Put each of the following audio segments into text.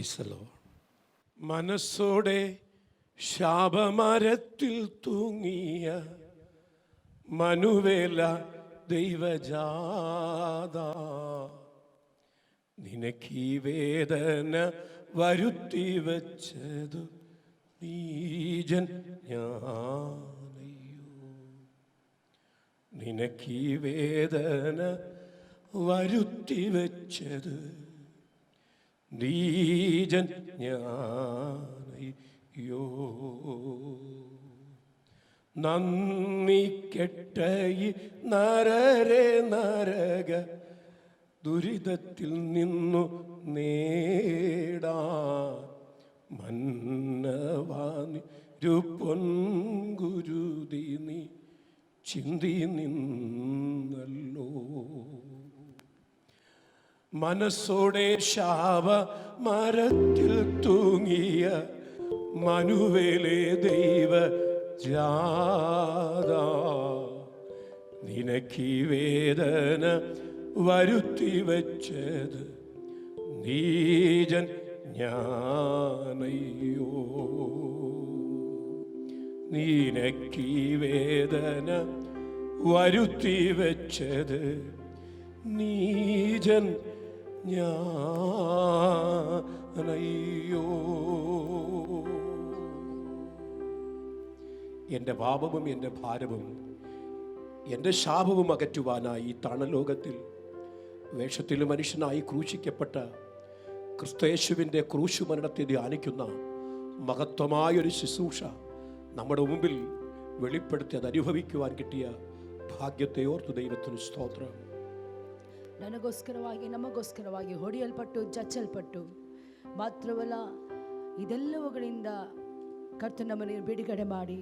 Price the Lord. മനസ്സോടെ ശാപമരത്തിൽ തൂങ്ങിയ മനുവേല ദൈവജാത, നിനക്കീ വേദന വരുത്തി വച്ചതു നീജൻ ഞാനയ്യോ. നിനക്കീ വേദന വരുത്തി വച്ചത് നീജൻ ഞാനയ്യോ. നന്ദി കെട്ടയി നരരെ നരക ദുരിതത്തിൽ നിന്നു നേടാ മന്നവാനി പൊൻഗുരുതി നീ ചിന്തി നിന്നല്ലോ. മനസ്സോടെ ശാപ മരത്തിൽ തൂങ്ങിയ മനുവേലെ ദൈവ ജാത, നിനക്കീ വേദന വരുത്തി വച്ചത് നീജൻ ഞാനയ്യോ. നിനക്കീ വേദന വരുത്തി വച്ചത് നീജൻ ഞാനയ്യോ. എൻ്റെ പാപവും എൻ്റെ ഭാരവും എൻ്റെ ശാപവും അകറ്റുവാനായി ഈ തണലോകത്തിൽ വേഷത്തിൽ മനുഷ്യനായി ക്രൂശിക്കപ്പെട്ട ക്രിസ്തയേശുവിൻ്റെ ക്രൂശു മരണത്തെ ധ്യാനിക്കുന്ന മഹത്വമായൊരു ശുശ്രൂഷ നമ്മുടെ മുമ്പിൽ വെളിപ്പെടുത്തി അത് അനുഭവിക്കുവാൻ കിട്ടിയ ഭാഗ്യത്തെ ഓർത്ത് ദൈവത്തിന് സ്തോത്രം. ನನಗೋಸ್ಕರವಾಗಿ ನಮಗೋಸ್ಕರವಾಗಿ ಹೊಡೆಯಲ್ಪಟ್ಟು ಜಚ್ಚಲ್ಪಟ್ಟು ಮಾತ್ರವಲ್ಲ, ಇದೆಲ್ಲವುಗಳಿಂದ ಕರ್ತನ ನಮ್ಮನ್ನು ಬಿಡುಗಡೆ ಮಾಡಿ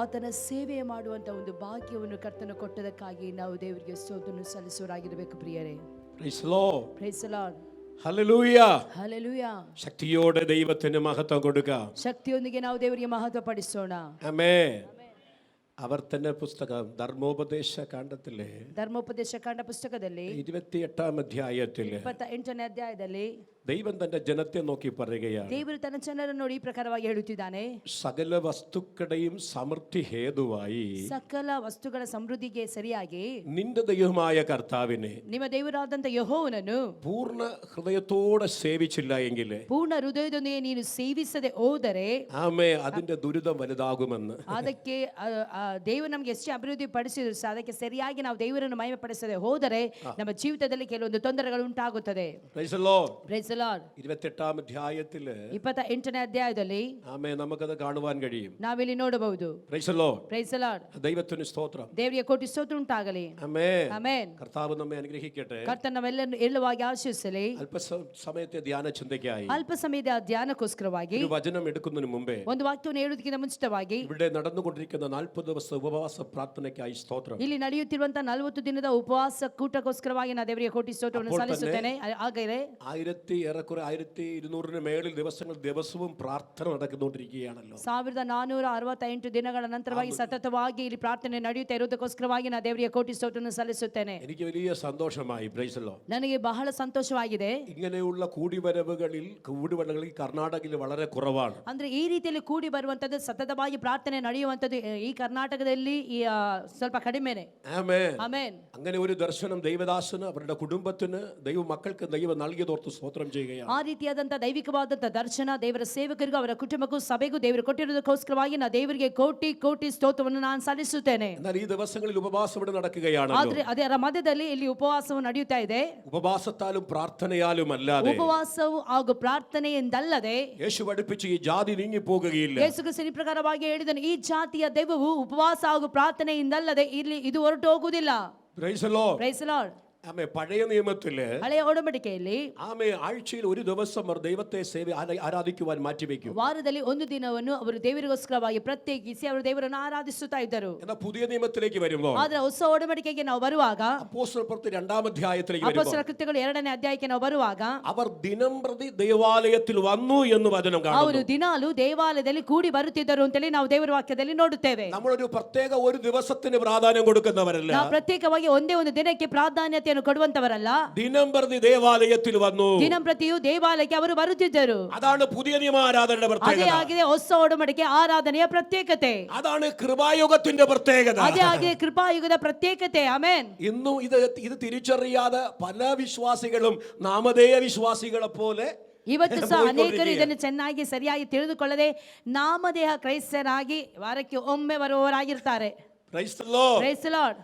ಆತನ ಸೇವೆ ಮಾಡುವಂಥ ಒಂದು ಭಾಗ್ಯವನ್ನು ಕರ್ತನ ಕೊಟ್ಟದಕ್ಕಾಗಿ ನಾವು ದೇವರಿಗೆ ಸ್ತೋತ್ರವನ್ನು ಸಲ್ಲಿಸುವರಾಗಿರಬೇಕು ಪ್ರಿಯರೇ. Praise the Lord. Praise the Lord. Hallelujah. Hallelujah. ശക്തിയോടെ ദൈവത്തിന് മഹത്വം കൊടുക്കുക. ಶಕ್ತಿಯೊಂದಿಗೆ ನಾವು ದೇವರಿಗೆ ಮಹತ್ವ ಪಡಿಸೋಣ. ആമേൻ. ആവർത്തന പുസ്തകം ധർമ്മോപദേശ കാണ്ഡത്തിലെ ಧರ್ಮೋಪದೇಶ ಕಾಂಡ ಪುಸ್ತಕದಲ್ಲಿ 28ാം അധ്യായത്തിലെ 28ನೇ ಅಧ್ಯಾಯದಲ್ಲಿ ദൈവം തന്റെ ജനത്തെ നോക്കി പറയുകയാണ്. ದೇವರು ತನ್ನ ಜನರನ್ನು ನೋಡಿ ಈ ಪ್ರಕಾರವಾಗಿ ಹೇಳುತ್ತಿದ್ದಾನೆ. സകല വസ്തുക്കളുടെയും സമൃദ്ധി ഹേതുവായി ಸಕಲ ವಸ್ತುಗಳ ಸಮೃದ್ಧಿಗೆ ಸರಿಯಾಗಿ നിന്റെ ദൈവമായ കർത്താവിനെ ನಿಮ್ಮ ದೇವರಾದಂತ ಯೆಹೋವನನ್ನು പൂർണ്ണ ഹൃദയത്തോടെ സേവിച്ചില്ല എങ്കിൽ ಪೂರ್ಣ ಹೃದಯದೊಂದಿಗೆ ನೀನು ಸೇವಿಸದೆ ಹೋದರೆ ആമേ അതിന്റെ ദുരിതം വലുതാകുമെന്ന്. ಅದಕ್ಕೆ ದೇವರು ನಮಗೆ ಎಷ್ಟು ಅಭಿವೃದ್ಧಿ ಪಡಿಸಿದ್ರು ಸಹ ಅದಕ್ಕೆ ಸರಿಯಾಗಿ ನಾವು ದೇವರನ್ನು ಮಹಿಮೆ ಪಡಿಸದೆ ಹೋದರೆ ನಮ್ಮ ಜೀವಿತದಲ್ಲಿ ಕೆಲವೊಂದು ತೊಂದರೆಗಳು ಉಂಟಾಗುತ್ತದೆ. Praise the Lord. Praise the Lord. 28ാം അധ്യായത്തില് 28ನೇ ಅಧ್ಯಾಯದಲ್ಲಿ ആമേ നമുക്കത് കാണുവാൻ കഴിയും. ನಾವಿಲ್ಲಿ ನೋಡಬಹುದು. Praise the Lord. Praise the Lord. ദൈവത്തിന് സ്തോത്രം. ದೇವರಿಗೆ ಕೋಟಿ ಸ್ತೋತ್ರ ಉಂಟಾಗಲಿ. ആമേൻ. ಆಮೆನ್. കർത്താവ് നമ്മെ അനുഗ്രഹിക്കട്ടെ. ಕರ್ತನ ನಮ್ಮೆಲ್ಲರನ್ನು ಏಳುವಾಗಿ ಆಶೀರ್ವದಿಸಲಿ. അല്പ സമയത്തെ ധ്യാന ചിന്തയ്ക്കായി ಅಲ್ಪ ಸಮಯದ ಧ್ಯಾನಕ್ಕೋಸ್ಕರವಾಗಿ ഒരു വചനം എടുക്കുന്നതിന് മുമ്പേ ಒಂದು ವಾಕ್ಯವನ್ನು ಹೇಳುವುದಕ್ಕಿಂತ ಮುಂಚಿತವಾಗಿ ഇവിടെ നടന്നുകൊണ്ടിരിക്കുന്ന 40 ദിവസ ഉപവാസ പ്രാർത്ഥനയ്ക്കായി സ്തോത്രം. ಇಲ್ಲಿ ನಡೆಯುತ್ತಿರುವಂತಹ 40 ದಿನದ ಉಪವಾಸ ಕೂಟಕ್ಕೋಸ್ಕರವಾಗಿ ನಾನು ದೇವರಿಗೆ ಕೋಟಿ ಸ್ತೋತ್ರವನ್ನು ಸಲ್ಲಿಸುತ್ತೇನೆ. ಹಾಗಾದರೆ 1200 മേളിൽ ദിവസവും പ്രാർത്ഥന നടക്കുന്നുകൊണ്ടിരിക്കുകയാണല്ലോ. 1468 ದಿನಗಳ ನಂತರವಾಗಿ ಸತತವಾಗಿ ಇಲ್ಲಿ ಪ್ರಾರ್ಥನೆ ನಡೆಯುತ್ತಾ ಇರುವುದಕ್ಕೋಸ್ಕರವಾಗಿ ನಾನು ದೇವರಿಗೆ ಕೋಟಿ ಸ್ತೋತ್ರವನ್ನು ಸಲ್ಲಿಸುತ್ತೇನೆ. എനിക്ക് വലിയ സന്തോഷമായി. Price the Lord. ನನಗೆ ಬಹಳ ಸಂತೋಷವಾಗಿದೆ. ഇങ്ങനെയുള്ള കൂടിവരവുകളിൽ കർണാടകയിൽ വളരെ കുറവാണ്. ಅಂದ್ರೆ ಈ ರೀತಿಯಲ್ಲಿ ಕೂಡಿ ಬರುವಂತದ್ದು ಸತತವಾಗಿ ಪ್ರಾರ್ಥನೆ ನಡೆಯುವಂತದ್ದು ಈ ಕರ್ನಾಟಕದಲ್ಲಿ ಸ್ವಲ್ಪ ಕಡಿಮೆನೆ. ആമേൻ. ಆಮೆನ್. അങ്ങനെ ഒരു ദർശനം ദൈവദാസന് അവരുടെ കുടുംബത്തിന് ദൈവ മക്കൾക്ക് ദൈവം നൽകിയതോർത്ത് സ്തോത്രം ചെയ്യുകയാണ്. ಆ ರೀತಿಯಾದಂತ ದೈವಿಕವಾದಂತ ದರ್ಶನ ದೇವರ ಸೇವಕರಿಗೂ ಅವರ ಕುಟುಂಬಕ್ಕೂ ಸಭೆಗೂ ದೇವರು ಕೊಟ್ಟಿರುವುದಕ್ಕೋಸ್ಕರವಾಗಿ ನಾನು ದೇವರಿಗೆ ಕೋಟಿ ಕೋಟಿ ಸ್ತೋತ್ರವನ್ನು ನಾನು ಸಲ್ಲಿಸುತ್ತೇನೆ. എന്നാൽ ഈ ദിവസങ്ങളിൽ ഉപവാസം ഇവിടെ നടക്കുകയാണല്ലോ. ಆದ್ರೆ ಅದರ ಮಧ್ಯದಲ್ಲಿ ಇಲ್ಲಿ ಉಪವಾಸವು ನಡೆಯುತ್ತಾ ಇದೆ. ഉപവാസത്താലും പ്രാർത്ഥനയാലും അല്ലാതെ ಉಪವಾಸವು ಹಾಗೂ ಪ್ರಾರ್ಥನೆಯಿಂದಲ್ಲದೆ യേശു പഠിപ്പിച്ച ഈ ജാതി നീങ്ങി പോകുകയില്ല. ಯೇಸು ಕ್ರಿಸ್ತನ ಪ್ರಕಾರವಾಗಿ ಹೇಳಿದನು, ಈ ಜಾತಿಯ ದೈವವು ಉಪವಾಸ ಹಾಗೂ ಪ್ರಾರ್ಥನೆಯಿಂದಲ್ಲದೆ ಇಲ್ಲಿ ಇದು ಹೊರಟು ಹೋಗುವುದಿಲ್ಲ. Praise the lord. Praise the lord. ആമേ. പഴയ നിയമത്തില് ಹಳೆಯ ಒಡಂಬಡಿಕೆಯಲ್ಲಿ ആമേ ആഴ്ചയിൽ ഒരു ദിവസം അവർ ദൈവത്തെ ആരാധിക്കുവാൻ മാറ്റിവെക്കും. ವಾರದಲ್ಲಿ ಒಂದು ದಿನವನ್ನು ಅವರು ದೇವರಿಗೋಸ್ಕರವಾಗಿ ಪ್ರತ್ಯೇಕಿಸಿ ಅವರು ದೇವರನ್ನು ಆರಾಧಿಸುತ್ತಾ ಇದ್ದರು. എന്നാൽ പുതിയ നിയമത്തിലേക്ക് വരുമ്പോൾ ಆದ್ರೆ ಹೊಸ ಒಡಂಬಡಿಕೆಗೆ ನಾವು ಬರುವಾಗ അപ്പോസ്തലപ്രവൃത്തി 2ാം അധ്യായത്തിലേക്ക് വരുമ്പോൾ ಅಪೊಸ್ತಲರ ಕೃತ್ಯಗಳು 2ನೇ ಅಧ್ಯಾಯಕ್ಕೆ ನಾವು ಬರುವಾಗ അവർ ദിനംപ്രതി ದೇവാലയത്തിൽ വന്നു എന്ന് വചനം കാണുന്നു. ಅವರು ದಿನಾಲು ದೇವಾಲಯದಲ್ಲಿ ಕೂಡಿ ಬರುತ್ತಿದ್ದರು ಅಂತೇಳಿ ನಾವು ದೇವರ ವಾಕ್ಯದಲ್ಲಿ ನೋಡುತ್ತೇವೆ. നമ്മളൊരു പ്രത്യേക ഒരു ദിവസത്തിന് പ്രാധാന്യം കൊടുക്കുന്നവരല്ല. ನಾವು ಪ್ರತ್ಯೇಕವಾಗಿ ಒಂದೇ ಒಂದು ದಿನಕ್ಕೆ ಪ್ರಾಧಾನ್ಯತೆ ಕಾಣಿಕೆಯನ್ನು ಕೊಡುವಂತವರಲ್ಲ, ദിനംപ്രതി ദേവാലയത്തിൽ വന്നു. ದಿನಂಪ್ರತಿಯೂ ದೇವಾಲಯಕ್ಕೆ ಅವರು ಬರುತ್ತಿದ್ದರು. അതാണ് പുതിയ നിയമ ആരാധനയുടെ ಅದೇ പ്രത്യേകത. ಆಗಿದೆ ಹೊಸ ಒಡಂಬಡಿಕೆ ಆರಾಧನೆಯ ಪ್ರತ್ಯೇಕತೆ. അതാണ് കൃപായുഗത്തിന്റെ പ്രത്യേകത. ಅದೇ ಆಗಿದೆ ಕೃಪಾಯುಗದ ಪ್ರತ್ಯೇಕತೆ. ಆಮೆನ್. ഇന്നും ഇത് തിരിച്ചറിയാതെ പല വിശ്വാസികളും നാമധേയ വിശ്വാസികളെ പോലെ ಇವತ್ತು ಸಹ ಅನೇಕರು ಇದನ್ನು ಚೆನ್ನಾಗಿ ಸರಿಯಾಗಿ ತಿಳಿದುಕೊಳ್ಳದೆ ನಾಮದೇಹ ಕ್ರೈಸ್ತರಾಗಿ ವಾರಕ್ಕೆ ಒಮ್ಮೆ ಬರುವವರಾಗಿರ್ತಾರೆ. Praise the Lord. Praise the Lord.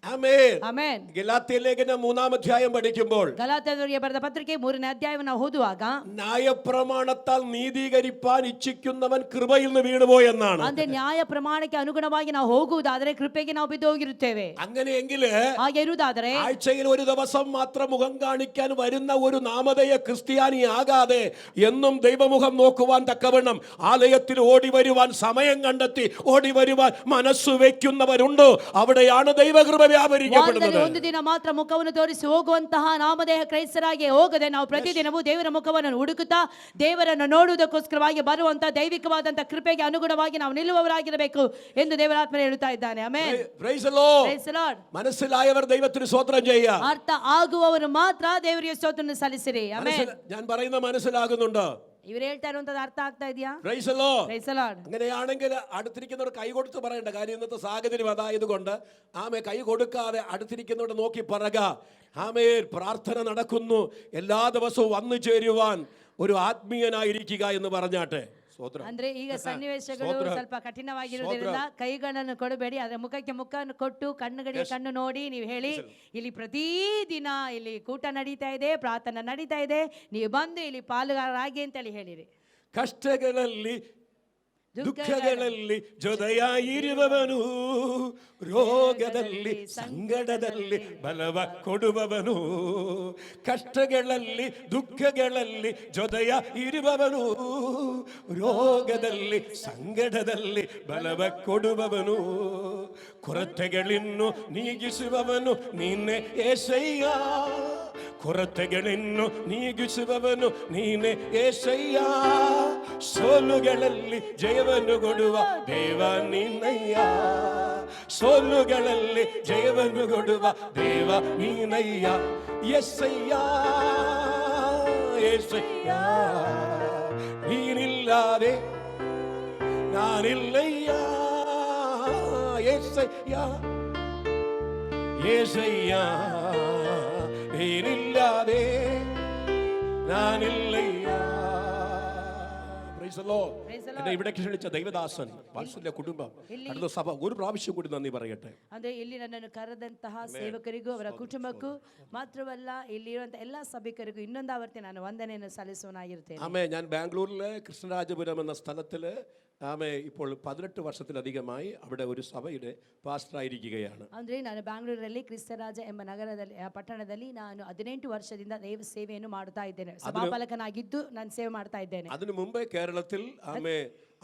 Amen. Amen. Galatia ലേഖനം 3-ാം അധ്യായം പഠിക്കുമ്പോൾ ಗಲಾತ್ಯದವರಿಗೆ ಬರೆದ ಪತ್ರಿಕೆ 3ನೇ ಅಧ್ಯಾಯವನ್ನು ಓದುವಾಗ ന്യായപ്രമാണത്താൽ നീതീകരിപ്പാൻ ഇച്ഛിക്കുന്നവൻ കൃപയിൽ നിന്ന് വീണുപോയെന്നാണ്. ಅಂದ್ರೆ ನ್ಯಾಯ ಪ್ರಮಾಣಕ್ಕೆ ಅನುಗುಣವಾಗಿ ನಾವು ಹೋಗುವುದಾದರೆ ಕೃಪೆಗೆ ನಾವು ಬಿದ್ದು ಹೋಗಿರುತ್ತೇವೆ. അങ്ങനെയെങ്കിൽ ಹಾಗೆ ಇರುವುದಾದರೆ ആഴ്ചയിൽ ഒരു ദിവസം മാത്രം മുഖം കാണിക്കാൻ വരുന്ന ഒരു നാമധേയ ക്രിസ്ത്യാനി ആകാതെ എന്നും ദൈവമുഖം നോക്കുവാൻ തക്കവണ്ണം ആലയത്തിൽ ഓടി വരുവാൻ സമയം കണ്ടെത്തി ഓടി വരുവാൻ മനസ്സു വെക്കുന്നവരുണ്ടോ? അവിടെയാണ് ദൈവകൃപ വ്യാപരിക്കപ്പെടുന്നത്. ಒಂದು ದಿನ ಮಾತ್ರ ಮುಖವನ್ನು ತೋರಿಸಿ ಹೋಗುವಂತಹ ನಾಮದೇಹ ಕ್ರೈಸ್ತರಾಗಿ ಹೋಗದೆ ನಾವು ಪ್ರತಿದಿನವೂ ದೇವರ ಮುಖವನ್ನು ಹುಡುಕುತ್ತಾ ದೇವರನ್ನು ನೋಡುವುದಕ್ಕೋಸ್ಕರವಾಗಿ ಬರುವಂತ ದೈವಿಕವಾದಂತಹ ಕೃಪೆಗೆ ಅನುಗುಣವಾಗಿ ನಾವು ನಿಲ್ಲುವವರಾಗಿರಬೇಕು ಎಂದು ದೇವರ ಆತ್ಮ ಹೇಳುತ್ತಾ ಇದ್ದಾನೆ. Amen. Praise the Lord. Praise the Lord. മനസ്സിലായവർ ദൈവത്തിന് സ്തോത്രം ചെയ്യുക. ಅರ್ಥ ಆಗುವವರು ಮಾತ್ರ ದೇವರಿಗೆ ಸ್ತೋತ್ರವನ್ನು ಸಲ್ಲಿಸಿರಿ. ಆಮೆನ್. ഞാൻ പറയുന്ന മനസ്സിലാകുന്നുണ്ടോ? ಇವರು ಹೇಳ್ತಾ ಇರುವಂತದ್ದು ಅರ್ಥ ಆಗ್ತಾ ಇದೆಯಾ? Praise the Lord. Praise the Lord. അങ്ങനെയാണെങ്കിൽ അടുത്തിരിക്കുന്നവർ കൈ കൊടുത്ത് പറയണ്ട കാര്യം. ഇന്നത്തെ സാഹചര്യം അതായതുകൊണ്ട് ആമേ കൈ കൊടുക്കാതെ അടുത്തിരിക്കുന്നവർ നോക്കി പറക. ആമേ പ്രാർത്ഥന നടക്കുന്നു, എല്ലാ ദിവസവും വന്നു ചേരുവാൻ ഒരു ആത്മീയനായിരിക്കുക എന്ന് പറഞ്ഞാട്ടെ. ಅಂದ್ರೆ ಈಗ ಸನ್ನಿವೇಶಗಳು ಸ್ವಲ್ಪ ಕಠಿಣವಾಗಿರುವುದರಿಂದ ಕೈಗಳನ್ನು ಕೊಡಬೇಡಿ, ಅದರ ಮುಖಕ್ಕೆ ಮುಖವನ್ನು ಕೊಟ್ಟು ಕಣ್ಣುಗಳಿಗೆ ಕಣ್ಣು ನೋಡಿ ನೀವು ಹೇಳಿ, ಇಲ್ಲಿ ಪ್ರತಿದಿನ ಇಲ್ಲಿ ಕೂಟ ನಡೀತಾ ಇದೆ, ಪ್ರಾರ್ಥನೆ ನಡೀತಾ ಇದೆ, ನೀವು ಬಂದು ಇಲ್ಲಿ ಪಾಲುಗಾರರಾಗಿ ಅಂತೇಳಿ ಹೇಳಿರಿ. ಕಷ್ಟಗಳಲ್ಲಿ ದುಃಖಗಳಲ್ಲಿ ಜೊತೆಯಾಗಿರುವವನು, ರೋಗದಲ್ಲಿ ಸಂಗಡದಲ್ಲಿ ಬಲವ ಕೊಡುವವನು. ಕಷ್ಟಗಳಲ್ಲಿ ದುಃಖಗಳಲ್ಲಿ ಜೊತೆಯ ಇರುವವನು, ರೋಗದಲ್ಲಿ ಸಂಗಡದಲ್ಲಿ ಬಲವ ಕೊಡುವವನು. ಕೊರತೆಗಳಿನ್ನು ನೀಗಿಸುವವನು ನೀನೆ ಏಸಯ್ಯ, ಕೊರತೆಗಳನ್ನು ನೀಗಿಸುವವನು ನೀನೆ ಏಸಯ್ಯ. ಸೋಲುಗಳಲ್ಲಿ ಜಯವನ್ನು ಕೊಡುವ ದೇವ ನೀನಯ್ಯ, ಸೋಲುಗಳಲ್ಲಿ ಜಯವನ್ನು ಕೊಡುವ ದೇವ ನೀನಯ್ಯ. ಎಸ್ಸಯ್ಯ ಏಸಯ್ಯ, ನೀನಿಲ್ಲದೆ ನಾನಿಲ್ಲಯ್ಯ. ಏಸಯ್ಯ ಏಸಯ್ಯ, നീനില്ലാതെ ഞാനില്ലയ്യ. Praise the Lord. എന്നെ ഇവിടേക്ക് ക്ഷണിച്ച ദൈവദാസൻ, വാത്സല്യ കുടുംബം, അടുത്ത സഭ ഒരു പ്രാവശ്യം കൂടി നന്ദി പറയട്ടെ. ಅಂದ್ರೆ ಇಲ್ಲಿ ನನ್ನನ್ನು ಕರೆದಂತಹ ಸೇವಕರಿಗೂ ಅವರ ಕುಟುಂಬಕ್ಕೂ ಮಾತ್ರವಲ್ಲ ಇಲ್ಲಿರುವಂತಹ എല്ലാ സഭയ്ക്കರಿಗೂ ಇನ್ನೊಂದು ಆವರ್ತಿ ನಾನು ವಂದನೆಯನ್ನು ಸಲ್ಲಿಸುವನಾಗಿರುತ್ತೇನೆ. ആമേ. ഞാൻ ബാംഗ്ലൂരിലെ കൃഷ്ണരാജപുരം എന്ന സ്ഥലത്തില് ആമേ ഇപ്പോൾ 18 വർഷത്തിലധികമായി അവിടെ ഒരു സഭയുടെ പാസ്റ്ററായിരിക്കുകയാണ്. ಅಂದ್ರೆ ನಾನು ಬ್ಯಾಂಗ್ಳೂರಲ್ಲಿ ಕ್ರಿಸ್ತರಾಜ ಎಂಬ ನಗರದಲ್ಲಿ ಪಟ್ಟಣದಲ್ಲಿ ನಾನು 18 ವರ್ಷದಿಂದ ದೈವ ಸೇವೆಯನ್ನು ಮಾಡುತ್ತಾ ಇದ್ದೇನೆ. ಸಭಾಪಾಲಕನಾಗಿದ್ದು ನಾನು ಸೇವೆ ಮಾಡ್ತಾ ಇದ್ದೇನೆ. അതിനു മുമ്പേ കേരളത്തിൽ ആമേ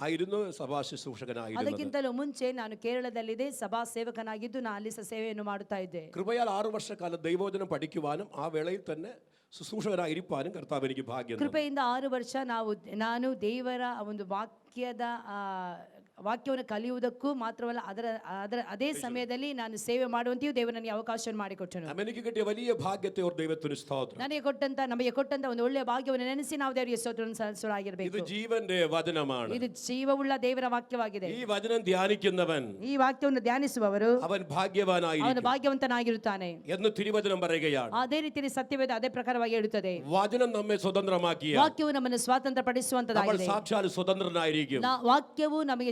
ആയിരുന്നു സഭാ ശുശ്രൂഷകനായിരുന്നു. ಅದಕ್ಕಿಂತಲೂ ಮುಂಚೆ ನಾನು ಕೇರಳದಲ್ಲಿದೆ ಸಭಾ ಸೇವಕನಾಗಿದ್ದು ನಾನು ಅಲ್ಲಿ ಸೇವೆಯನ್ನು ಮಾಡುತ್ತಾ ಇದ್ದೆ. കൃപയാൽ 6 വർഷക്കാലം ദൈവവചനം പഠിക്കുവാനും ആ വേളയിൽ തന്നെ ശുശ്രൂഷകനായിരിക്കാനും കർത്താവ് എനിക്ക് ഭാഗ്യം. ಕೃಪೆಯಿಂದ 6 ವರ್ಷ ನಾನು ದೇವರ ಒಂದು ವಾಕ್ಯವನ್ನು ಕಲಿಯುವುದಕ್ಕೂ ಮಾತ್ರವಲ್ಲ ಅದರ ಅದೇ ಸಮಯದಲ್ಲಿ ನಾನು ಸೇವೆ ಮಾಡುವಂತೆಯೂ ದೇವರು ನನಗೆ ಅವಕಾಶವನ್ನು ಮಾಡಿಕೊಟ್ಟನು. എനിക്ക് കിട്ടിയ വലിയ ഭാഗ്യത്തെ ഓർ ദൈവത്തിന് സ്തോത്രം. ನಮಗೆ ಕೊಟ್ಟಂತ ಒಂದು ಒಳ್ಳೆಯ ಭಾಗ್ಯವನ್ನು ನೆನೆಸಿ ನಾವು ದೇವರಿಗೆ ಸ್ತೋತ್ರವನ್ನು ಸಲ್ಲಿಸುವರಾಗಿರಬೇಕು. ഇത് ജീവന്റെ വചനമാണ്. ಇದು ಜೀವವುಳ್ಳ ದೇವರ ವಾಕ್ಯವಾಗಿದೆ. ഈ വചനം ധ്യാനിക്കുന്നവൻ, ಈ ವಾಕ್ಯವನ್ನು ಧ್ಯಾನಿಸುವವರು അവൻ ഭാഗ്യവാനായിരിക്കും, ಅವನು ಭಾಗ್ಯವಂತನಾಗಿರುತ್ತಾನೆ എന്ന് തിരുവചനം പറയുകയാണ്. ಅದೇ ರೀತಿಯಲ್ಲಿ ಸತ್ಯವೇದ ಅದೇ ಪ್ರಕಾರವಾಗಿ ಹೇಳುತ್ತದೆ. വചനം നമ്മെ സ്വതന്ത്രമാക്കിയ, ವಾಕ್ಯವು ನಮ್ಮನ್ನು ಸ್ವಾತಂತ್ರ್ಯ ಪಡಿಸುವಂತದ್ದಾಗಿದೆ. സാക്ഷാൽ സ്വതന്ത്രനായിരിക്കും. ವಾಕ್ಯವು ನಮಗೆ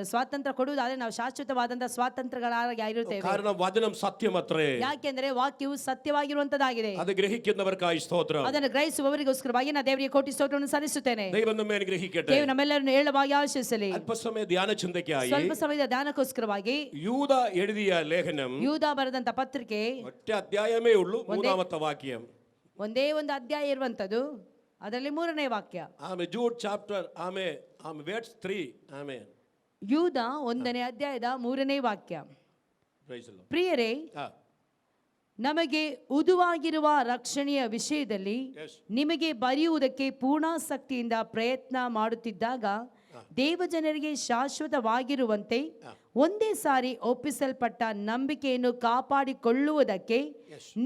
ಸ್ವಾತಂತ್ರ್ಯ ಕೊಡುವುದಾದ್ರೆ ನಾವು ಶಾಶ್ವತವಾದಂತಹ ಸ್ವಾತಂತ್ರ್ಯಗಳಾಗಿ ಆಗಿರುತ್ತೇವೆ. കാരണം വചനം സത്യമത്രേ. ಯಾಕೆಂದರೆ ವಾಕ್ಯವು ಸತ್ಯವಾಗಿರುವಂತದ್ದಾಗಿದೆ. അത് ഗ്രഹിക്കുന്നവർക്കായി സ്തോത്രം. ಅದನ್ನು ಗ್ರಹಿಸುವವರಿಗೋಸ್ಕರವಾಗಿ ನಾನು ದೇವರಿಗೆ ಕೋಟಿ ಸ್ತೋತ್ರವನ್ನು ಸಲ್ಲಿಸುತ್ತೇನೆ. ദൈവം നമ്മെ അനുഗ്രഹിക്കട്ടെ. ದೇವರು ನಮ್ಮೆಲ್ಲರನ್ನು ಏಳವಾಗಿ ಆಶೀರ್ವದಿಸಲಿ. അല്പസമയ ധ്യാന ചിന്തയ്ക്കായി ಸ್ವಲ್ಪ ಸಮಯದ ಧ್ಯಾನಕ್ಕೋಸ್ಕರವಾಗಿ യൂദ എഴുതിയ ലേഖനം, ಯೂದ ಬರೆದಂತ ಪತ್ರಿಕೆ ഒറ്റ അധ്യായമേ ഉള്ളൂ, 3-ാമത്തെ വാക്യം. ಒಂದೇ ಒಂದು ಅಧ್ಯಾಯ ಇರುವಂತದ್ದು, ಅದರಲ್ಲಿ 3ನೇ ವಾಕ್ಯ. ആമേൻ. ജൂഡ് ചാപ്റ്റർ ആമേൻ വേഴ്സ് 3. ആമേൻ. ಯೂದ 1ನೇ ಅಧ್ಯಾಯದ 3ನೇ ವಾಕ್ಯ. Price the Lord. ಪ್ರಿಯರೇ, ನಮಗೆ ಉದುವಾಗಿರುವ ರಕ್ಷಣೆಯ ವಿಷಯದಲ್ಲಿ ನಿಮಗೆ ಬರೆಯುವುದಕ್ಕೆ ಪೂರ್ಣಾಸಕ್ತಿಯಿಂದ ಪ್ರಯತ್ನ ಮಾಡುತ್ತಿದ್ದಾಗ ದೇವಜನರಿಗೆ ಶಾಶ್ವತವಾಗಿರುವಂತೆ ಒಂದೇ ಸಾರಿ ಒಪ್ಪಿಸಲ್ಪಟ್ಟ ನಂಬಿಕೆಯನ್ನು ಕಾಪಾಡಿಕೊಳ್ಳುವುದಕ್ಕೆ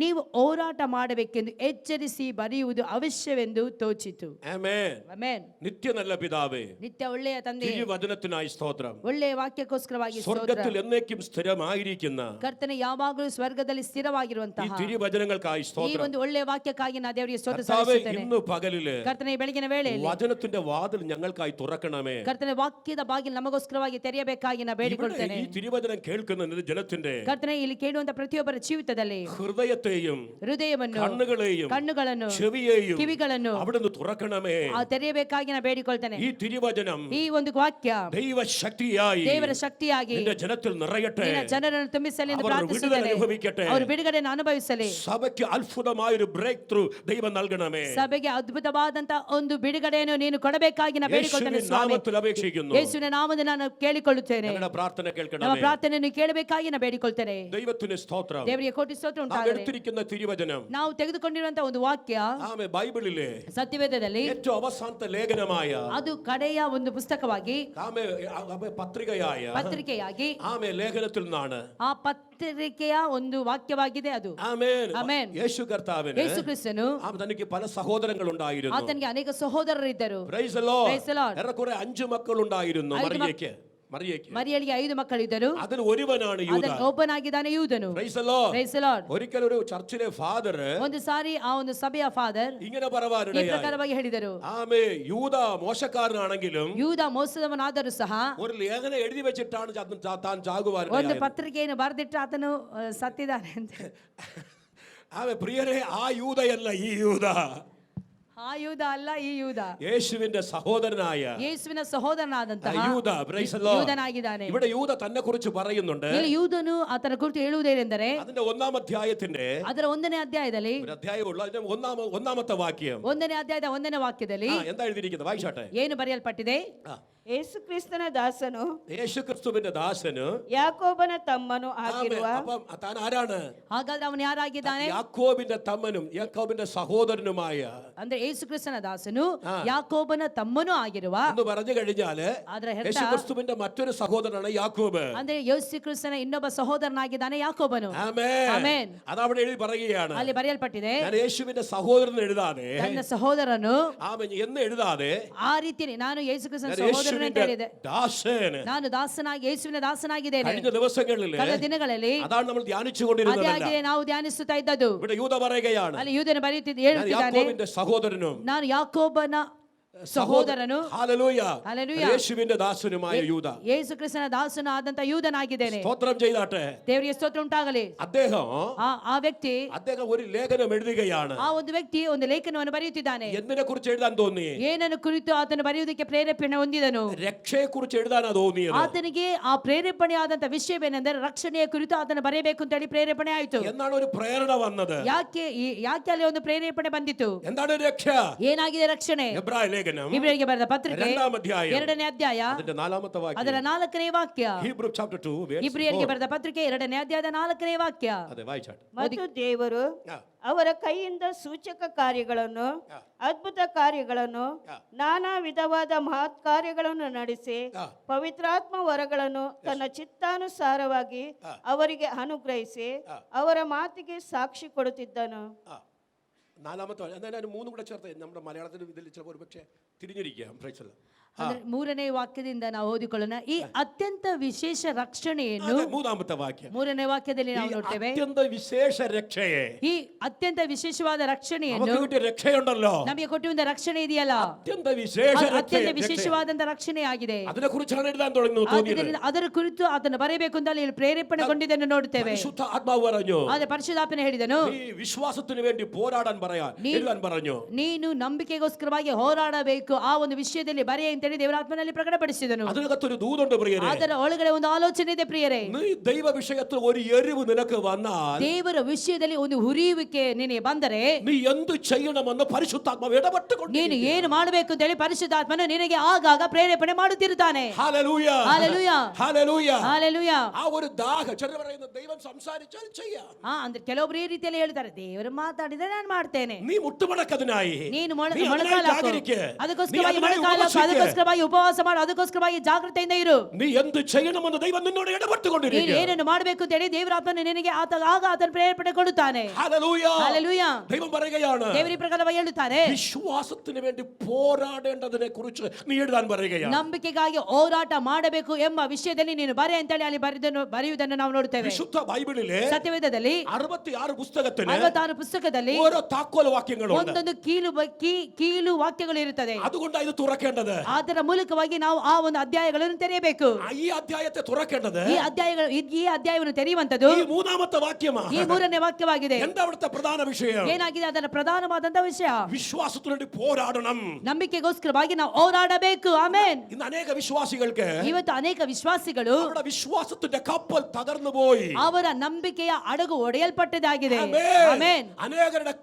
ನೀವು ಹೋರಾಟ ಮಾಡಬೇಕೆಂದು ಎಚ್ಚರಿಸಿ ಬರೆಯುವುದು ಅವಶ್ಯವೆಂದು ತೋಚಿತು. ആമേൻ. ಆಮೆನ್. നിത്യ നല്ല പിതാവേ, ನಿತ್ಯ ಒಳ್ಳೆಯ ತಂದೆ, തിരുവചനത്തിനായി സ്തോത്രം. ಒಳ್ಳೆಯ ವಾಕ್ಯಕ್ಕೋಸ್ಕರವಾಗಿ ಸ್ತೋತ್ರ. സ്വർഗ്ഗത്തിൽ എന്നേക്കും സ്ഥിരമായിരിക്കുന്ന ಕರ್ತನೆ ಯಾವಾಗಲೂ ಸ್ವರ್ಗದಲ್ಲಿ ഈ ಸ್ಥಿರವಾಗಿರುವಂತಹ തിരുവചനങ്ങൾക്കായി ಈ സ്തോത്രം. ಒಂದು ಒಳ್ಳೆಯ ವಾಕ್ಯಕ್ಕಾಗಿ ನಾ ದೇವರಿಗೆ ಸ್ತೋತ್ರ കർത്താവേ, ಸಲ್ಲಿಸುತ್ತೇನೆ. ഇന്ന് പകലില് ಕರ್ತನೆ, ಬೆಳಗಿನ ವೇಳೆಯಲ್ಲಿ വചനത്തിന്റെ വാതിൽ ഞങ്ങൾക്കായി തുറക്കണമേ. ಕರ್ತನೆ, ವಾಕ್ಯದ ಬಾಗಿಲು ನಮಗೋಸ್ಕರವಾಗಿ ತೆರೆಯಬೇಕಾಗಿ ನಾ ഇവിടെ ಬೇಡಿಕೊಳ್ತೇನೆ. ഈ തിരുവചനം കേൾക്കുന്ന നിന്റെ ജനത്തിന്റെ ಕರ್ತನೆ, ಇಲ್ಲಿ ಕೇಳುವಂತ ಪ್ರತಿಯೊಬ್ಬರ ಜೀವಿತದಲ್ಲಿ ഹൃദയത്തെയും ಹೃದಯವನ್ನು, കണ്ണുകളെയും ಚೆವಿಯೇಯು, ಕಿವಿಗಳನ್ನು ಅവിടുന്ന് തുറക്കണമേ. ತೆರೆಯಬೇಕಾಗಿ ನಾ ಬೇಡಿಕೊಳ್ತೇನೆ. ഈ തിരുവചനം ಈ ಒಂದು ವಾಕ್ಯ ദൈവശക്തിയായി ದೇವರ ಶಕ್ತಿಯಾಗಿ നിന്റെ ജനത്തിൽ നിറയട്ടെ. ನಿನ್ನ ಜನರನ್ನು ತುಂಬಿಸಲಿ ಎಂದು ಅವರು ಪ್ರಾರ್ಥಿಸುತ್ತೇನೆ. വിടുതല അനുഭവിക്കട്ടെ. ಅವರು ಬಿಡುಗಡೆಯನ್ನು ಅನುಭವಿಸಲಿ. സഭയ്ക്ക് അത്ഭുതമായ ഒരു ബ്രേക്ക് ത്രൂ ദൈവം നൽകണമേ. ಸಭೆಗೆ ಅದ್ಭುತವಾದಂತ ಒಂದು ಬಿಡುಗಡೆಯನ್ನು ನೀನು ಕೊಡಬೇಕಾಗಿ ನಾ ಬೇಡಿಕೊಳ್ತೇನೆ യേശുവിൻ ಸ್ವಾಮಿ. നാമത്തിൽ അപേക്ഷിക്കുന്നു. ಯೇಸುವಿನ ನಾಮದಲ್ಲಿ ನಾನು ಕೇಳಿಕೊಳ್ಳುತ್ತೇನೆ. ഞങ്ങളുടെ പ്രാർത്ഥന ನಮ್ಮ കേൾക്കണമേ. ಪ್ರಾರ್ಥನೆಯನ್ನು ಕೇಳಬೇಕಾಗಿ ನಾ ಬೇಡಿಕೊಳ್ತೇನೆ. ദൈവത്തിന് സ്തോത്രം. ದೇವರಿಗೆ ಕೋಟಿ ಸ್ತೋತ್ರ നാം ಉಂಟಾಗಲಿ. എടുത്തിരിക്കുന്ന തിരുവചനം ನಾವು ತೆಗೆದುಕೊಂಡಿರುವಂತಹ ಒಂದು ವಾಕ್ಯ ആമേ ബൈബിളിലെ ಸತ್ಯವೇದದಲ್ಲಿ ഏറ്റവും അവസാനത്തെ ലേഖനമായ ಅದು ಕಡೆಯ ಒಂದು ಪುಸ್ತಕವಾಗಿ, ആമേ പത്രികയായ ಪತ್ರಿಕೆಯಾಗಿ, ആമേ ലേഖനത്തിൽ നിന്നാണ് ಆ ಪತ್ರಿಕೆಯ ಒಂದು ವಾಕ್ಯವಾಗಿದೆ ಅದು. ആമേൻ. ಆಮೆನ್. യേശു കർത്താവിന് ಯೇಸು ಕ್ರಿಸ್ತನು തനിക്ക് പല സഹോദരങ്ങൾ ഉണ്ടായിരുന്നു. ಆತನಿಗೆ ಅನೇಕ ಸಹೋದರರಿದ್ದರು. Praise the Lord. Praise the Lord. ഏറെക്കുറെ 5 മക്കൾ ഉണ്ടായിരുന്നു മറിയയ്ക്ക്. ಮರಿಯಳಿಗೆ 5 ಮಕ್ಕಳಿದ್ದರು. അതിൽ ഒരുവനാണ് യൂദ. ಅದರಲ್ಲಿ ಒಬ್ಬನಾಗಿದ್ದಾನೆ ಯೂದನು. Praise the Lord. Praise the Lord. ഒരിക്കൽ ഒരു ചർച്ചിലെ ഫാദർ ಒಂದು ಸಾರಿ ಆ ಒಂದು ಸಭೆಯ ಫಾದರ್ ഇങ്ങനെ ಈ പറവാനിടയായി. ಪ್ರಕಾರವಾಗಿ ಹೇಳಿದರು, ആമേ യൂദ മോശക്കാരനാണെങ്കിലും ಯೂದ ಮೋಸದವನಾದರೂ ಸಹ ഒരു ലേഖനം എഴുതി വെച്ചിട്ടാണ് താൻ ಒಂದು ചാകുവാനിടയായത്. ಪತ್ರಿಕೆಯನ್ನು ಬರೆದಿಟ್ಟು ಆತನು ಸತ್ತಿದ್ದಾನೆ ಅಂತ. ആമേ പ്രിയരേ, ആ യൂദയല്ല ഈ യൂദ. ಆ ಯೂದ ಅಲ್ಲ, ಈ ಯೂದ യേശുവിന്റെ സഹോദരനായ ಯೇಸುವಿನ ಸಹೋದರನಾದಂತಹ യൂദ. Praise the Lord. ಯೂದನಾಗಿದ್ದಾನೆ. ഇവിടെ യൂദ തന്നെ കുറിച്ച് പറയുന്നുണ്ട്. ಇಲ್ಲಿ ಯೂದನು ಆತನ ಕುರಿತು ಹೇಳುವುದೇನೆಂದರೆ, അതിന്റെ 1-ാം അധ്യായത്തിന്റെ ಅದರ 1ನೇ ಅಧ್ಯಾಯದಲ್ಲಿ, ഒരു അധ്യായമുള്ള അതിന്റെ ഒന്നാമത്തെ വാക്യം 1ನೇ ಅಧ್ಯಾಯದ 1ನೇ ವಾಕ್ಯದಲ್ಲಿ എന്താ എഴുതിയിരിക്കുന്നത്? വായിച്ചാട്ടെ. ಏನು ಬರೆಯಲ್ಪಟ್ಟಿದೆ? ಯೇಸು ಕ್ರಿಸ್ತನ ದಾಸನು, യേശു ക്രിസ്തുവിന്റെ ദാസന്, ಯಾಕೋಬನ ತಮ್ಮನು ಆಗಿರುವ, അപ്പം താൻ ആരാണ്? ಹಾಗಾದ್ರೆ ಅವನು ಯಾರಾಗಿದ್ದಾನೆ? യാക്കോബിന്റെ തമ്മനും യാക്കോബിന്റെ സഹോദരനുമായ ಅಂದ್ರೆ ಯೇಸು ಕ್ರಿಸ್ತನ ದಾಸನು ಯಾಕೋಬನ ತಮ್ಮನೂ ಆಗಿರುವ, എന്ന് പറഞ്ഞു കഴിഞ്ഞാല് ಆದ್ರೆ യേശു ക്രിസ്തുവിന്റെ മറ്റൊരു സഹോദരനാണ് യാക്കോബ്. ಅಂದ್ರೆ ಯೇಸು ಕ್ರಿಸ್ತನ ಇನ್ನೊಬ್ಬ ಸಹೋದರನಾಗಿದ್ದಾನೆ ಯಾಕೋಬನು. ആമേൻ. ಆಮೆನ್. അതവിടെ എഴുതി പറയുകയാണ്. ಅಲ್ಲಿ ಬರೆಯಲ್ಪಟ್ಟಿದೆ, ഞാൻ യേശുവിന്റെ സഹോദരൻ എഴുതാതെ, ನನ್ನ ಸಹೋದರನು ആമേൻ എന്ന് എഴുതാതെ, ಆ ರೀತಿ ನಾನು ಯೇಸು ಕ್ರಿಸ್ತನ ഞാൻ ಸಹೋದರನು ಅಂತ യേശുവിന്റെ ಹೇಳಿದೆ. ദാസൻ. ನಾನು ದಾಸನಾಗಿ ಯೇಸುವಿನ ದಾಸನಾಗಿದ್ದೇನೆ. കഴിഞ്ഞ ദിവസങ്ങളിൽ ಕಳೆದ ದಿನಗಳಲ್ಲಿ അതാണ് നമ്മൾ ಅದೇ ധ്യാനിച്ചുകൊണ്ടിരുന്നതല്ല. ಆಗಿದೆ ನಾವು ಧ್ಯಾನಿಸುತ್ತಾ ಇದ್ದದ್ದು. ഇവിടെ യൂദ പറയുകയാണ്, ಅಲ್ಲಿ ಯೂದನು ഞാൻ ಹೇಳುತ್ತಿದ್ದಾನೆ, യാക്കോബിന്റെ സഹോദരനും ನಾನು ಯಾಕೋಬನ ಸಹೋದರನು, ഹല്ലേലൂയ, ഹല്ലേലൂയ, യേശുവിന്റെ ദാസനുമായ യൂദ. ಯೇಸು ಕ್ರಿಸ್ತನ ದಾಸನು ಆದಂತ ಯೂದನಾಗಿದ್ದೇನೆ. സ്തോത്രം ചെയ്താട്ടെ. ದೇವರಿಗೆ ಸ್ತೋತ್ರ ಉಂಟಾಗಲಿ. ಆ ವ್ಯಕ್ತಿ അദ്ദേഹം ഒരു ലേഖനം എഴുതുകയാണ്. ಆ ಒಂದು ವ್ಯಕ್ತಿ ಒಂದು ಲೇಖನವನ್ನು ಬರೆಯುತ್ತಿದ್ದಾನೆ. എന്തിനെ കുറിച്ച് എഴുതാൻ തോന്നി? ಏನನ್ನು ಕುರಿತು ಆತನು ಬರೆಯುವುದಕ್ಕೆ ಪ್ರೇರೇಪಣೆ ಹೊಂದಿದನು? രക്ഷയെ കുറിച്ച് എഴുതാനാ തോന്നിയത്. ಆತನಿಗೆ ಆ ಪ್ರೇರೇಪಣೆ ಆದಂತ ವಿಷಯವೇನೆಂದರೆ ರಕ್ಷಣೆಯ ಕುರಿತು ಆತನು ಬರೆಯಬೇಕು ಅಂತ ಹೇಳಿ ಪ್ರೇರೇಪಣೆ ಆಯಿತು. എന്നാണ് ഒരു പ്രേരണ വന്നത്? ಯಾಕೆ ಅಲ್ಲಿ ಒಂದು ಪ್ರೇರೇಪಣೆ ಬಂದಿತು? എന്താണ് രക്ഷ? ಏನಾಗಿದೆ ರಕ್ಷಣೆ? എബ്രായ ലേഖനം ಇಬ್ರಿಯರಿಗೆ ಬರೆದ ಪತ್ರಿಕೆ 2-ാം അധ്യായം 2ನೇ ಅಧ್ಯಾಯ അതിന്റെ 4-ാമത്തെ വാക്യം. ಅದರ 4ನೇ ವಾಕ್ಯ. Hebrew chapter 2 verse ಇಬ್ರಿಯರಿಗೆ 4. ಬರೆದ ಪತ್ರಿಕೆ 2ನೇ ಅಧ್ಯಾಯದ 4ನೇ ವಾಕ್ಯ. അതെ വായിച്ചാട്ടെ. ಮತ್ತು ದೇವರು ಅವರ ಕೈಯಿಂದ ಸೂಚಕ ಕಾರ್ಯಗಳನ್ನು, ಅದ್ಭುತ ಕಾರ್ಯಗಳನ್ನು, ನಾನಾ ವಿಧವಾದ ಮಹತ್ ಕಾರ್ಯಗಳನ್ನು ನಡೆಸಿ ಪವಿತ್ರಾತ್ಮ ವರಗಳನ್ನು ತನ್ನ ಚಿತ್ತಾನುಸಾರವಾಗಿ ಅವರಿಗೆ ಅನುಗ್ರಹಿಸಿ ಅವರ ಮಾತಿಗೆ ಸಾಕ್ಷಿ ಕೊಡುತ್ತಿದ್ದನು. 4-ാമത്തെ ഞാൻ 3 കൂടെ ചേർത്ത് നമ്മുടെ മലയാളത്തിൽ ഇതിൽ ചിലപ്പോൾ ഒരു പക്ഷേ തിരിഞ്ഞിരിക്കാം. പ്രൈസ് അല്ല. ಅಂದ್ರೆ 3ನೇ ವಾಕ್ಯದಿಂದ ನಾವು ಓದಿಕೊಳ್ಳೋಣ. ಈ ಅತ್ಯಂತ ವಿಶೇಷ ರಕ್ಷಣೆಯನ್ನು 3-ാമത്തെ വാക്യം 3ನೇ ವಾಕ್ಯದಲ್ಲಿ ನಾವು ನೋಡ್ತೇವೆ. അത്യന്ത വിശേഷ രക്ഷയെ, ಈ ಅತ್ಯಂತ ವಿಶೇಷವಾದ ರಕ್ಷಣೆಯನ್ನು നമുക്ക് കിട്ടിയ രക്ഷയുണ്ടല്ലോ, ನಮಗೆ ಕೊಟ್ಟಿರುವ ರಕ್ಷಣೆ ಇದೆಯಲ್ಲ, അത്യന്ത വിശേഷ ಅತ್ಯಂತ രക്ഷ. ವಿಶೇಷವಾದಂತ ರಕ್ಷಣೆ ಆಗಿದೆ. അതിനെ കുറിച്ചാണ് എഴുതാൻ തോന്നിയത്. ಆದ್ದರಿಂದ ಅದರ ಕುರಿತು ಆತನು ಬರೆಯಬೇಕು ಅಂತ ಅಲ್ಲಿ ಪ್ರೇರೇಪಣೆಗೊಂಡಿದ್ದನ್ನು ನೋಡುತ್ತೇವೆ. പരിശുദ്ധ ആത്മാവ് പറഞ്ഞു, ಆದ್ರೆ ಪರಿಶುದ್ಧಾತ್ಮನೇ ಹೇಳಿದನು, നീ വിശ്വാസത്തിന് വേണ്ടി പോരാടാൻ എഴുതാൻ പറഞ്ഞു. ನೀನು ನಂಬಿಕೆಗೋಸ್ಕರವಾಗಿ ಹೋರಾಡಬೇಕು, ಆ ಒಂದು ವಿಷಯದಲ್ಲಿ ಬರೆಯ ಅಂತೇಳಿ ದೇವರಾತ್ಮನಲ್ಲಿ ಪ್ರಕಟಪಡಿಸಿದನು. അതിനകത്തൊരു ദൂതുണ്ട് പ്രിയരേ. ಅದರ ಒಳಗಡೆ ಒಂದು ಆಲೋಚನೆ ಇದೆ ಪ್ರಿಯರೇ. നീ ദൈവ വിഷയത്തിൽ ഒരു എരിവ് നിനക്ക് വന്നാൽ, ದೇವರ ವಿಷಯದಲ್ಲಿ ಒಂದು ಹುರಿಯುವಿಕೆ ನಿನಗೆ ಬಂದರೆ, നീ എന്ത് ചെയ്യണമെന്ന് പരിശുദ്ധാത്മാവ് ഇടപെട്ടുകൊണ്ട് ನೀನು ಏನು ಮಾಡಬೇಕು ಅಂತ ಹೇಳಿ ಪರಿಶುದ್ಧಾತ್ಮನು ನಿನಗೆ ಆಗಾಗ ಪ್ರೇರೇಪಣೆ ಮಾಡುತ್ತಿರುತ್ತಾನೆ. Hallelujah, hallelujah, hallelujah, hallelujah. ആ ഒരു ദാഹം. ചിലർ പറയുന്നു ദൈവം സംസാരിച്ചാൽ ചെയ്യാം. ಅಂದ್ರೆ ಕೆಲವೊಬ್ರು ಈ ರೀತಿಯಲ್ಲಿ ಹೇಳ್ತಾರೆ, ದೇವರು ಮಾತಾಡಿದ್ರೆ ನಾನು ಮಾಡ್ತೇನೆ. നീ മുട്ടുമടക്കതിനായി ನೀನು നീ അതിനായി ಮೊಣಕಾಲು ಹಾಕು. ಜಾಗರಿಕೆ. ಅದಕ್ಕೋಸ್ಕರವಾಗಿ നീ അതിനായി ಮೊಣಕಾಲು ಹಾಕು, ഉപവസിക്ക്. ಅದಕ್ಕೋಸ್ಕರ ಅದಕ್ಕೋಸ್ಕರವಾಗಿ ಉಪವಾಸ ಮಾಡು, ಅದಕ್ಕೋಸ್ಕರವಾಗಿ ಜಾಗೃತೆಯಿಂದ ಇರು. നീ എന്ത് ചെയ്യണമെന്ന് ദൈവം നിന്നോട് ನೀನು ഇടപെട്ടുകൊണ്ടിരിക്കുക. ಏನನ್ನು ಮಾಡಬೇಕು ಅಂತ ಹೇಳಿ ದೇವರ ಆತ್ಮನು ನಿನಗೆ ಆಗ ಆತನ ಪ್ರೇರೇಪಣೆ ಕೊಡುತ್ತಾನೆ. ഹല്ലേലൂയ. ಹಲ್ಲೆಲೂಯಾ. ദൈവം പറയുകയാണ്, ದೇವರ ಈ ಪ್ರಕಾರವಾಗಿ ಹೇಳುತ್ತಾರೆ, വിശ്വാസത്തിന് വേണ്ടി പോരാടേണ്ടതിനെ കുറിച്ച് നീ എഴുതാൻ പറയുകയാണ്. ನಂಬಿಕೆಗಾಗಿ ಹೋರಾಟ ಮಾಡಬೇಕು ಎಂಬ ವಿಷಯದಲ್ಲಿ ನೀನು ಬರೆ ಅಂತೇಳಿ ಅಲ್ಲಿ ಬರೆಯುವುದನ್ನು ನಾವು ನೋಡುತ್ತೇವೆ. വിശുദ്ധ ബൈബിളിലെ ಸತ್ಯವೇದದಲ್ಲಿ 66 പുസ്തകത്തിന് 66 ಪುಸ್ತಕದಲ್ಲಿ ഓരോ താക്കോൽ വാക്യങ്ങളുണ്ട്. ಒಂದೊಂದು ಕೀಲು ವಾಕ್ಯಗಳು ಇರುತ್ತದೆ. അതുകൊണ്ടാണ് ഇത് തുറക്കേണ്ടത്. ಅದರ ಮೂಲಕವಾಗಿ ನಾವು ಆ ಒಂದು ಅಧ್ಯಾಯಗಳನ್ನು ತೆರೆಯಬೇಕು. ഈ അധ്യായത്തെ തുറക്കേണ്ടത് ಈ ಅಧ್ಯಾಯವನ್ನು ತೆರೆಯುವಂತದ್ದು ഈ മൂന്നാമത്തെ വാക്യമാണ്. ಈ 3ನೇ ವಾಕ್ಯವಾಗಿದೆ. എന്താ അവിടുത്തെ പ്രധാന വിഷയം? ಏನಾಗಿದೆ ಅದರ ಪ್ರಧಾನವಾದಂತಹ ವಿಷಯ? വിശ്വാസത്തിന് വേണ്ടി പോരാടണം. ನಂಬಿಕೆಗೋಸ್ಕರವಾಗಿ ನಾವು ಹೋರಾಡಬೇಕು. ಆಮೆನ್. ഇന്ന് അനേക വിശ്വാസികൾക്ക് ಇವತ್ತು ಅನೇಕ ವಿಶ್ವಾಸಿಗಳು അവരുടെ വിശ്വാസത്തിന്റെ കപ്പൽ തകർന്നു പോയി. ಅವರ ನಂಬಿಕೆಯ ಹಡಗು ಒಡೆಯಲ್ಪಟ್ಟದಾಗಿದೆ. ആമേൻ. ಆಮೆನ್. അനേകരുടെ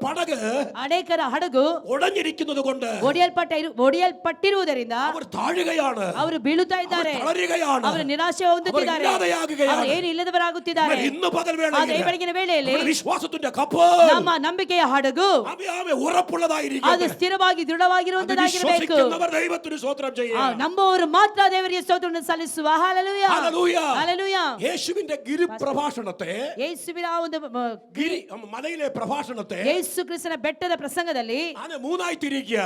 പടക് ಅನೇಕರ ಹಡಗು ഉടഞ്ഞിരിക്കുന്നത് കൊണ്ട് ಒಡೆಯಲ್ಪಟ್ಟಿರುವುದರಿಂದ അവർ താഴുകയാണ്, ಅವರು ಬೀಳುತ್ತಾ ಇದ್ದಾರೆ, തളരുകയാണ്, ಅವರು ನಿರಾಶೆ ಹೊಂದುತ್ತಿದ್ದಾರೆ, ಅವರು ಇಲ್ಲದೆಯಾಗುകയാണ്. ಅವರು ಏನು ಇಲ್ಲದವರಾಗುತ್ತಿದ್ದಾರೆ. ഇന്ന് പകൽ ಆದರೆ ಈ ಬೆಳಗಿನ ವೇಳೆಯಲ್ಲಿ നമ്മുടെ വിശ്വാസത്തിന്റെ കപ്പൽ ನಮ್ಮ ನಂಬಿಕೆಯ ಹಡಗು ಅದು ഉറപ്പുള്ളതായിരിക്കും. ಸ್ಥಿರವಾಗಿ ದೃಢವಾಗಿರುವಂತದ್ದಾಗಿರಬೇಕು. വിശ്വസിക്കുന്നവർ ദൈവത്തിന് സ്തോത്രം ചെയ്യുക. ನಂಬುವವರು ಮಾತ್ರ ದೇವರಿಗೆ ಸ್ತೋತ್ರವನ್ನು ಸಲ್ಲಿಸುವ. ಹಲ್ಲೆಲೂಯಾ. ഹല്ലേലൂയ. ಹಲ್ಲೆಲೂಯಾ. യേശുവിന്റെ ഗിരിപ്രഭാഷണത്തെ, ಯೇಸುವಿನ ಒಂದು മലയിലെ പ്രഭാഷണത്തെ ಯೇಸು ಕ್ರಿಸ್ತನ ಬೆಟ್ಟದ ಪ್ರಸಂಗದಲ್ಲಿ അതിനെ മൂന്നായി തിരിക്കുക.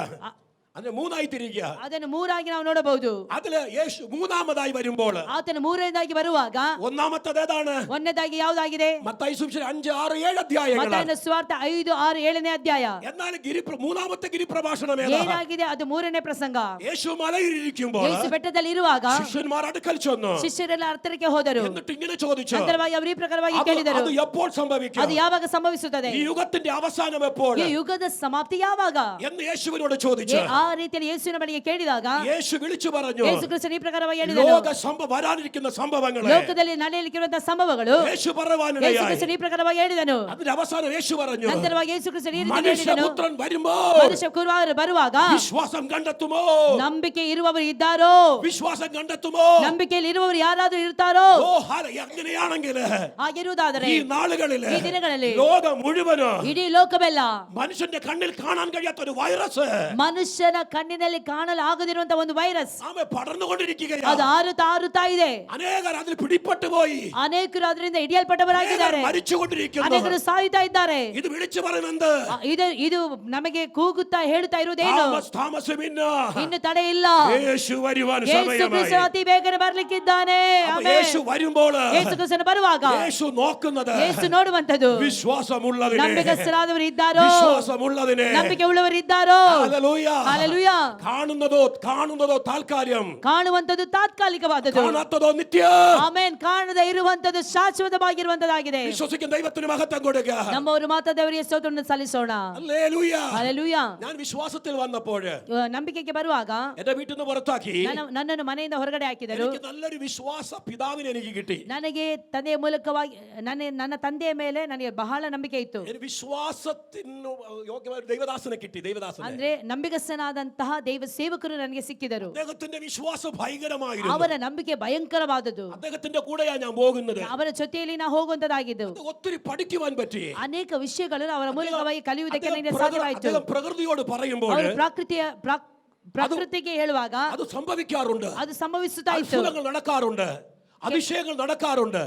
ಅದನ್ನು ಮೂರಾಗಿ ನಾವು ನೋಡಬಹುದು. അതില് യേശു മൂന്നാമതായി വരുമ്പോൾ ಆತನು ಮೂರನೇದಾಗಿ ಬರುವಾಗ ഒന്നാമത്തേത് ഏതാണ്? ಒಂದನೇದಾಗಿ ಯಾವುದಾಗಿದೆ? മത്തായി സുവിശേഷം 5, 6, 7 അധ്യായങ്ങൾ. ಮತ್ತಾಯನ ಸುವಾರ್ತೆ 5, 6, 7ನೇ ಅಧ್ಯಾಯ. എന്നാൽ മൂന്നാമത്തെ ഗിരിപ്രഭാഷണം ಏನಾಗಿದೆ? ಅದು ಮೂರನೇ ಪ್ರಸಂಗ. യേശു മലയിൽ ഇരിക്കുമ്പോൾ ಯೇಸು ಬೆಟ್ಟದಲ್ಲಿ ಇರುವಾಗ ശിഷ്യന്മാർ അടുക്കൽ ചെന്നു ಶಿಷ್ಯರೆಲ್ಲ ಹತ್ತಿರಕ್ಕೆ ಹೋದರು. എന്നിട്ട് ഇങ്ങനെ ചോദിച്ചു, ನಂತರವಾಗಿ ಅವರು ಈ ಪ್ರಕಾರವಾಗಿ ಕೇಳಿದರು, അത് എപ്പോൾ സംഭവിക്കും? ಅದು ಯಾವಾಗ ಸಂಭವಿಸುತ್ತದೆ? ഈ യുഗത്തിന്റെ അവസാനം എപ്പോൾ ಈ ಯುಗದ ಸಮಾಪ್ತಿ ಯಾವಾಗ എന്ന് യേശുവിനോട് ചോദിച്ചു. ಆ ರೀತಿಯಲ್ಲಿ ಯೇಸುವಿನ ಬಳಿಗೆ ಕೇಳಿದಾಗ യേശു വിളിച്ചു പറഞ്ഞു, ಯೇಸು ಕ್ರಿಸ್ತನು ಈ ಪ್ರಕಾರವಾಗಿ ಹೇಳಿದನು, വരാനിരിക്കുന്ന സംഭവങ്ങളെ, ಲೋಕದಲ್ಲಿ ನಡೆಯಲಿಕ್ಕಿರುವಂತಹ ಸಂಭವಗಳು യേശು ಯೇಸು പറയുവാനിടയായി. ಕ್ರಿಸ್ತನು ಈ ಪ್ರಕಾರವಾಗಿ ಹೇಳಿದನು. അതിന്റെ അവസാനം യേശു പറഞ്ഞു, ನಂತರವಾಗಿ ಯೇಸು ಕ್ರಿಸ್ತನು ಈ ರೀತಿ ಹೇಳಿದನು, മനുഷ്യപുത്രൻ വരുമ്പോൾ ಮನುಷ್ಯಕುಮಾರನು ಬರುವಾಗ വിശ്വാസം കണ്ടെത്തുമോ? ನಂಬಿಕೆ ಇರುವವರು ಇದ್ದಾರೋ? വിശ്വാസം കണ്ടെത്തുമോ? ನಂಬಿಕೆಯಲ್ಲಿ ಇರುವವರು ಯಾರಾದರೂ ಇರ್ತಾರೋ? അങ്ങനെയാണെങ്കിൽ ಆಗಿರುವುದಾದರೆ ഈ നാളുകളിൽ ಈ ದಿನಗಳಲ್ಲಿ ലോകം മുഴുവനും ಇಡೀ ಲೋಕವೆಲ್ಲ മനുഷ്യന്റെ കണ്ണിൽ കാണാൻ കഴിയാത്ത ഒരു വൈറസ് ಮನುಷ್ಯನ ಕಣ್ಣಿನಲ್ಲಿ ಕಾಣಲು ಆಗದಿರುವಂತಹ ಒಂದು ವೈರಸ್ ആമേ പടർന്നുകൊണ്ടിരിക്കുകയാണ്. ಅದು ಆರುತ್ತಾ ಇದೆ. അനേകർ അതിൽ പിടിപ്പെട്ടു പോയി, ಅನೇಕರು ಅದರಿಂದ ಹಿಡಿಯಲ್ಪಟ್ಟವರಾಗಿದ್ದಾರೆ, മരിച്ചുകൊണ്ടിരിക്കുന്നു. ಅನೇಕರು ಸಾಯುತ್ತಾ ಇದ್ದಾರೆ. ഇത് വിളിച്ചു പറയുന്നത് ಇದು ನಮಗೆ ಕೂಗುತ್ತಾ ಹೇಳುತ್ತಾ ಇರುವುದೇನು? ಇನ್ನು ತಡೆ ಇಲ್ಲ. യേശു വരുവാൻ ಯೇಸು സമയമായി. ಕ್ರಿಸ್ತನು ಅತಿ ಬೇಗನೆ ಬರ್ಲಿಕ್ಕಿದ್ದಾನೆ. ಆಮೆನ್. യേശു വരുമ്പോൾ ಯೇಸು ಕ್ರಿಸ್ತನು ಬರುವಾಗ യേശು നോക്കുന്നത് ಯೇಸು ನೋಡುವಂತದ್ದು വിശ്വാസമുള്ളതിനെ, ನಂಬಿಕಸ್ಥರಾದವರು ಇದ್ದಾರೋ? വിശ്വാസമുള്ളതിനെ, ನಂಬಿಕೆ ಉಳ್ಳವರು ಇದ್ದಾರೋ? ഹല്ലേലൂയ. ಹಲ್ಲೆಲೂಯಾ. കാണുന്നതോ താൽക്കാലികം, ಕಾಣುವಂತದ್ದು ತಾತ್ಕಾಲಿಕವಾದದ್ದು, കാണാത്തതോ നിത്യ. ಆಮೆನ್. ಕಾಣದೇ ಇರುವಂತದ್ದು ಶಾಶ್ವತವಾಗಿರುವಂತದ್ದಾಗಿದೆ. വിശ്വസിക്കുന്ന ദൈവത്തിന് മഹത്വം കൊടുക്കുക. ನಮ್ಮವರು ಮಾತ್ರ ದೇವರಿಗೆ ಸ್ತೋತ್ರವನ್ನು ಸಲ್ಲಿಸೋಣ. ഹല്ലേലൂയ. ಹಲ್ಲೆಲೂಯಾ. ഞാൻ വിശ്വാസത്തിൽ വന്നപ്പോൾ ನಂಬಿಕೆಗೆ ಬರುವಾಗ എന്റെ വീട്ടിൽ നിന്ന് പുറത്താക്കി ನನ್ನನ್ನು ಮನೆಯಿಂದ ಹೊರಗಡೆ ಹಾಕಿದರು. എനിക്ക് നല്ലൊരു വിശ്വാസ പിതാവിനെ എനിക്ക് കിട്ടി. ನನಗೆ ತಂದೆಯ ಮೂಲಕವಾಗಿ ನನ್ನ ತಂದೆಯ ಮೇಲೆ ನನಗೆ ಬಹಳ ನಂಬಿಕೆ ಇತ್ತು. വിശ്വാസത്തിന് യോഗ്യമായ ഒരു ദൈവദാസനെ കിട്ടി. ദൈവദാസനെ ಅಂದ್ರೆ ನಂಬಿಗಸ್ತನಾದಂತಹ ದೈವ ಸೇವಕರು ನನಗೆ ಸಿಕ್ಕಿದರು. അദ്ദേഹത്തിന്റെ വിശ്വാസം ഭയങ്കരമായിരുന്നു. ಅವರ ನಂಬಿಕೆ ಭಯಂಕರವಾದದ್ದು. അദ്ദേഹത്തിന്റെ കൂടെയാണ് ഞാൻ പോകുന്നത്. ಅವರ ಜೊತೆಯಲ್ಲಿ ನಾವು ಹೋಗುವಂತದ್ದಾಗಿದ್ದು. ഒത്തിരി പഠിക്കുവാൻ പറ്റി. ಅನೇಕ ವಿಷಯಗಳನ್ನು ಅವರ ಮೂಲಕವಾಗಿ ಕಲಿಯುವುದಕ್ಕೆ ನನಗೆ ಸಾಧ್ಯವಾಯಿತು. അദ്ദേഹം പ്രകൃതിയോട് പറയുമ്പോൾ ಅವರು ಪ್ರಕೃತಿಗೆ ಹೇಳುವಾಗ അത് സംഭവിക്കാറുണ്ട്. ಅದು ಸಂಭವಿಸುತ್ತಾ ಇತ್ತು. അത്ഭുതങ്ങൾ നടക്കാറുണ്ട്, അഭിഷേകങ്ങൾ നടക്കാറുണ്ട്,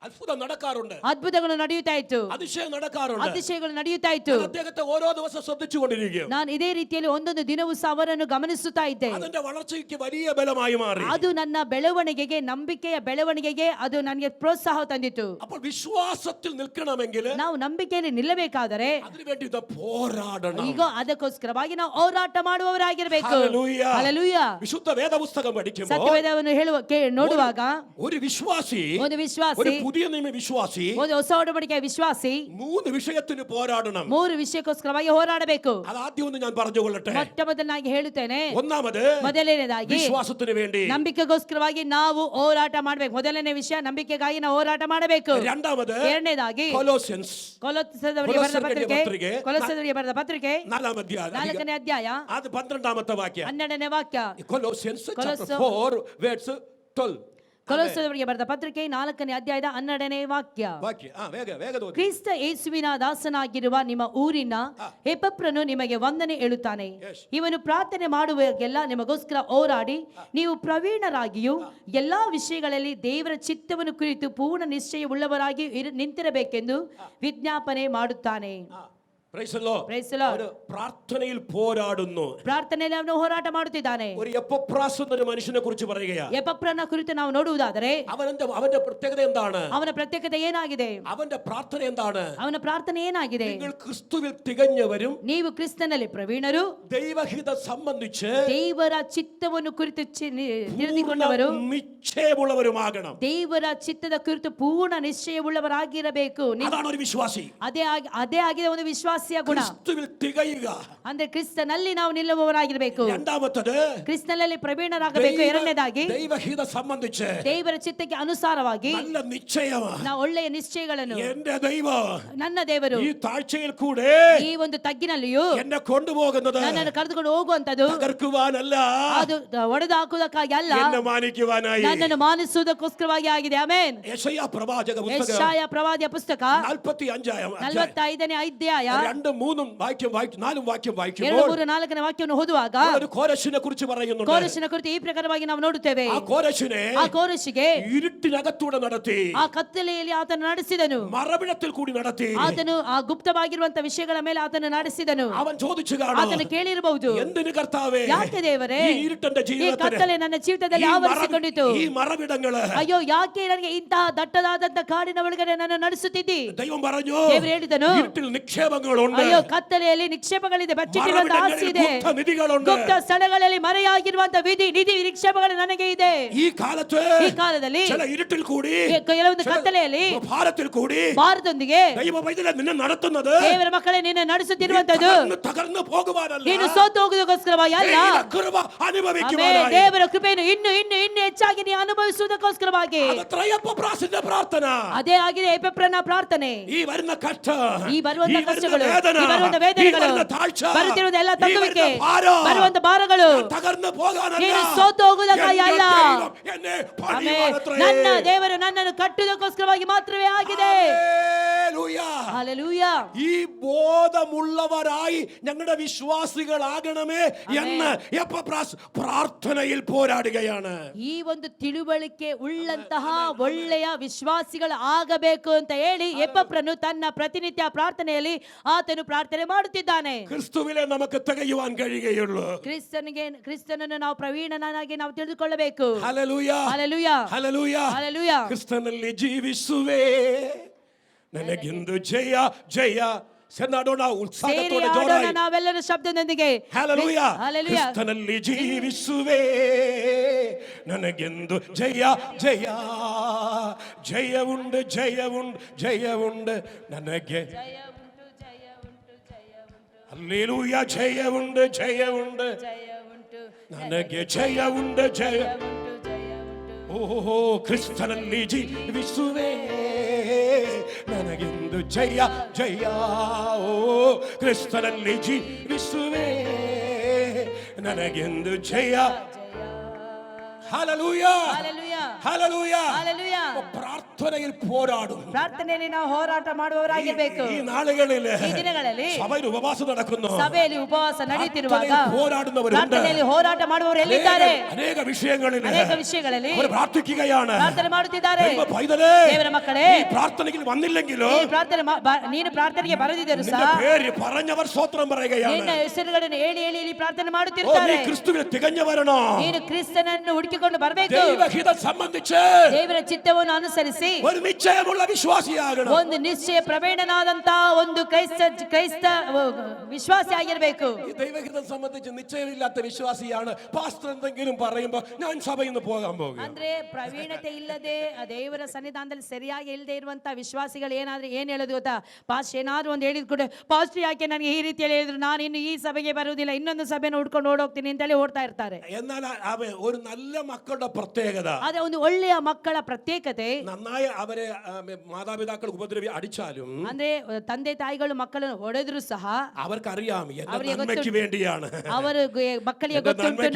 അത്ഭുതം നടക്കാറുണ്ട്, ಅದ್ಭುತಗಳು ನಡೆಯುತ್ತಾ ಇತ್ತು, അതിശയം നടക്കാറുണ്ട്. ಅತಿಶಯಗಳು ನಡೆಯುತ್ತಾ ಇತ್ತು. അദ്ദേഹത്തെ ഓരോ ദിവസം ശ്രദ്ധിച്ചുകൊണ്ടിരിക്കും. ನಾನು ಇದೇ ರೀತಿಯಲ್ಲಿ ಒಂದೊಂದು ದಿನವೂ ಸಹ ಅವರನ್ನು ಗಮನಿಸುತ್ತಾ ಇದ್ದೆ. അതിന്റെ വളർച്ചയ്ക്ക് വലിയ ബലമായി മാറി. ಅದು ನನ್ನ ಬೆಳವಣಿಗೆಗೆ, ನಂಬಿಕೆಯ ಬೆಳವಣಿಗೆಗೆ ಅದು ನನಗೆ ಪ್ರೋತ್ಸಾಹ ತಂದಿತು. അപ്പോൾ വിശ്വാസത്തിൽ നിൽക്കണമെങ്കിൽ ನಾವು ನಂಬಿಕೆಯಲ್ಲಿ ನಿಲ್ಲಬೇಕಾದರೆ അതിനുവേണ്ടി ഇത് പോരാടണം. ಈಗ ಅದಕ್ಕೋಸ್ಕರವಾಗಿ ನಾವು ಹೋರಾಟ ಮಾಡುವವರಾಗಿರಬೇಕು. ഹല്ലേലൂയ. ಹಲ್ಲೆಲೂಯಾ. വിശുദ്ധ വേദപുസ്തകം പഠിക്കുമ്പോൾ ಸತ್ಯವೇದವನ್ನು ನೋಡುವಾಗ ഒരു വിശ്വാസി, ಒಂದು ವಿಶ್ವಾಸಿ, ഒരു പുതിയ നിയമ വിശ്വാസി ಒಂದು ಹೊಸ ಒಡಂಬಡಿಕೆಯ ವಿಶ್ವಾಸಿ 3 ವಿಷಯത്തിന് പോരാടണം. 3 ವಿಷಯಕ್ಕೋಸ್ಕರವಾಗಿ ಹೋರಾಡಬೇಕು. അത് ആദ്യം ഒന്ന് ഞാൻ പറഞ്ഞുകൊള്ളട്ടെ. ಮೊಟ್ಟ ಮೊದಲನಾಗಿ ಹೇಳುತ್ತೇನೆ. ഒന്നാമത് ಮೊದಲನೇದಾಗಿ വിശ്വാസത്തിന് വേണ്ടി, ನಂಬಿಕೆಗೋಸ್ಕರವಾಗಿ ನಾವು ಹೋರಾಟ ಮಾಡಬೇಕು. ಮೊದಲನೇ ವಿಷಯ ನಂಬಿಕೆಗಾಗಿ ನಾವು ಹೋರಾಟ ಮಾಡಬೇಕು. രണ്ടാമത് ಎರಡನೇದಾಗಿ കൊലോസ്യൻസ് ಕೊಲೊಸ್ಸದವರಿಗೆ ಬರೆದ ಪತ್ರಿಕೆ 4ാം അധ്യായം 4ನೇ ಅಧ್ಯಾಯ അത് 12ാമത്തെ വാക്യം. 12ನೇ ವಾಕ್ಯ. കൊലോസ്യൻസ് chapter 4 verse 12. ಕೊಲೊಸ್ಸದವರಿಗೆ ಬರೆದ ಪತ್ರಿಕೆ 4ನೇ ಅಧ್ಯಾಯದ 12ನೇ ವಾಕ್ಯ. ವಾಕ್ಯ ವೇಗದ ಓದಿ. ಕ್ರಿಸ್ತ ಯೇಸುವಿನ ದಾಸನಾಗಿರುವ ನಿಮ್ಮ ಊರಿನ ಎಪಫ್ರನು ನಿಮಗೆ ವಂದನೆ ಹೇಳುತ್ತಾನೆ. Yes. ಇವನು ಪ್ರಾರ್ಥನೆ ಮಾಡುವಾಗೆಲ್ಲ ನಿಮಗೋಸ್ಕರ ಹೋರಾಡಿ ನೀವು ಪ್ರವೀಣರಾಗಿಯೂ ಎಲ್ಲಾ ವಿಷಯಗಳಲ್ಲಿ ದೇವರ ಚಿತ್ತವನ್ನು ಕುರಿತು ಪೂರ್ಣ ನಿಶ್ಚಯವುಳ್ಳವರಾಗಿ ನಿಂತಿರಬೇಕೆಂದು ವಿಜ್ಞಾಪನೆ ಮಾಡುತ್ತಾನೆ. Praise the Lord. Praise the Lord. അവര് പ്രാർത്ഥനയിൽ പോരാടുന്നു. ಪ್ರಾರ್ಥನೆಯಲ್ಲಿ ಅವನು ಹೋರಾಟ ಮಾಡುತ್ತಿದ್ದಾನೆ. ഒരു എപ്പഫ്രാസ് എന്നൊരു മനുഷ്യനെ കുറിച്ച് പറയുകയാണ്. ಎಪಫ್ರನ ಕುರಿತು ನಾವು ನೋಡುವುದಾದರೆ അവന്റെ പ്രത്യേകത എന്താണ്? ಅವನ ಪ್ರತ್ಯೇಕತೆ ಏನಾಗಿದೆ? അവന്റെ പ്രാർത്ഥന എന്താണ്? ಅವನ ಪ್ರಾರ್ಥನೆ ಏನಾಗಿದೆ? നിങ്ങൾ ക്രിസ്തുവിൽ തികഞ്ഞവരും ನೀವು ಕ್ರಿಸ್ತನಲ್ಲಿ ಪ್ರವೀಣರು, ദൈവഹിതം സംബന്ധിച്ച് ದೇವರ ಚಿತ್ತವನ್ನು ಕುರಿತು ತಿಳಿದುಕೊಂಡವರು, നിശ്ചയമുള്ളവരുമാകണം. ದೇವರ ಚಿತ್ತದ ಕುರಿತು ಪೂರ್ಣ ನಿಶ್ಚಯವುಳ್ಳವರಾಗಿರಬೇಕು. അതാണ് ഒരു വിശ്വാസി. ಅದೇ ಆಗಿದೆ ಒಂದು ವಿಶ್ವಾಸಿಯ ಗುಣ. ക്രിസ്തുവിൽ തികയുക. ಅಂದ್ರೆ ಕ್ರಿಸ್ತನಲ್ಲಿ ನಾವು ನಿಲ್ಲುವವರಾಗಿರಬೇಕು. രണ്ടാമത്തേത് ಕ್ರಿಸ್ತನಲ್ಲಿ ಪ್ರವೀಣರಾಗಬೇಕು. ಎರಡನೇದಾಗಿ ദൈവഹിതം സംബന്ധിച്ച് ದೇವರ ಚಿತ್ತಕ್ಕೆ ಅನುಸಾರವಾಗಿ നല്ല നിശ്ചയമാണ്. ನಾವು ಒಳ್ಳೆಯ ನಿಶ್ಚಯಗಳನ್ನು, എന്റെ ദൈവം ನನ್ನ ದೇವರು ഈ താഴ്ചയിൽ കൂടെ ಈ ಒಂದು ತಗ್ಗಿನಲ್ಲಿಯೂ എന്നെ കൊണ്ടുപോകുന്നത് ನನ್ನನ್ನು ಕರೆದುಕೊಂಡು ಹೋಗುವಂತದ್ದು തകർക്കുവാനല്ല, ಅದು ಒಡೆದು ಹಾಕುವುದಕ್ಕಾಗಿ ಅಲ್ಲ, എന്നെ മാനിക്കുവാനായി. ನನ್ನನ್ನು ಮಾನಿಸುವುದಕ್ಕೋಸ್ಕರವಾಗಿ ಆಗಿದೆ. ಆಮೆನ್. യെശയ്യാ പ്രവാചക പുസ്തകം ಯೆಶಾಯ ಪ್ರವಾದಿಯ ಪುಸ್ತಕ 45ನೇ ಅಧ್ಯಾಯ 2, 3 വാക്യം 4 വാക്യം 2, വായിക്കുമ്പോൾ 3, 4ನೇ ವಾಕ್ಯವನ್ನು ಓದುವಾಗ ഒരു കോരശിനെ കുറിച്ച് പറയുന്നുണ്ട്. ಕೋರಶಿನ ಕುರಿತು ಈ ಪ್ರಕಾರವಾಗಿ ನಾವು ನೋಡುತ್ತೇವೆ. ആ കോരശിനെ ಆ ಕೋರಶಿಗೆ ഇരുട്ടിനകത്തൂടെ നടത്തി, ಆ ಕತ್ತಲೆಯಲ್ಲಿ ಆತನು ನಡೆಸಿದನು, മറവിടത്തിൽ കൂടി നടത്തി. ಆತನು ಆ ಗುಪ್ತವಾಗಿರುವಂತಹ ವಿಷಯಗಳ ಮೇಲೆ ಆತನು ನಡೆಸಿದನು. അവൻ ചോദിച്ചു കാണും, ಆತನು ಕೇಳಿರಬಹುದು, എന്തിന് കർത്താവേ ಯಾಕೆ ದೇವರೇ ഈ ഇരുട്ടന്റെ ಈ ಕತ್ತಲೆ ജീവിതത്തിൽ ನನ್ನ ಜೀವಿತದಲ್ಲಿ ಆವರಿಸಿಕೊಂಡಿತು? ഈ മറവിടങ്ങള് ಅಯ್ಯೋ, ಯಾಕೆ ನನಗೆ ಇಂತಹ ದಟ್ಟದಾದಂತಹ ಕಾಡಿನ ಒಳಗಡೆ ನನ್ನ ನಡೆಸುತ್ತಿದ್ದಿ? ദൈവം പറഞ്ഞു, ದೇವರು ಹೇಳಿದನು, ഇരുട്ടിൽ നിക്ഷേപങ്ങളുണ്ട്, ಅಯ್ಯೋ, ಕತ್ತಲೆಯಲ್ಲಿ ನಿಕ್ಷೇಪಗಳಿದೆ, ಬಚ್ಚಿಟ್ಟಿರುವಂತಹ ಆಸ್ತಿ ಇದೆ, ಗುಪ್ತ ನಿಧಿകളുണ്ട്. ಗುಪ್ತ ಸ್ಥಳಗಳಲ್ಲಿ ಮರೆಯಾಗಿರುವಂತಹ ನಿಧಿ ನಿಕ್ಷೇಪಗಳು ನನಗೆ ಇದೆ. ഈ കാലത്ത് ಈ ಕಾಲದಲ್ಲಿ ചില ഇരുട്ടിൽ കൂടി, ಕೆಲವೊಂದು ಕತ್ತಲೆಯಲ್ಲಿ ഭാരത്തിൽ കൂടി ಭಾರತದೊಂದಿಗೆ ദൈവ പൈതലെ നിന്നെ നടത്തുന്നത് ದೇವರ ಮಕ್ಕಳೇ ನಿನ್ನ ನಡೆಸುತ್ತಿರುವಂತದ್ದು തകർന്നു പോകുവാനല്ല, ನೀನು ಸೋತು ಹೋಗುವುದಕ್ಕೋಸ್ಕರವಾಗಿ ಅಲ್ಲ, കൃപ ಆಮೇಲೆ അനുഭവിക്കുവാനായി. ದೇವರ ಕೃಪೆಯನ್ನು ಇನ್ನು ಹೆಚ್ಚಾಗಿ ನೀ ಅನುಭವಿಸುವುದಕ್ಕೋಸ್ಕರವಾಗಿ. അതത്ര എപ്പഫ്രാസിന്റെ പ്രാർത്ഥന. ಅದೇ ಆಗಿದೆ ಎಪಫ್ರನ ಪ್ರಾರ್ಥನೆ. ഈ വരുന്ന കഷ്ടം, ಈ ಬರುವಂತ ಕಷ್ಟಗಳು, വേദന, ಈ ಬರುವಂತ ഈ ವೇದನೆಗಳು, വരുന്ന താഴ്ച, ಬರುತ್ತಿರುವುದು ಎಲ್ಲ ഈ ತಗ್ಗುವಿಕೆ, വരുന്ന ഭാരം, ಬರುವಂತ ಭಾರಗಳು തകർന്നു പോകാനല്ല, ನೀನು ಸೋತು ಹೋಗುವುದಕ್ಕಾಗಿ ಅಲ್ಲ. എന്നെ ಆಮೇಲೆ പണിയുവാനത്രേ. ನನ್ನ ದೇವರು ನನ್ನನ್ನು ಕಟ್ಟುವುದಕ್ಕೋಸ್ಕರವಾಗಿ ಮಾತ್ರವೇ ಆಗಿದೆ. ഹല്ലേലൂയ. ಹಲ್ಲೆಲೂಯ. ഈ ബോധമുള്ളവരായി ഞങ്ങളുടെ വിശ്വാസികളാകണമേ എന്ന് എപ്പഫ്രാസ് പ്രാർത്ഥനയിൽ പോരാടുകയാണ്. ಈ ಒಂದು ತಿಳುವಳಿಕೆ ಉಳ್ಳಂತಹ ಒಳ್ಳೆಯ ವಿಶ್ವಾಸಿಗಳು ಆಗಬೇಕು ಅಂತ ಹೇಳಿ ಎಪಫ್ರನು ತನ್ನ ಪ್ರತಿನಿತ್ಯ ಪ್ರಾರ್ಥನೆಯಲ್ಲಿ ಆತನು ಪ್ರಾರ್ಥನೆ ಮಾಡುತ್ತಿದ್ದಾನೆ. ക്രിസ്തുവിലെ നമുക്ക് തികയുവാൻ കഴിയുകയുള്ളൂ. ಕ್ರಿಸ್ತನನ್ನು ನಾವು ಪ್ರವೀಣನಾಗಿ ನಾವು ತಿಳಿದುಕೊಳ್ಳಬೇಕು. ഹല്ലേലൂയ. ಹಲ್ಲೆಲೂಯ. ഹല്ലേലൂയ. ಹಲ್ಲೆಲೂಯ. ಕ್ರಿಸ್ತನಲ್ಲಿ ಜೀವಿಸುವೆ ನನಗೆಂದು ಜಯ ಜಯ ಸೆನ್ನಾಡೋಣ ಉತ್ಸಾಹത്തോടെ ಜೋರಾಗಿ ನಾವೆಲ್ಲರೂ ಶಬ್ದದೊಂದಿಗೆ ಹಲ್ಲೆಲೂಯ. ಹಲ್ಲೆಲೂಯ. ಕ್ರಿಸ್ತನಲ್ಲಿ ಜೀವಿಸುವೆ ನನಗೆಂದು ಜಯ ಜಯ ಜಯವುಂಡು ಜಯವುಂಡು ಜಯವುಂಡು ನನಗೆ ಹಲ್ಲೆಲೂಯ. ಜಯವುಂಡು ಜಯವುಂಡು ನನಗೆ ಜಯವುಂಡು ಜಯ. ಓಹೋ, ಕ್ರಿಸ್ತನಲ್ಲಿ ಜೀವಿಸುವೆ ನನಗೆಂದು ಜಯ ಜಯ. ಓ, ಕ್ರಿಸ್ತನಲ್ಲಿ ಜೀವಿಸುವೆ ನನಗೆಂದು ಜಯ. ഹല്ലേലൂയ. ಹಲ್ಲೆಲೂಯ. ഹല്ലേലൂയ. ಹಲ್ಲೆಲೂಯ. പ്രാർത്ഥനയിൽ പോരാടും. ಪ್ರಾರ್ಥನೆಯಲ್ಲಿ ನಾವು ಹೋರಾಟ ಮಾಡುವವರಾಗಿರಬೇಕು. ഈ നാളുകളിൽ ಈ ದಿನಗಳಲ್ಲಿ സഭയിൽ ഉപവാസം നടക്കുന്നു. ಸಭೆಯಲ್ಲಿ ಉಪವಾಸ ನಡೆಯುತ್ತಿರುವಾಗ പ്രാർത്ഥനയിൽ പോരാടുന്നവരുണ്ട്. ಪ್ರಾರ್ಥನೆಯಲ್ಲಿ ಹೋರಾಟ ಮಾಡುವವರು ಎಲ್ಲಿದ್ದಾರೆ? അനേക വിഷയങ്ങളിൽ ಅನೇಕ ವಿಷಯಗಳಲ್ಲಿ അവർ പ്രാർത്ഥിക്കുകയാണ്. ಪ್ರಾರ್ಥನೆ ಮಾಡುತ್ತಿದ್ದಾರೆ. ദൈവ പൈതലേ, ದೇವರ ಮಕ್ಕಳೇ, ഈ പ്രാർത്ഥനയിൽ വന്നില്ലെങ്കിലോ ನೀನು ಪ್ರಾರ್ಥನೆಗೆ ಬರದಿದ್ದರು നിന്റെ ಸಹ പേര് പറഞ്ഞവർ സ്തോത്രം പറയുകയാണ്. ನಿನ್ನ ಹೆಸರುಗಳನ್ನು ಹೇಳಿ ಇಲ್ಲಿ ಪ್ರಾರ್ಥನೆ ഓ, ಮಾಡುತ್ತಿರ್ತಾರೆ. നീ ക്രിസ്തുവിൽ തികഞ്ഞവരണോ? ನೀನು ಕ್ರಿಸ್ತನನ್ನು ಹುಡುಕಿಕೊಂಡು ಬರಬೇಕು. ദൈവഹിതം സംബന്ധിച്ച് ದೇವರ ಚಿತ್ತವನ್ನು ಅನುಸರಿಸಿ ഒരു നിശ്ചയമുള്ള വിശ്വാസിയാകണം. ಒಂದು ನಿಶ್ಚಯ ಪ್ರವೀಣನಾದಂತ ಒಂದು ಕ್ರೈಸ್ತ ವಿಶ್ವಾಸಿ ಆಗಿರಬೇಕು. ഈ ദൈവഹിതം സംബന്ധിച്ച് നിശ്ചയമില്ലാത്ത വിശ്വാസിയാണ് പാസ്റ്റർ എന്തെങ്കിലും പറയുമ്പോൾ ഞാൻ സഭയിൽ നിന്ന് പോകാൻ പോകും. ಅಂದ್ರೆ ಪ್ರವೀಣತೆ ಇಲ್ಲದೆ ಆ ದೇವರ ಸನ್ನಿಧಾನದಲ್ಲಿ ಸರಿಯಾಗಿ ಇಲ್ಲದೆ ಇರುವಂತ ವಿಶ್ವಾಸಿಗಳು ಏನ್ ಹೇಳೋದು ಗೊತ್ತಾ? ಪಾಸ್ಟ್ ಏನಾದ್ರು ಒಂದು ಹೇಳಿದ್ ಕೂಡ ಪಾಸ್ಟರ್ ಯಾಕೆ ನನಗೆ ಈ ರೀತಿಯಲ್ಲಿ ಹೇಳಿದ್ರು, ನಾನು ಇನ್ನು ಈ ಸಭೆಗೆ ಬರುವುದಿಲ್ಲ, ಇನ್ನೊಂದು ಸಭೆಯನ್ನು ಹುಡ್ಕೊಂಡು ಓಡೋಗ್ತೀನಿ ಅಂತೇಳಿ ಓಡ್ತಾ ಇರ್ತಾರೆ. എന്നാൽ അവൻ ഒരു നല്ല മക്കളുടെ പ്രത്യേകത. ಆದ್ರೆ ಒಂದು ಒಳ್ಳೆಯ ಮಕ್ಕಳ ಪ್ರತ್ಯೇಕತೆ നന്നായി അവരെ മാതാപിതാക്കൾ അടിച്ചാലും ಅಂದ್ರೆ ತಂದೆ ತಾಯಿಗಳು ಮಕ್ಕಳನ್ನು ಹೊಡೆದ್ರು ಸಹ അവർക്കറിയാം എന്റെ അവರಿಗೆ നന്മയ്ക്ക് വേണ്ടിയാണ്. ಅವರು ಮಕ್ಕಳಿಗೆ ಎನ್ನ ಗೊತ್ತುಂಟು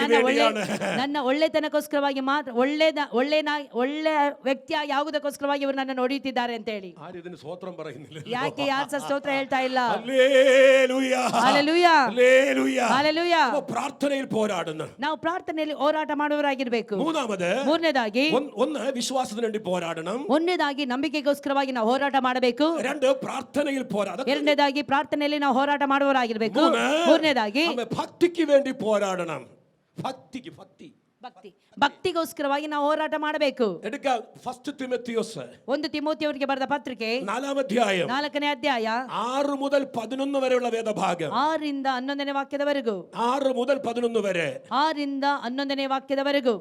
ನನ್ನ ಒಳ್ಳೆತನಕ್ಕೋಸ್ಕರವಾಗಿ ಮಾತ್ರ ಒಳ್ಳೆ ವ್ಯಕ್ತಿಯಾಗಿ ಆಗುವುದಕ್ಕೋಸ್ಕರವಾಗಿ ಇವರು ನನ್ನನ್ನು ಹೊಡೆಯುತ್ತಿದ್ದಾರೆ ಅಂತ ಹೇಳಿ. ആരും ഇതിന് സ്വോത്രം പറയുന്നില്ല. ಯಾಕೆ ಯಾರು ಸಹ ಸ್ತೋತ್ರ ಹೇಳ್ತಾ ಇಲ್ಲ? Hallelujah, hallelujah, hallelujah. ഹല്ലേലൂയ. അപ്പോൾ പ്രാർത്ഥനയിൽ പോരാടുന്നു. ನಾವು ಪ್ರಾರ್ಥನೆಯಲ್ಲಿ ಹೋರಾಟ ಮಾಡುವವರಾಗಿರ್ಬೇಕು. ಮೂರನೇದಾಗಿ ഒന്ന് വിശ്വാസത്തിന് വേണ്ടി പോരാടണം. ಒಂದನೇದಾಗಿ ನಂಬಿಕೆಗೋಸ್ಕರವಾಗಿ ನಾವು ಹೋರಾಟ ಮಾಡಬೇಕು. രണ്ട് പ്രാർത്ഥനയിൽ പോരാടണം. ಎರಡನೇದಾಗಿ ಪ್ರಾರ್ಥನೆಯಲ್ಲಿ ನಾವು ಹೋರಾಟ ಮಾಡುವವರಾಗಿರ್ಬೇಕು. ಮೂರನೇದಾಗಿ ഭക്തിക്ക് വേണ്ടി പോരാടണം. ಭಕ್ತಿಗೋಸ್ಕರವಾಗಿ ನಾವು ಹೋರಾಟ ಮಾಡಬೇಕು. ಫಸ್ಟ್ ತಿಮೋಥೆಯೋಸ್ 1 ತಿಮೋಥೆಯವರಿಗೆ ಬರೆದ ಪತ್ರಿಕೆ 4ನೇ ಅಧ್ಯಾಯ 6 മുതൽ 11 വരെയുള്ള വേദഭാഗം. 6 ರಿಂದ 11ನೇ ವಾಕ್ಯದವರೆಗೂ. 6 മുതൽ 11 വരെ. 6 ರಿಂದ 11ನೇ ವಾಕ್ಯದವರೆಗೂ.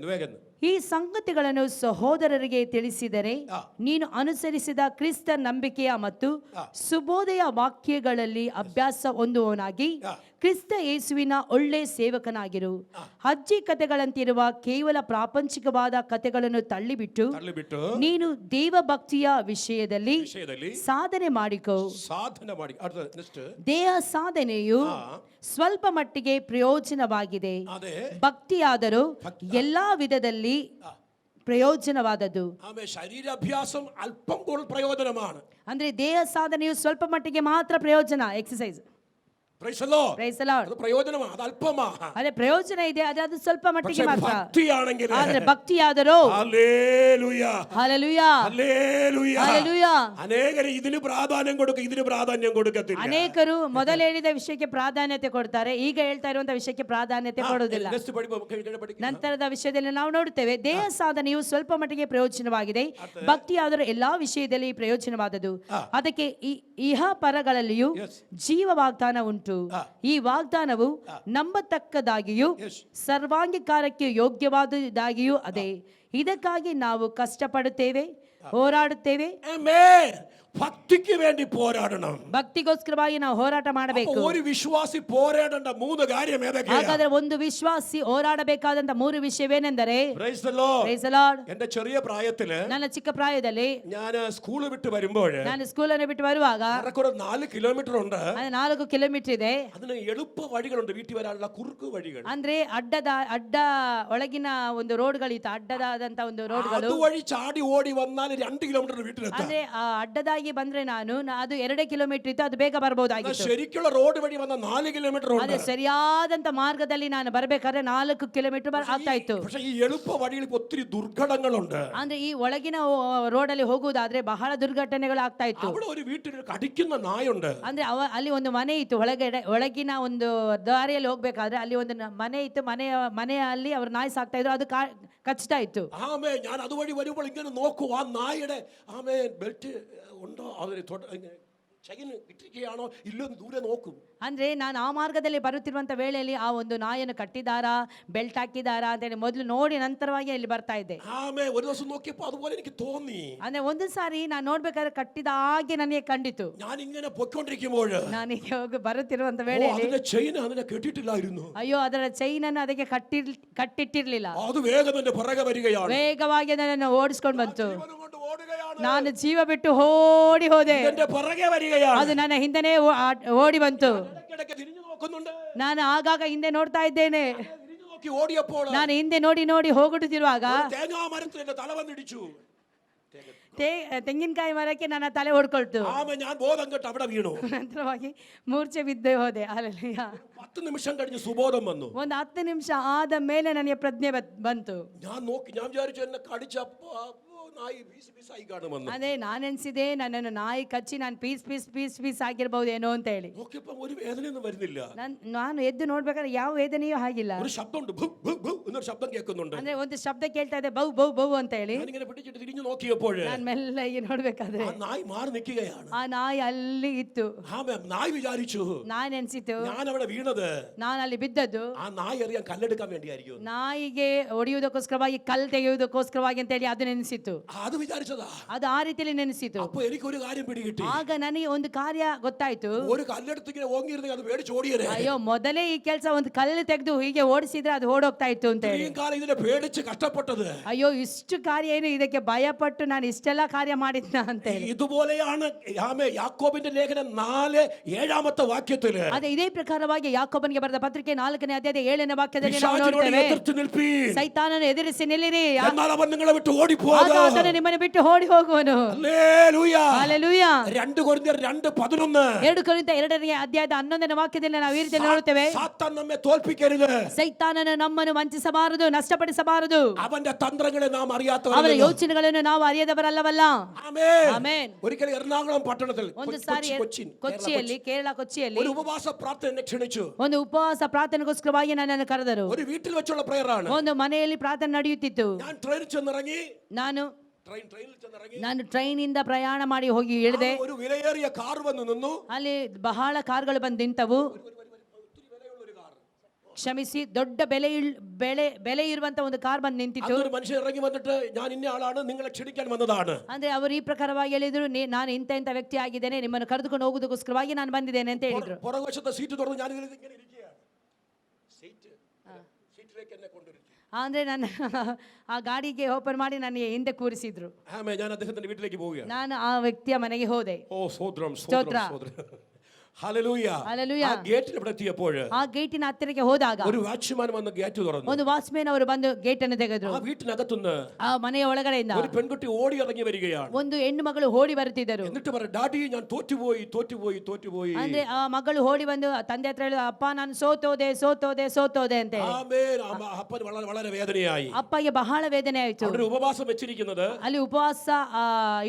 വേഗം. ಈ ಸಂಗತಿಗಳನ್ನು ಸಹೋದರರಿಗೆ ತಿಳಿಸಿದರೆ ನೀನು ಅನುಸರಿಸಿದ ಕ್ರಿಸ್ತ ನಂಬಿಕೆಯ ಮತ್ತು ಸುಬೋಧೆಯ ವಾಕ್ಯಗಳಲ್ಲಿ ಅಭ್ಯಾಸ ಹೊಂದುವವನಾಗಿ ಕ್ರಿಸ್ತ ಯೇಸುವಿನ ಒಳ್ಳೆ ಸೇವಕನಾಗಿರು. ಅಜ್ಜಿ ಕಥೆಗಳಂತಿರುವ ಕೇವಲ ಪ್ರಾಪಂಚಿಕವಾದ ಕಥೆಗಳನ್ನು ತಳ್ಳಿಬಿಟ್ಟು ನೀನು ದೇವ ಭಕ್ತಿಯ ವಿಷಯದಲ್ಲಿ ಸಾಧನೆ ಮಾಡಿಕೋ. ದೇಹ ಸಾಧನೆಯು ಸ್ವಲ್ಪ ಮಟ್ಟಿಗೆ ಪ್ರಯೋಜನವಾಗಿದೆ, ಭಕ್ತಿಯಾದರೂ ಎಲ್ಲಾ ವಿಧದಲ್ಲಿ ಪ್ರಯೋಜನವಾದದ್ದು. ശരീരാഭ്യാസം അല്പം കൂടുതൽ പ്രയോജനമാണ്. ಅಂದ್ರೆ ದೇಹ ಸಾಧನೆಯು ಸ್ವಲ್ಪ ಮಟ್ಟಿಗೆ ಮಾತ್ರ ಪ್ರಯೋಜನ, exercise. Praise the Lord. Praise the Lord. ಅದು ಪ್ರಯೋಜನമാണ്, ಅದು ಅಲ್ಪಮಾ. ಅದೇ ಪ್ರಯೋಜನ ಇದೆ, ಅದು ಸ್ವಲ್ಪ ಮಟ್ಟಿಗೆ ಮಾತ್ರ. ಭಕ್ತಿಯಾണെങ്കിൽ, ಆದರೆ ಭಕ್ತಿಯಾದರೂ ಹಲ್ಲೇಲೂಯ, ಹಲ್ಲೇಲೂಯ, ಹಲ್ಲೇಲೂಯ, ಹಲ್ಲೇಲೂಯ. ಅನೇಕರು ಇದನ್ನು ಪ್ರಾಧಾನ್ಯ ಕೊಡುಕತ್ತಿಲ್ಲ. ಅನೇಕರು ಮೊದಲು ಹೇಳಿದ ವಿಷಯಕ್ಕೆ ಪ್ರಾಧಾನ್ಯತೆ ಕೊಡ್ತಾರೆ, ಈಗ ಹೇಳ್ತಾ ಇರುವಂತಹ ವಿಷಯಕ್ಕೆ ಪ್ರಾಧಾನ್ಯತೆ ಕೊಡುವುದಿಲ್ಲ. ನಂತರದ ವಿಷಯದಲ್ಲಿ ನಾವು ನೋಡುತ್ತೇವೆ, ದೇಹ ಸಾಧನೆಯು ಸ್ವಲ್ಪ ಮಟ್ಟಿಗೆ ಪ್ರಯೋಜನವಾಗಿದೆ, ಭಕ್ತಿಯಾದರೂ ಎಲ್ಲಾ ವಿಷಯದಲ್ಲಿ ಪ್ರಯೋಜನವಾದದ್ದು. ಅದಕ್ಕೆ ಇಹ ಪರಗಳಲ್ಲಿಯೂ ಜೀವ ವಾಗ್ದಾನ ಉಂಟು. ಈ ವಾಗ್ದಾನವು ನಂಬತಕ್ಕದಾಗಿಯೂ ಸರ್ವಾಂಗೀಕಾರಕ್ಕೆ ಯೋಗ್ಯವಾದುದಾಗಿಯೂ ಅದೇ. ಇದಕ್ಕಾಗಿ ನಾವು ಕಷ್ಟಪಡುತ್ತೇವೆ, ಹೋರಾಡುತ್ತೇವೆ. ഭക്തിക്ക് വേണ്ടി പോരാടണം. ಭಕ್ತಿಗೋಸ್ಕರವಾಗಿ ನಾವು ಹೋರಾಟ ಮಾಡಬೇಕು. ഒരു വിശ്വാസി പോരാടേണ്ട 3 കാര്യം ഏതൊക്കെയാണ്? ಹಾಗಾದ್ರೆ ಒಂದು ವಿಶ್ವಾಸಿ ಹೋರಾಡಬೇಕಾದಂತ 3 ವಿಷಯವೇನೆಂದರೆ, Praise the Lord. Praise the Lord. എൻ്റെ ചെറിയ പ്രായത്തില്, ನನ್ನ ಚಿಕ್ಕ ಪ್ರಾಯದಲ್ಲಿ, ഞാൻ സ്കൂൾ വിട്ട് വരുമ്പോൾ, ನಾನು ಸ್ಕೂಲನ್ನು ಬಿಟ್ಟು ಬರುವಾಗ 4 കിലോമೀಟರ್ ഉണ്ട്. 4 ಕಿಲೋಮೀಟರ್ ಇದೆ. അതിന് എളുപ്പ വഴികളുണ്ട്, വീട്ടിൽ വരാനുള്ള കുറുക്ക് വഴികൾ. ಅಂದ್ರೆ ಅಡ್ಡ ಒಳಗಿನ ಒಂದು ರೋಡ್ಗಳಿತ್ತು, ಅಡ್ಡದಾದಂತ ಒಂದು ರೋಡ್ಗಳು. അതുവഴി ചാടി ഓടി വന്നാൽ 2 കിലോമീಟർ വീട്ടിലെത്താം. ಅಂದ್ರೆ ಅಡ್ಡದಾಗಿ ಬಂದ್ರೆ ನಾನು ಅದು 2 ಕಿಲೋಮೀಟರ್ ಇತ್ತು, ಅದು ಬೇಗ ಬರಬಹುದಾಗಿತ್ತು. ശരിക്കുള്ള റോഡ് വഴി വന്ന 4 കിലോമീಟರ್ ഉണ്ട്. ಅದೇ ಸರಿಯಾದಂತ ಮಾರ್ಗದಲ್ಲಿ ನಾನು ಬರಬೇಕಾದ್ರೆ 4 ಕಿಲೋಮೀಟರ್ ಆಗ್ತಾ ಇತ್ತು. പക്ഷേ ಈ ಎಳುപ്പ വഴിയിൽ ಒತ್ತಿರಿ ದುರ್ಘಟನೆಗಳುണ്ട്. ಅಂದ್ರೆ ಈ ಒಳಗಿನ ರೋಡಲ್ಲಿ ಹೋಗುವುದಾದ್ರೆ ಬಹಳ ದುರ್ಘಟನೆಗಳು ಆಗ್ತಾ ಇತ್ತು. അവിടെ ഒരു വീട്ടിൽ കടിക്കുന്ന നായുണ്ട്. ಅಂದ್ರೆ ಅಲ್ಲಿ ಒಂದು ಮನೆ ಇತ್ತು, ಒಳಗಿನ ಒಂದು ದಾರಿಯಲ್ಲಿ ಹೋಗ್ಬೇಕಾದ್ರೆ ಅಲ್ಲಿ ಒಂದು ಮನೆ ಇತ್ತು. ಮನೆಯಲ್ಲಿ ಅವ್ರು ನಾಯಿ ಸಾಕ್ತಾ ಇದ್ರು, ಅದು ಕಚ್ತಾ ಇತ್ತು. ആമേൻ. ഞാൻ അതുവഴി വരുമ്പോൾ ഇങ്ങനെ നോക്കൂ, ആ നായയുടെ ആമേൻ ബെൽറ്റ് ഉണ്ടോ, അതിന് ചെകിൻ ഇട്ടിരിക്കുകയാണോ ഇല്ലോ ദൂരെ നോക്കും. ಅಂದ್ರೆ ನಾನು ಆ ಮಾರ್ಗದಲ್ಲಿ ಬರುತ್ತಿರುವಂತ ವೇಳೆಯಲ್ಲಿ ಆ ಒಂದು ನಾಯನ್ನು ಕಟ್ಟಿದಾರಾ, ಬೆಲ್ಟ್ ಹಾಕಿದಾರಾ ಅಂತ ಹೇಳಿ ಮೊದಲು ನೋಡಿ ನಂತರವಾಗಿ ಇಲ್ಲಿ ಬರ್ತಾ ಇದ್ದೆ. ആമേൻ. ഒരു ദിവസം നോക്കിയപ്പോൾ അതുപോലെ എനിക്ക് തോന്നി. ಅಂದ್ರೆ ಒಂದು ಸಾರಿ ನಾನು ನೋಡ್ಬೇಕಾದ್ರೆ ಕಟ್ಟಿದ ಹಾಗೆ ನನಗೆ ಕಂಡಿತು. ഞാൻ ഇങ്ങനെ പൊയ്ക്കൊണ്ടിരിക്കുമ്പോൾ ನಾನೀಗ ಹೋಗಿ ಬರುತ್ತಿರುವಂತ ವೇಳೆಯಲ್ಲಿ അതിന്റെ ചെയിൻ അതിനെ കെട്ടിട്ടില്ലായിരുന്നു. ಅಯ್ಯೋ, ಅದರ ಚೈನ್ ಅನ್ನು ಅದಕ್ಕೆ ಕಟ್ಟಿಟ್ಟಿರ್ಲಿಲ್ಲ. ಅದು വേഗം എന്റെ പുറകെ വരികയാണ്. ವೇಗವಾಗಿ ನನ್ನನ್ನು ಓಡಿಸ್ಕೊಂಡು ಬಂತು. ജീവനും കൊണ്ട് ഓടുകയാണ്. ನಾನು ಜೀವ ಬಿಟ್ಟು ಓಡಿ ಹೋದೆ. എന്റെ പുറകെ വരികയാണ്. ಅದು ನನ್ನ ಹಿಂದೆನೇ ಓಡಿ ಬಂತು. ഇടയ്ക്കിടയ്ക്ക് തിരിഞ്ഞു നോക്കുന്നുണ്ട്. ನಾನು ಆಗಾಗ ಹಿಂದೆ ನೋಡ್ತಾ ಇದ್ದೇನೆ. തിരിഞ്ഞു നോക്കി ഓടിയപ്പോൾ ನಾನು ಹಿಂದೆ ನೋಡಿ ಹೋಗುತ್ತಿರುವಾಗ തേങ്ങാ മരത്തിൽ എന്റെ തല വന്നിടിച്ചു. ತೆಂಗಿನಕಾಯಿ ಮರಕ್ಕೆ ನನ್ನ ತಲೆ ಹೊಡ್ಕೊಳ್ತು. ആമേൻ. ഞാൻ ബോധം കെട്ട് അവിടെ വീണു. ನಂತರವಾಗಿ ಮೂರ್ಛೆ ಬಿದ್ದೆ ಹೋದೆ. ಹಲ್ಲೆಲೂಯ. 10 നിമിഷം കഴിഞ്ഞ് സുബോധം വന്നു. ಒಂದು 10 ನಿಮಿಷ ಆದ ಮೇಲೆ ನನಗೆ ಪ್ರಜ್ಞೆ ಬಂತು. ഞാൻ വിചാരിച്ചു എന്നെ കടിച്ചപ്പോ ನಾಯಿ ಪೀಸ್ കാണുമെന്ന്. ಅದೇ ನಾನೆನ್ಸಿದೆ, ನನ್ನನ್ನು ನಾಯಿ ಕಚ್ಚಿ ನಾನು ಪೀಸ್ ಆಗಿರ್ಬಹುದೇನೋ ಅಂತ ಹೇಳಿ. നോക്കിയപ്പോൾ ഒരു വേദനയൊന്നും വരുന്നില്ല. ನಾನು ಎದ್ದು ನೋಡ್ಬೇಕಾದ್ರೆ ಯಾವ ವೇದನೆಯೂ ಆಗಿಲ್ಲ. ഒരു ശബ്ദമുണ്ട്, ഭു ഭു ഭു എന്നൊരു ശബ്ദം കേൾക്കുന്നുണ്ട്. ಅಂದ್ರೆ ಒಂದು ಶಬ್ದ ಕೇಳ್ತಾ ಇದೆ, ಬೌ ಬೌ ಬೌ ಅಂತ ಹೇಳಿ. ഞാനിങ്ങനെ പിടിച്ചിട്ട് തിരിഞ്ഞു നോക്കിയപ്പോൾ ನಾನು ಮೆಲ್ಲಗೆ ನೋಡ್ಬೇಕಾದ್ರೆ ആ നായി മാറി നിൽക്കുകയാണ്. ಆ ನಾಯಿ ಅಲ್ಲಿ ಇತ್ತು. നായി വിചാരിച്ചു, ನಾನು ಎನ್ಸಿತು ഞാൻ അവിടെ വീണത് ನಾನು ಅಲ್ಲಿ ಬಿದ್ದದ್ದು ആ നായി അറിയാൻ കല്ലെടുക്കാൻ വേണ്ടിയായിരിക്കും. ನಾಯಿಗೆ ಹೊಡೆಯುವುದಕ್ಕೋಸ್ಕರವಾಗಿ, ಕಲ್ಲು ತೆಗೆಯುವುದಕ್ಕೋಸ್ಕರವಾಗಿ ಅಂತ ಹೇಳಿ ಅದು ನೆನೆಸಿತ್ತು. ನೆನೆಸಿತು. അത് വിചാരിച്ചതാ. ಅದು ಆ ರೀತಿಯಲ್ಲಿ ನೆನೆಸಿತು. അപ്പൊ എനിക്കൊരു കാര്യം പിടികിട്ടി. ಆಗ ನನಗೆ ಒಂದು ಕಾರ್ಯ ಗೊತ್ತಾಯ್ತು. ഒരു കല്ലെടുത്ത് ഇങ്ങനെ ഓങ്ങിയിരുന്നെങ്കിൽ അത് പേടിച്ച് ഓടിയനെ. ಅಯ್ಯೋ, ಮೊದಲೇ ಈ ಕೆಲಸ ಒಂದು ಕಲ್ಲು ತೆಗೆದು ಹೀಗೆ ಓಡಿಸಿದ್ರೆ ಅದು ಓಡೋಗ್ತಾ ಇತ್ತು ಅಂತ ಹೇಳಿ. ഇത്രയും കാലം ഇതിനെ പേടിച്ച് കഷ്ടപ്പെട്ടത്. ಅಯ್ಯೋ, ಇಷ್ಟು ಕಾರ್ಯ ಏನು, ಇದಕ್ಕೆ ಭಯಪಟ್ಟು ನಾನು ಇಷ್ಟೆಲ್ಲ ಕಾರ್ಯ ಮಾಡಿದ್ನ ಅಂತ ಹೇಳಿ. ഇതുപോലെയാണ് യാക്കോബിന്റെ ലേഖനം 4:7 വാക്യത്തില്. ಅದೇ ಇದೇ ಪ್ರಕಾರವಾಗಿ ಯಾಕೋಬನಿಗೆ ಬರೆದ ಪತ್ರಿಕೆ 4ನೇ ಅಧ್ಯಾಯದ 7ನೇ ವಾಕ್ಯದಲ್ಲಿ ನಾವು പിശാചിനോട് ನೋಡ್ತೇವೆ, എതിർത്ത് നിൽപ്പീൻ, ಸೈತಾನನ ಎದುರಿಸಿ ನಿಲ್ಲಿರಿ, എന്നാൽ അവൻ നിങ്ങളെ വിട്ട് ഓടിപ്പോകും. ಆಗ ಆತನು ನಿಮ್ಮನ್ನು ಬಿಟ್ಟು ಓಡಿ ಹೋಗುವನು. ഹല്ലേലൂയ. ಹಲ್ಲೆಲೂಯಾ. 2 ಕೊರಿಂಥಿಯರ್ 2:11. 2 ಕೊರಿಂಥ 2ನೇ ಅಧ್ಯಾಯದ 11ನೇ ವಾಕ್ಯದಲ್ಲಿ ನಾವು ಈ ರೀತಿ ನೋಡುತ್ತೇವೆ, സാത്താൻ നമ്മെ തോൽപ്പിക്കരുത്, ಸೈತಾನನು ನಮ್ಮನ್ನು ವಂಚಿಸಬಾರದು, ನಷ್ಟಪಡಿಸಬಾರದು, അവന്റെ തന്ത്രങ്ങളെ നാം ಅವರ അറിയാത്തവരല്ല. ಯೋಚನೆಗಳನ್ನು ನಾವು ಅರಿಯದವರಲ್ಲವಲ್ಲ. ആമേൻ. ಆಮೆನ್. ഒരിക്കൽ എറണാകുളം പട്ടണത്തിൽ ಒಂದು ಸಾರಿ ಕೊಚ್ಚಿಯಲ್ಲಿ, ಕೇರಳ ಕೊಚ್ಚಿಯಲ್ಲಿ ഒരു ഉപവാസ പ്രാർത്ഥന ക്ഷണിച്ചു. ಒಂದು ಉಪವಾಸ ಪ್ರಾರ್ಥನೆಗೋಸ್ಕರವಾಗಿ ನನ್ನನ್ನು ಕರೆದರು. ഒരു വീട്ടിൽ വെച്ചുള്ള പ്രയറാണ്. ಒಂದು ಮನೆಯಲ್ಲಿ ಪ್ರಾರ್ಥನೆ ನಡೆಯುತ್ತಿತ್ತು. ഞാൻ ട്രെയിനിൽ ചെന്നിറങ്ങി. ನಾನು ട്രെയിനിൽ ചെന്നിറങ്ങി. ಟ್ರೈನಿಂದ ಪ್ರಯಾಣ ಮಾಡಿ ಹೋಗಿ ಇಳಿದೆ. ഒരു വിലയേറിയ കാർ വന്നു നിന്നു. ಅಲ್ಲಿ ಬಹಳ ಕಾರ್ಗಳು ಬಂದು ನಿಂತವು. ಕ್ಷಮಿಸಿ, ದೊಡ್ಡ ಬೆಲೆ ಇರುವಂತ ಒಂದು ಕಾರ್ ಬಂದು ನಿಂತಿತ್ತು. ഒരു മനുഷ്യൻ ഇറങ്ങി വന്നിട്ട് ഞാൻ ഇന്ന ആളാണ്, നിങ്ങളെ ക്ഷണിക്കാൻ വന്നതാണ്. ಅಂದ್ರೆ ಅವರು ಈ ಪ್ರಕಾರವಾಗಿ ಹೇಳಿದ್ರು, ನಾನು ಇಂಥ ವ್ಯಕ್ತಿ ಆಗಿದ್ದೇನೆ, ನಿಮ್ಮನ್ನು ಕರೆದುಕೊಂಡು ಹೋಗುವುದಕ್ಕೋಸ್ಕರವಾಗಿ ನಾನು ಬಂದಿದ್ದೇನೆ ಅಂತ ಹೇಳಿದ್ರು. പുറകുവശത്തെ സീറ്റ് തുറന്ന് ഞാൻ ഇങ്ങനെ ഇരിക്കുകയാണ്. സീറ്റിലേക്ക് എന്നെ കൊണ്ടുവരുത്തി. ಅಂದ್ರೆ ನನ್ನ ಆ ಗಾಡಿಗೆ ಓಪನ್ ಮಾಡಿ ನನಗೆ ಹಿಂದೆ ಕೂರಿಸಿದ್ರು. ആമേൻ. ഞാൻ അദ്ദേഹത്തിന്റെ വീട്ടിലേക്ക് പോവുകയാണ്. ನಾನು ಆ ವ್ಯಕ್ತಿಯ ಮನೆಗೆ ಹೋದೆ. ഓ സ്തോത്രം, ಸ್ತೋತ್ರ. സ്തോത്രം, സ്തോത്രം. ഹല്ലേലൂയ. ഹല്ലേലൂയ. ആ ഗേറ്റിൽ ഇവിടെ എത്തിയപ്പോൾ ಆ ಗೇಟಿನ ಹತ್ತಿರಕ್ಕೆ ಹೋದಾಗ ഒരു വാച്ച്മാൻ വന്ന് ഗേറ്റ് തുറന്നു. ಒಂದು ವಾಚ್ಮ್ಯಾನ್ ಅವರು ಬಂದು ಗೇಟ್ ಅನ್ನು ತೆಗೆದ್ರು. ആ വീട്ടിനകത്തുനിന്ന് ಆ ಮನೆಯ ಒಳಗಡೆಯಿಂದ ഒരു പെൺകുട്ടി ഓടി ഇറങ്ങി വരികയാണ്. ಒಂದು ಹೆಣ್ಣು ಮಗಳು ಓಡಿ ಬರುತ್ತಿದ್ದರು. എന്നിട്ട് പറഞ്ഞു, ഡാഡി ഞാൻ തോറ്റുപോയി. ಅಂದ್ರೆ ಆ ಮಗಳು ಓಡಿ ಬಂದು ತಂದೆ ಹತ್ರ ಹೇಳಿದ, ಅಪ್ಪ ನಾನು ಸೋತೋದೆ ಅಂತ ಹೇಳಿ. ആമേൻ. അപ്പൻ വളരെ വേദനയായി. ಅಪ್ಪಗೆ ಬಹಳ ವೇದನೆ ಆಯ್ತು. അവിടെ ഉപവാസം വെച്ചിരിക്കുന്നത്, ಅಲ್ಲಿ ಉಪವಾಸ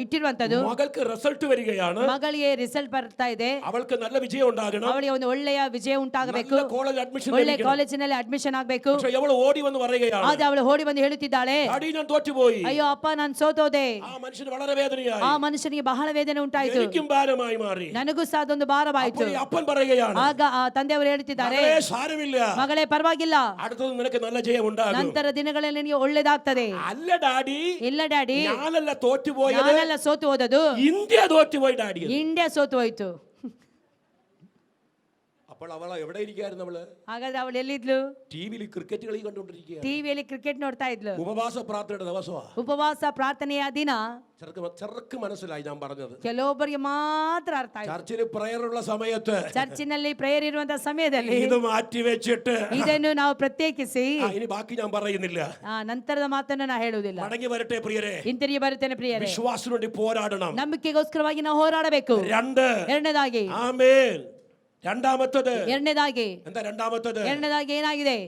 ಇಟ್ಟಿರುವಂತದ್ದು. മകൾക്ക് റിസൾട്ട് വരികയാണ്. ಮಗಳಿಗೆ ರಿಸಲ್ಟ್ ಬರ್ತಾ ಇದೆ. അവൾക്ക് നല്ല വിജയം ഉണ്ടാകണം. ಅವಳಿಗೆ ಒಂದು ಒಳ್ಳೆಯ ವಿಜಯ ಉಂಟಾಗಬೇಕು, കോളേജ് അഡ്മിഷൻ, ಒಳ್ಳೆ ಕಾಲೇಜಿನಲ್ಲಿ ಅಡ್ಮಿಷನ್ ಆಗಬೇಕು. പക്ഷേ അവൾ ഓടി വന്ന് പറയുകയാണ്, ಆದ್ರೆ ಅವಳು ಓಡಿ ಬಂದು ಹೇಳುತ್ತಿದ್ದಾಳೆ, ഡാഡി ഞാൻ തോറ്റുപോയി. ಅಯ್ಯೋ ಅಪ್ಪ ನಾನು ಸೋತೋದೆ. ആ മനുഷ്യന് വളരെ വേദനയായി. ಆ ಮನುಷ್ಯನಿಗೆ ಬಹಳ ವೇದನೆ ಉಂಟಾಯಿತು. എനിക്കും ഭാരമായി മാറി. ನನಗೂ ಸಹ ಅದೊಂದು ಭಾರವಾಯಿತು. അപ്പോൾ ഈ അപ്പൻ പറയുകയാണ്, ಆಗ ಆ ತಂದೆಯವರು ಹೇಳುತ್ತಿದ್ದಾರೆ, മകളെ സാരമില്ല, ಮಗಳೇ ಪರವಾಗಿಲ್ಲ, അടുത്തത് നിനക്ക് നല്ല ജയം ഉണ്ടാകും. ನಂತರ ದಿನಗಳಲ್ಲಿ ನಿನಗೆ ಒಳ್ಳೆದಾಗ್ತದೆ. അല്ല ഡാഡി, ಇಲ್ಲ ಡ್ಯಾಡಿ, ഞാനല്ല തോറ്റുപോയത്, ನಾನೆಲ್ಲ ಸೋತು ಹೋದದು, ഇന്ത്യ തോറ്റുപോയി ഡാഡി. ಇಂಡಿಯಾ ಸೋತು ಹೋಯ್ತು. അപ്പോൾ അവൾ എവിടെ ഇരിക്കുകയായിരുന്നു? അവള് ಹಾಗಾದ್ರೆ ಅವಳು ಎಲ್ಲಿದ್ಲು? ಟಿವಿಲಿ ಕ್ರಿಕೆಟ್ കളി കണ്ടുകൊണ്ടിരിക്കുകയാണ്. ಟಿವಿಯಲ್ಲಿ ಕ್ರಿಕೆಟ್ ನೋಡ್ತಾ ಇದ್ಲು. ഉപവാസ പ്രാർത്ഥനയുടെ ദിവസമാണ്. ಉಪವಾಸ ಪ್ರಾರ್ಥನೆಯ ದಿನ. ചെറുക്ക് മനസ്സിലായി ഞാൻ പറഞ്ഞത്. ಕೆಲವೊಬ್ಬರಿಗೆ ಮಾತ್ರ ಅರ್ಥ ಆಯ್ತು. ചർച്ചിൽ പ്രയർ ഉള്ള സമയത്ത്, ಚರ್ಚಿನಲ್ಲಿ ಪ್ರೇಯರ್ ಇರುವಂತಹ ಸಮಯದಲ್ಲಿ ഇത് മാറ്റി വെച്ചിട്ട് ಇದನ್ನು ನಾವು ಪ್ರತ್ಯೇಕಿಸಿ, ഇനി ബാക്കി ഞാൻ പറയുന്നില്ല, ನಂತರದ ಮಾತನ್ನು ನಾ ಹೇಳುವುದಿಲ್ಲ. മടങ്ങി വരട്ടെ പ്രിയരെ. ಹಿಂತಿರುಗಿ ಬರುತ್ತೇನೆ ಪ್ರಿಯರೇ. വിശ്വാസത്തിന് വേണ്ടി പോരാടണം. ನಂಬಿಕೆಗೋಸ್ಕರವಾಗಿ ನಾವು ಹೋರಾಡಬೇಕು. 2 ಎರಡನೇದಾಗಿ, ആമേൻ. രണ്ടാമത്തേത് ಎರಡನೇದಾಗಿ എന്താ? രണ്ടാമത്തേത് ಎರಡನೇದಾಗಿ ಏನಾಗಿದೆ?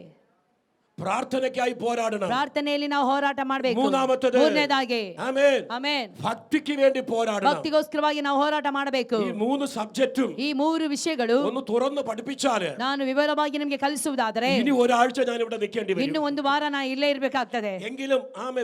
പ്രാർത്ഥനയ്ക്കായി പോരാടണം. ಪ್ರಾರ್ಥನೆಯಲ್ಲಿ ನಾವು ಹೋರಾಟ ಮಾಡಬೇಕು. മൂന്നാമത്തേത് ಮೂರನೇದಾಗಿ ആമേൻ, ಆಮೆನ್, ഭക്തിക്ക് വേണ്ടി പോരാടണം. ಭಕ್ತಿಗೋಸ್ಕರವಾಗಿ ನಾವು ಹೋರಾಟ ಮಾಡಬೇಕು. ഈ 3 സബ്ജക്റ്റും ಈ 3 ವಿಷಯಗಳು ഒന്ന് തുറന്ന് പഠിപ്പിച്ചാല് ನಾನು ವಿವರವಾಗಿ ನಿಮಗೆ ಕಲಿಸುವುದಾದರೆ ഇനി ഒരാഴ്ച ഞാൻ ഇവിടെ നിൽക്കേണ്ടി ಇನ್ನು വരും. ಒಂದು ವಾರ ನಾ ಇಲ್ಲೇ ಇರಬೇಕಾಗ್ತದೆ. എങ്കിലും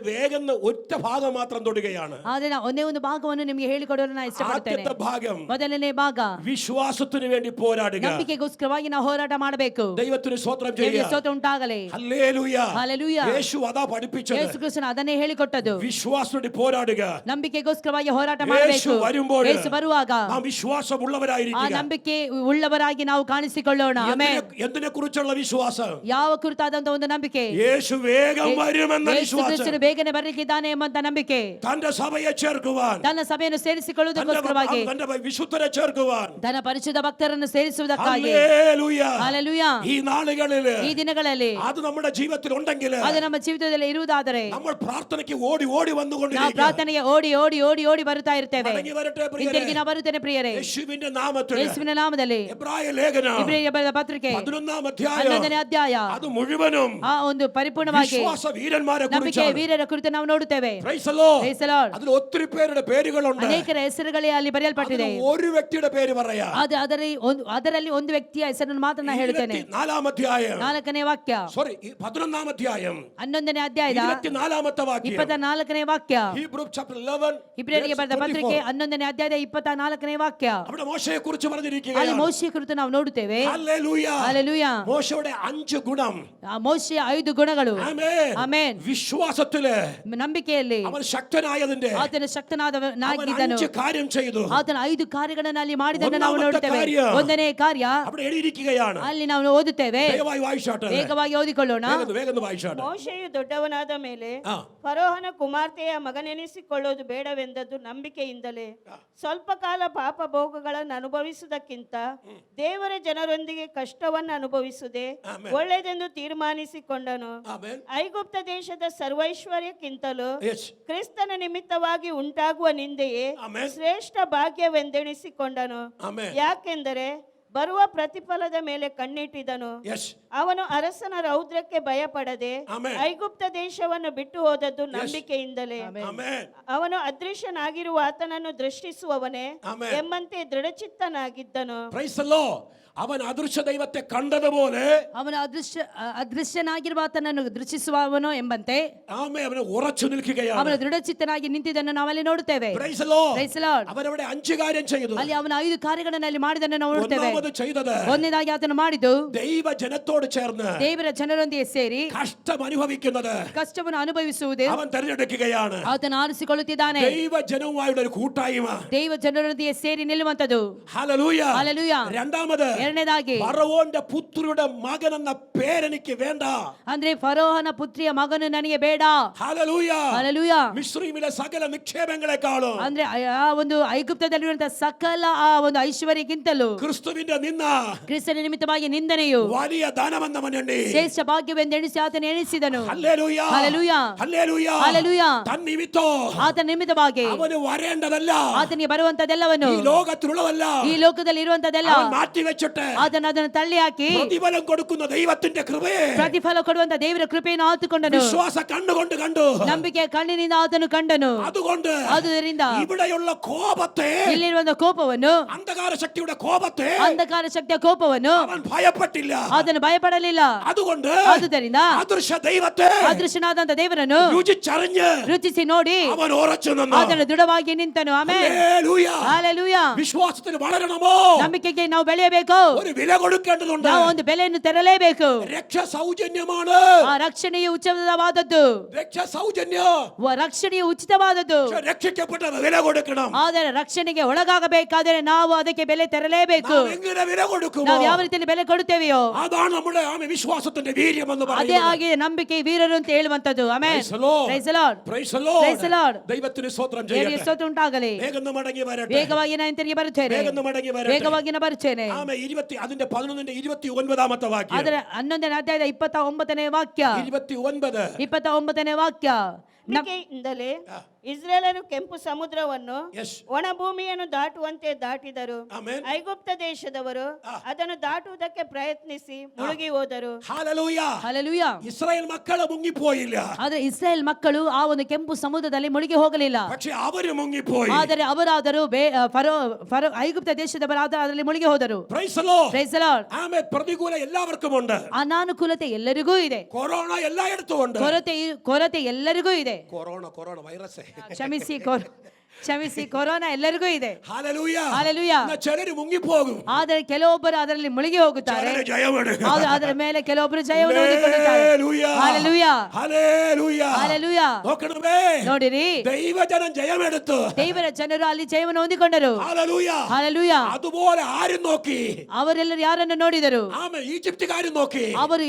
വേഗം ഒറ്റ ഭാഗം മാത്രം തൊടുകയാണ്. ಆದ್ರೆ ನಾ ಒಂದೇ ಒಂದು ಭಾಗವನ್ನು ನಿಮಗೆ ಹೇಳಿಕೊಡಲು ನಾನು ಇಷ್ಟಪಡ್ತೇನೆ. ആദ്യത്തെ ഭാഗം ಮೊದಲನೇ ಭಾಗ വിശ്വാസത്തിന് വേണ്ടി പോരാടുക. ನಂಬಿಕೆಗೋಸ್ಕರವಾಗಿ ನಾವು ಹೋರಾಟ ಮಾಡಬೇಕು. ദൈവത്തിന് സ്തോത്രം ದೇವರಿಗೆ ചെയ്യുക. ಸ್ತೋತ್ರ ಉಂಟಾಗಲಿ. ഹല്ലേലൂയ. ಹಲ್ಲೆಲೂಯಾ. യേശു അതാ പഠിപ്പിച്ചത്. ಯೇಸು ಕ್ರಿಸ್ತನು ಅದನ್ನೇ ಹೇಳಿಕೊಟ್ಟದ್ದು. വിശ്വാസത്തിന് വേണ്ടി പോരാടുക. ನಂಬಿಕೆಗೋಸ್ಕರವಾಗಿ ಹೋರಾಟ യേശು ಮಾಡಬೇಕು. വരുമ്പോൾ ಯೇಸು ಬರುವಾಗ നാം ಆ വിശ്വാസമുള്ളവരായിരിക്കുക. ನಂಬಿಕೆ ಉಳ್ಳವರಾಗಿ ನಾವು ಕಾಣಿಸಿಕೊಳ್ಳೋಣ. ಆಮೆನ್. എന്തിനെ കുറിച്ചുള്ള വിശ്വാസം? ಯಾವ ಕುರಿತಾದಂತ ಒಂದು ನಂಬಿಕೆ? യേശു വേഗം വരുമെന്ന ಯೇಸು വിശ്വാസം. ಕ್ರಿಸ್ತನು ಬೇಗನೆ ಬರಲಿಕ್ಕಿದ್ದಾನೆ ಎಂಬಂತ ನಂಬಿಕೆ. തന്റെ സഭയെ ചേർക്കുവാൻ, ತನ್ನ ಸಭೆಯನ್ನು ಸೇರಿಸಿಕೊಳ್ಳುವುದಕ್ಕೋಸ್ಕರವಾಗಿ, തന്റെ വിശുദ്ധരെ ചേർക്കുവാൻ, ತನ್ನ ಪರಿಶುದ್ಧ ಭಕ್ತರನ್ನು ಸೇರಿಸುವುದಕ್ಕಾಗಿ. ഹല്ലേലൂയ. ಹಲ್ಲೆಲೂಯಾ. ഈ നാളുകളില് ಈ ದಿನಗಳಲ್ಲಿ അത് നമ്മുടെ ജീവിതത്തിൽ ഉണ്ടെങ്കിൽ ಅದು ನಮ್ಮ ಜೀವಿತದಲ್ಲಿ ಇರುವುದಾದರೆ നമ്മൾ പ്രാർത്ഥനയ്ക്ക് ഓടി ഓടി ನಾವು വന്നുകൊണ്ടിരിക്കുക. ಪ್ರಾರ್ಥನೆಗೆ ಓಡಿ ಓಡಿ ಓಡಿ ಓಡಿ ಬರುತ್ತಾ ಇರ್ತೇವೆ. മടങ്ങി വരട്ടെ പ്രിയരേ. ಹಿಂತಿರುಗಿ ನಾವು ಬರುತ್ತೇನೆ ಪ್ರಿಯರೇ. യേശുവിന്റെ നാമത്തിൽ ಯೇಸುವಿನ ನಾಮದಲ್ಲಿ എബ്രായ ലേഖനം ಇಬ್ರಿಯರಿಗೆ ಬರೆದ ಪತ್ರಿಕೆ 11ാം അധ്യായം 11ನೇ ಅಧ್ಯಾಯ, അത് മുഴുവനും ಆ ಒಂದು ಪರಿಪೂರ್ಣವಾಗಿ വിശ്വാസ വീരന്മാരെ ನಂಬಿಕೆ കുറിച്ചാണ്. ವೀರರ ಕುರಿತು ನಾವು ನೋಡುತ್ತೇವೆ. Praise the Lord. Praise the Lord. അതിൽ ഒത്തിരി പേരുടെ പേരുകളുണ്ട്. ಅನೇಕರ ಹೆಸರುಗಳೇ ಅಲ್ಲಿ ಬರೆಯಲ್ಪಟ್ಟಿದೆ. അതിൽ ഒരു വ്യക്തിയുടെ പേര് പറയാ. ಅದರಲ್ಲಿ ಒಂದು ವ್ಯಕ್ತಿಯ ಹೆಸರನ್ನು ಮಾತ್ರ ನಾನು ಹೇಳುತ್ತೇನೆ. 4ാം അധ്യായം, 4ನೇ ವಾಕ್ಯ, സോറി 11 അധ്യായം 11ನೇ ಅಧ್ಯಾಯದ 24 ವಾಕ್ಯ. 24ನೇ ವಾಕ್ಯ. Hebrew chapter 11 ಇಬ್ರಿಯರಿಗೆ ಬರೆದ verse ಪತ್ರಿಕೆ 24. 11ನೇ ಅಧ್ಯಾಯದ 24ನೇ ವಾಕ್ಯ. അവിടെ മോശയെ കുറിച്ച് ಅಲ್ಲಿ പറഞ്ഞിരിക്കുകയാണ്. ಮೋಶೆಯ ಕುರಿತು ನಾವು ನೋಡುತ್ತೇವೆ. ഹല്ലേലൂയ. ಹಲ್ಲೆಲೂಯಾ. മോശയുടെ 5 ഗുണം. ಆ ಮೋಶೆಯ 5 ಗುಣಗಳು. ആമേൻ. ಆಮೆನ್. വിശ്വാസത്തില് ನಂಬಿಕೆಯಲ್ಲಿ അവൻ ശക്തനായതിന്റെ ಆತನ അവൻ ಶಕ್ತನಾದವನಾಗಿದ್ದನು. 5 കാര്യം ചെയ്തു. ಆತನ 5 ಕಾರ್ಯಗಳನ್ನು ಅಲ್ಲಿ ಮಾಡಿದ್ದನ್ನು ನಾವು ಒಂದಾಮത്തെ ನೋಡುತ್ತೇವೆ. ಕಾರ್ಯ. ಒಂದನೇ ಕಾರ್ಯ അവിടെ എഴുതിയിരിക്കുകയാണ്. ಅಲ್ಲಿ ನಾವು ಓದುತ್ತೇವೆ. ദയവായി വായിച്ചാട്ടെ. ವೇಗವಾಗಿ ಓದಿಕೊಳ್ಳೋಣ. വേഗം വായിച്ചാട്ടെ. ಮೋಶೆಯು ದೊಡ್ಡವನಾದ ಮೇಲೆ ആ. ಫರೋಹನ ಕುಮಾರ್ತೆಯ ಮಗನೆನಿಸಿಕೊಳ್ಳೋದು ಬೇಡವೆಂದದ್ದು ನಂಬಿಕೆಯಿಂದಲೇ ಸ್ವಲ್ಪ ಕಾಲ ಪಾಪ ಭೋಗಗಳನ್ನು ಅನುಭವಿಸುವುದಕ್ಕಿಂತ ದೇವರ ಜನರೊಂದಿಗೆ ಕಷ್ಟವನ್ನು ಅನುಭವಿಸುವುದೇ ಆಮೆನ್. ಒಳ್ಳೆಯದೆಂದು ತೀರ್ಮಾನಿಸಿಕೊಂಡನು. ആമേൻ. ಐಗುಪ್ತ ದೇಶದ ಸರ್ವೈಶ್ವರ್ಯಕ್ಕಿಂತಲೂ Yes. ಕ್ರಿಸ್ತನ ನಿಮಿತ್ತವಾಗಿ ಉಂಟಾಗುವ ನಿಂದೆಯೇ ಆಮೆನ್. ಶ್ರೇಷ್ಠ ಭಾಗ್ಯವೆಂದೆಣಿಸಿಕೊಂಡನು. ಆಮೆನ್. ಯಾಕೆಂದರೆ ಬರುವ ಪ್ರತಿಫಲದ ಮೇಲೆ ಕಣ್ಣಿಟ್ಟಿದನು. Yes. ಅವನು ಅರಸನ ರೌದ್ರಕ್ಕೆ ಭಯಪಡದೆ ಆಮೆನ್. ಐಗುಪ್ತ ದೇಶವನ್ನು ಬಿಟ್ಟು ಹೋದದ್ದು ನಂಬಿಕೆಯಿಂದಲೇ. ആമേൻ. ಅವನು ಅದೃಶ್ಯನಾಗಿರುವ ಆತನನ್ನು ದೃಷ್ಟಿಸುವವನೇ ಆಮೆನ್. ಎಂಬಂತೆ ದೃಢಚಿತ್ತನಾಗಿದ್ದನು. Praise the Lord. അവൻ അദൃശ്യ ദൈവത്തെ കണ്ടതുപോലെ ಅವನ ಅದೃಶ್ಯನಾಗಿರುವ ಆತನನ್ನು ದೃಷ್ಟಿಸುವವನು ಎಂಬಂತೆ ആമേൻ അവനെ ഉറച്ചു നിൽക്കുകയാണ്. ಅವನ ದೃಢಚಿತ್ತನಾಗಿ ನಿಂತಿದ್ದನ್ನು ನಾವಲ್ಲಿ ನೋಡುತ್ತೇವೆ. Praise the Lord. Praise the Lord. അവൻ അവിടെ 5 കാര്യം ചെയ്തു. ಅಲ್ಲಿ ಅವನ 5 ಕಾರ್ಯಗಳನ್ನು ಅಲ್ಲಿ ಮಾಡಿದ್ದನ್ನು ನಾವು ನೋಡುತ್ತೇವೆ. ഒന്നാമത് ചെയ്തത് ಒಂದನೇದಾಗಿ ಆತನು ಮಾಡಿದ್ದು ദൈവ ജനത്തോട് ചേർന്ന് ದೇವರ ಜನರೊಂದಿಗೆ ಸೇರಿ കഷ്ടം അനുഭവിക്കുന്നത് ಕಷ್ಟವನ್ನು ಅನುಭವಿಸುವುದು അവൻ തെരഞ്ഞെടുക്കുകയാണ്. ಆತನು ಆರಿಸಿಕೊಳ್ಳುತ್ತಿದ್ದಾನೆ. ദൈവ ജനവുമായുള്ള ഒരു കൂട്ടായ്മ. ದೇವ ಜನರೊಂದಿಗೆ ಸೇರಿ ನಿಲ್ಲುವಂತದ್ದು. ഹല്ലേലൂയ. ഹല്ലേലൂയ. രണ്ടാമത് ಎರಡನೇದಾಗಿ ഫറവോന്റെ പുത്രിയുടെ മകൻ എന്ന പേരെനിക്ക് വേണ്ട. ಅಂದ್ರೆ ಫರೋಹನ ಪುತ್ರಿಯ ಮಗನು ನನಗೆ ಬೇಡ. ഹല്ലേലൂയ. ಹಲ್ಲೆಲೂಯ. മിസ്രയീമിലെ സകല നിക്ഷേപങ്ങളെക്കാളും ಅಂದ್ರೆ ಆ ಒಂದು ಐಗುಪ್ತದಲ್ಲಿರುವಂತಹ ಸಕಲ ಆ ಒಂದು ಐಶ್ವರ್ಯಕ್ಕಿಂತಲೂ ക്രിസ്തുവിന്റെ നിന്ന ಕ್ರಿಸ್ತನ ನಿಮಿತ್ತವಾಗಿ ನಿಂದನೆಯು വലിയ ದಾನമെന്ന് എണ്ണി ಶ್ರೇಷ್ಠ ಭಾಗ್ಯವೆಂದೆಣಿಸಿ ಆತನು ಎಣಿಸಿದನು. ഹല്ലേലൂയ. ഹല്ലേലൂയ. ഹല്ലേലൂയ. ಹಲ್ಲೆಲೂಯ. തൻ നിമിത്തം ಆತನ ನಿಮಿತ್ತವಾಗಿ അവന് വരേണ്ടതല്ല, ಆತನಿಗೆ ಬರುವಂತದೆಲ್ಲವನ್ನು ഈ ലോകത്തിലുള്ളതല്ല, ಈ ಲೋಕದಲ್ಲಿ ಇರುವಂತದೆಲ್ಲ അവൻ മാറ്റിവെച്ചിട്ട് ಅದನ್ನು ತಳ್ಳಿ ಹಾಕಿ പ്രതിഫലം കൊടുക്കുന്ന ദൈവത്തിന്റെ കൃപയെ ಪ್ರತಿಫಲ ಕೊಡುವಂತ ದೇವರ ಕೃಪೆಯನ್ನು ಆತುಕೊಂಡನು. വിശ്വാസ കണ്ണുകൊണ്ട് കണ്ടു. ನಂಬಿಕೆಯ ಕಣ್ಣಿನಿಂದ ಆತನು ಕಂಡನು. അതുകൊണ്ട് ಆದುದರಿಂದ ഇവിടെയുള്ള കോപത്തെ, ಇಲ್ಲಿರುವಂತ ಕೋಪವನ್ನು, അന്ധകാര ശക്തിയുടെ കോപത്തെ ಅಂಧಕಾರ ಶಕ್ತಿಯ ಕೋಪವನ್ನು അവൻ ഭയപ്പെട്ടില്ല. ಅದನ್ನು ಭಯಪಡಲಿಲ್ಲ. അതുകൊണ്ട് ಆದುದರಿಂದ അദൃശ്യ ദൈവത്തെ ಅದೃಶ್ಯನಾದಂತ ದೇವರನ್ನು രുചിച്ചറിഞ്ഞ് ರುಚಿಸಿ ನೋಡಿ അവൻ ഉറച്ചു നിന്നു. ಅದನ್ನು ದೃಢವಾಗಿ ನಿಂತನು. ಆಮೆನ್. ഹല്ലേലൂയ. ಹಲ್ಲೆಲೂಯ. വിശ്വാസത്തിൽ വളരണമോ? ನಂಬಿಕೆಗೆ ನಾವು ಬೆಳೆಯಬೇಕು. ഒരു വില കൊടുക്കേണ്ടതുണ്ട്. ನಾವು ಒಂದು ಬೆಲೆಯನ್ನು ತೆರಲೇಬೇಕು. രക്ഷ സൗജന്യമാണ്. ಆ ರಕ್ಷಣೆಯು ಉಚಿತವಾದದ್ದು. രക്ഷ സൗജന്യ. ರಕ್ಷಣೆಯು ಉಚಿತವಾದದ್ದು. രക്ഷിക്കപ്പെട്ട വില കൊടുക്കണം. ಆದರೆ ರಕ್ಷಣೆಗೆ ಒಳಗಾಗಬೇಕಾದರೆ ನಾವು ಅದಕ್ಕೆ ಬೆಲೆ ತೆರಲೇಬೇಕು. നാം എങ്ങനെ വില കൊടുക്കുമോ? ನಾವು ಯಾವ ರೀತಿಯಲ್ಲಿ ಬೆಲೆ ಕೊಡುತ್ತೇವೆಯೋ അതാണ് നമ്മുടെ വിശ്വാസത്തിന്റെ വീര്യം എന്ന് ಅದೇ പറയുന്നത്. ಆಗಿ ನಂಬಿಕೆ ವೀರರು ಅಂತ ಹೇಳುವಂತದ್ದು. Amen. Praise the Lord. Praise the Lord. Praise the Lord. Praise the Lord. ദൈവത്തിന് സ്തോത്രം ದೇವರಿಗೆ ചെയ്യട്ടെ. ಸ್ತೋತ್ರ ಉಂಟಾಗಲಿ. വേഗം മടങ്ങി വരട്ടെ. ವೇಗವಾಗಿ ನಾನು ಹಿಂತಿರುಗಿ ಬರುತ್ತೇನೆ. വേഗം മടങ്ങി വരട്ടെ. ವೇಗವಾಗಿ ನಾನು ಬರುತ್ತೇನೆ. ആമേൻ. 20 അതിന്റെ 11ന്റെ 29ാമത്തെ വാക്യം. ಆದರೆ 11ನೇ ಅಧ್ಯಾಯದ 29ನೇ ವಾಕ್ಯ. 29. 29ನೇ ವಾಕ್ಯ. ನಂಬಿಕೆಯಿಂದಲೇ ಇಸ್ರೇಲರು ಕೆಂಪು ಸಮುದ್ರವನ್ನು Yes. ಒಣ ಭೂಮಿಯನ್ನು ದಾಟುವಂತೆ ದಾಟಿದರು. ಆಮೆನ್. ಐಗುಪ್ತ ದೇಶದವರು ಅದನ್ನು ದಾಟುವುದಕ್ಕೆ ಪ್ರಯತ್ನಿಸಿ ಮುಳುಗಿ ಹೋದರು. ഹല്ലേലൂയ. ಹಲ್ಲೆಲೂಯ. ഇസ്രായേൽ മക്കള് മുങ്ങിപ്പോയില്ല. ಆದರೆ ಇಸ್ರಾಯೇಲ್ ಮಕ್ಕಳು ಆ ಒಂದು ಕೆಂಪು ಸಮುದ್ರದಲ್ಲಿ ಮುಳುಗಿ ಹೋಗಲಿಲ್ಲ. പക്ഷെ അവര് മുങ്ങിപ്പോയി. ಆದರೆ ಅವರಾದರೂ ಐಗುಪ್ತ ದೇಶದವರಾದ ಅದರಲ್ಲಿ ಮುಳುಗಿ ಹೋದರು. Praise the Lord. Praise the Lord. ആമേൻ. പ്രതികൂല എല്ലാവർക്കും ഉണ്ട്. ಅನಾನುಕೂಲತೆ ಎಲ್ಲರಿಗೂ ಇದೆ. കൊറോണ എല്ലായിടത്തും ഉണ്ട്. ಕೊರತೆ ಎಲ್ಲರಿಗೂ ಇದೆ. Corona virus. ಕ್ಷಮಿಸಿ ಕೊರೋನಾ ಎಲ್ಲರಿಗೂ ಇದೆ. ഹല്ലേലൂയ. ಹಲ್ಲೆಲೂಯ. ചിലര് മുങ്ങിപ്പോകും. ಆದರೆ ಕೆಲವೊಬ್ಬರು ಅದರಲ್ಲಿ ಮುಳುಗಿ ಹೋಗುತ್ತಾರೆ. ചിലര് ജയമെടുക്കും. ಅದರ ಮೇಲೆ ಕೆಲವೊಬ್ಬರು ಜಯವನ್ನು ಹೊಂದಿಕೊಳ್ಳುತ್ತಾರೆ. ഹല്ലേലൂയ. ಹಲ್ಲೆಲೂಯ. ഹല്ലേലൂയ. ಹಲ್ಲೆಲೂಯ. നോക്കണമേ. ನೋಡಿರಿ, ദൈവജനം ജയമെടുത്തു. ದೇವರ ಜನರು ಅಲ್ಲಿ ಜಯವನ್ನು ಹೊಂದಿಕೊಂಡರು. ഹല്ലേലൂയ. ಹಲ್ಲೆಲೂಯ. അതുപോലെ ആരും നോക്കി? ಅವರೆಲ್ಲರೂ ಯಾರನ್ನು ನೋಡಿದರು? ആമേൻ. ഈജിപ്തുകാരും നോക്കി. ಅವರು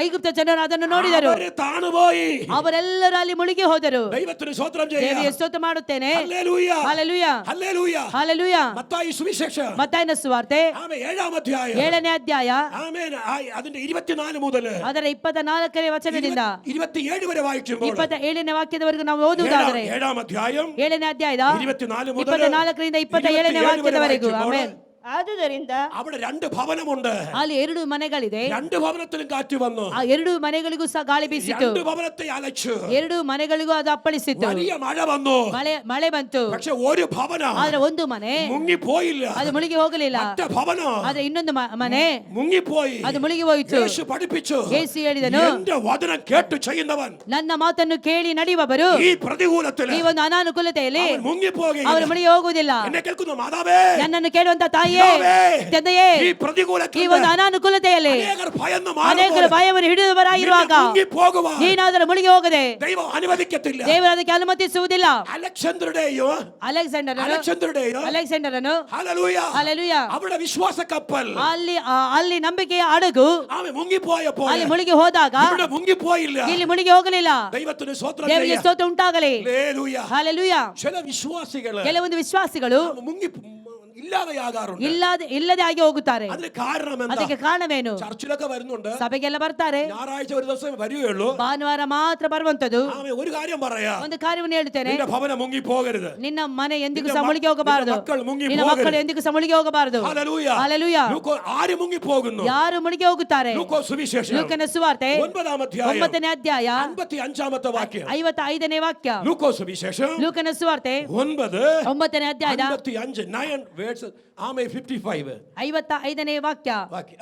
ಐಗುಪ್ತ ಜನರು ಅದನ್ನು ನೋಡಿದರು. അവര് താണുപോയി. ಅವರೆಲ್ಲರೂ ಅಲ್ಲಿ ಮುಳುಗಿ ಹೋದರು. ദൈവത്തിന് സ്തോത്രം ದೇವರಿಗೆ ചെയ്യാം. ಸ್ತೋತ್ರ ಮಾಡುತ್ತೇನೆ. Hallelujah. Hallelujah. Hallelujah. Hallelujah. Mathai സുവിശേഷം. ಮತ್ತಾಯನ ಸುವಾರ್ತೆ ആമേൻ. 7ാം അധ്യായം. 7ನೇ ಅಧ್ಯಾಯ ആമേൻ. അതിന്റെ 24 മുതൽ ಅದರ 24ನೇ ವಚನದಿಂದ 27 വരെ വായിക്കുമ്പോൾ 27ನೇ ವಾಕ್ಯದವರೆಗೂ ನಾವು ಓದುವುದಾದರೆ 7ാം അധ്യായം 7ನೇ ಅಧ್ಯಾಯದ 24 മുതൽ 24ರಿಂದ 27ನೇ ವಾಕ್ಯದವರೆಗೂ. ಆಮೆನ್. ಆದುದರಿಂದ അവിടെ രണ്ട് ഭവനമുണ്ട്. ಅಲ್ಲಿ 2 ಮನೆಗಳಿದೆ. രണ്ട് ഭവനത്തിലും കാറ്റ് വന്നു. ಆ 2 ಮನೆಗಳಿಗೂ ಸಹ ಗಾಳಿ ಬೀಸಿತು. രണ്ട് ഭവനത്തെ അലച്ചു. 2 ಮನೆಗಳಿಗೂ ಅದು ಅಪ್ಪಳಿಸಿತು. വലിയ മഴ വന്നു. ಮಳೆ ಬಂತು. പക്ഷെ ഒരു ഭവനം ಆದ್ರೆ ಒಂದು ಮನೆ മുങ്ങിപ്പോയില്ല. ಅದು ಮುಳುಗಿ ಹೋಗಲಿಲ್ಲ. മറ്റേ ഭവനം ಆದ್ರೆ ಇನ್ನೊಂದು ಮನೆ മുങ്ങിപ്പോയി. ಅದು ಮುಳುಗಿ ಹೋಯಿತು. യേശു പഠിപ്പിച്ചു, ಯೇಸು ಹೇಳಿದನು, എന്റെ വചനം കേട്ടു ചെയ്യുന്നവൻ ನನ್ನ ಮಾತನ್ನು ಕೇಳಿ ನಡೆಯುವವರು ഈ പ്രതികൂലത്തിൽ ಈ ಒಂದು ಅನಾನುಕೂಲತೆಯಲ್ಲಿ അവൻ മുങ്ങിപ്പോകുകയില്ല. ಅವರು ಮುಳುಗಿ ಹೋಗುವುದಿಲ್ಲ. എന്നെ കേൾക്കുന്ന മാതാവേ, ನನ್ನನ್ನು ಕೇಳುವಂತ ತಾಯಿಯೇ, പിതാവೇ, ತಂದೆಯೇ, ഈ ಈ പ്രതികൂലത്തിൽ ಒಂದು ಅನಾನುಕೂಲತೆಯಲ್ಲಿ അനേകർ ഭയന്ന് ಅನೇಕರು മാറുമ്പോൾ ಭಯವನ್ನು ಹಿಡಿದವರಾಗಿರುವಾಗ മുങ്ങിപ്പോകുവാൻ ನೀನಾದರೂ ಮುಳುಗಿ ಹೋಗದೆ ദൈവം അനുവദിക്കത്തില്ല. ದೇವರು ಅದಕ್ಕೆ ಅನುಮತಿಸುವುದಿಲ್ಲ. അലക്സാണ്ടറുടെയോ ಅಲೆಕ್ಸಾಂಡರನು ഹല്ലേലൂയ, അവിടെ വിശ്വാസ കപ്പൽ ಅಲ್ಲಿ ನಂಬಿಕೆಯ ಹಡಗು അവൻ മുങ്ങിപ്പോയപ്പോൾ ಅಲ್ಲಿ ಮುಳುಗಿ ಹೋದಾಗ ഇവിടെ മുങ്ങിപ്പോയില്ല. ಇಲ್ಲಿ ಮುಳುಗಿ ಹೋಗಲಿಲ್ಲ. ദൈവത്തിന് സ്തോത്രം ದೇವರಿಗೆ ചെയ്യാം. ಸ್ತೋತ್ರ ಉಂಟಾಗಲಿ. ഹല്ലേലൂയ. ಹalleluya. ചില വിശ്വാസികൾ ಕೆಲವೊಂದು ವಿಶ್ವಾಸಿಗಳು മുങ്ങി ഇല്ലാതെയാകാറുണ്ട്. ಇಲ್ಲದೆ ಆಗಿ ಹೋಗುತ್ತಾರೆ. അതിന് കാരണം എന്താ? ಅದಕ್ಕೆ ಕಾರಣವೇನು? ചർച്ചിലൊക്കെ വരുന്നുണ്ട്, ಸಭೆಗೆಲ್ಲ ಬರ್ತಾರೆ, ഞായറാഴ്ച ഒരു ദിവസം വരികയുള്ളൂ. ಭಾನುವಾರ ಮಾತ್ರ ಬರುವಂತದ್ದು. ഒരു കാര്യം പറയാ, ಒಂದು ಕಾರ್ಯವನ್ನು ಹೇಳ್ತೇನೆ, നിന്റെ ഭവനം മുങ്ങി പോകരുത്. ನಿನ್ನ ಮನೆ ಎಂದಿಗೂ ನಿನ್ನ ಸಹ ಮುಳುಗಿ ಹೋಗಬಾರದು. ನಿನ್ನ ಮಕ್ಕಳು ಮುಳುಗಿ ನಿನ್ನ ಹೋಗരുത്. ಮಕ್ಕಳು ಎಂದಿಗೂ ಸಹ ಮುಳುಗಿ ಹೋಗಬಾರದು. ഹല്ലേലൂയ. ಹalleluya. ആര് മുങ്ങി പോകുന്നു? ಯಾರು ಮುಳುಗಿ ಹೋಗುತ್ತಾರೆ? ലൂക്കോസ് സുവിശേഷം ಲೂಕನ ಸುವಾರ್ತೆ 9-ാം അധ്യായം 9ನೇ ಅಧ್ಯಾಯ 55-ാമത്തെ വാക്യം. 55ನೇ ವಾಕ್ಯ. ലൂക്കോസ് സുവിശേഷം ಲೂಕನ ಸುವಾರ್ತೆ 9 9ನೇ ಅಧ್ಯಾಯದ 55 9 verse 55 55ನೇ ವಾಕ್ಯ. വാക്യ.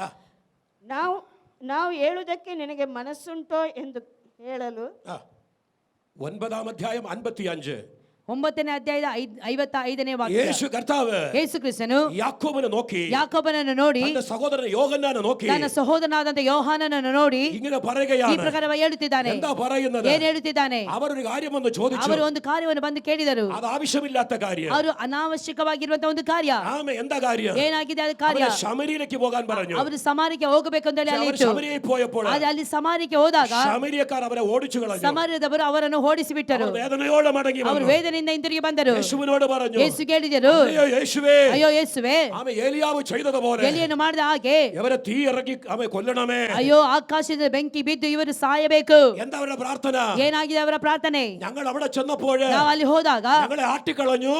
ನಾವು ಹೇಳುವುದಕ್ಕೆ ನಿನಗೆ ಮನಸ್ಸುಂಟೋ ಎಂದು ಹೇಳಲು 9-ാം അധ്യായം 55 9ನೇ ಅಧ್ಯಾಯದ 55ನೇ ವಾಕ್ಯ. യേശു കർത്താവ് ಯೇಸು ಕ್ರಿಸ್ತನು യാക്കോബിനെ നോക്കി, ಯಾಕೋಬನನ್ನು ನೋಡಿ, തന്റെ സഹോദരൻ യോഹന്നാനെ നോക്കി ತನ್ನ ಸಹೋದರನಾದಂತ ಯೋಹಾನನನ್ನು ನೋಡಿ ഇങ്ങനെ ಈ പറയുകയാണ്. ಪ್ರಕಾರ ಹೇಳುತ್ತಿದ್ದಾನೆ. എന്താ പറയുന്നത്? ಏನ್ ಹೇಳುತ್ತಿದ್ದಾನೆ? അവരൊരു കാര്യമെന്ന് ചോദിച്ചു. ಅವರು ಒಂದು ಕಾರ್ಯವನ್ನು ಬಂದು ಕೇಳಿದರು. അത് ആവശ്യമില്ലാത്ത കാര്യം. ಅವರು ಅನಾವಶ್ಯಕವಾಗಿರುವಂತಹ ಒಂದು ಕಾರ್ಯ. ആമേ, എന്താ കാര്യം? ಏನಾಗಿದೆ ಅದು ಕಾರ್ಯ? അവര് ശമരിയിലേക്ക് പോകാൻ പറഞ്ഞു. ಅವರು ಸಮಾರ್ಯಕ್ಕೆ ಹೋಗಬೇಕು ಅಂತ ಹೇಳಿ അവർ ಅಲ್ಲಿತ್ತು. ശമരിയിൽ പോയപ്പോൾ ಆದ್ರೆ ಅಲ್ಲಿ ಸಮಾರ್ಯಕ್ಕೆ ಹೋದಾಗ ശമരിയക്കാർ അവരെ ഓടിച്ചു കളഞ്ഞു. ಸಮಾರ್ಯದವರು ಅವರನ್ನು ಓಡಿಸಿ ಬಿಟ್ಟರು. അവർ വേദനയോടെ മടങ്ങി ಅವರು വന്നു. ವೇದನೆಯಿಂದ ಹಿಂತಿರುಗಿ ಬಂದರು. യേശുവിനോട് പറഞ്ഞു, ಯೇಸು ಕೇಳಿದರು, അയ്യോ യേശുവേ, ಅಯ್ಯೋ ಯೇಸುವೆ, ആമേ, ഏലിയാവ് ചെയ്തതുപോലെ ಎಲಿಯನ್ನು ಮಾಡಿದ ಹಾಗೆ ഇവരെ തീ ഇറക്കി ആമേ കൊല്ലണമേ. ಅಯ್ಯೋ ಆಕಾಶದ ಬೆಂಕಿ ಬಿದ್ದು ಇವರು ಸಾಯಬೇಕು. എന്താ അവരുടെ പ്രാർത്ഥന? ಏನಾಗಿದೆ ಅವರ ಪ್ರಾರ್ಥನೆ? ഞങ്ങൾ അവിടെ ചെന്നപ്പോൾ ನಾವು ಅಲ್ಲಿ ಹೋದಾಗ ഞങ്ങളെ ആട്ടിക്കളഞ്ഞു,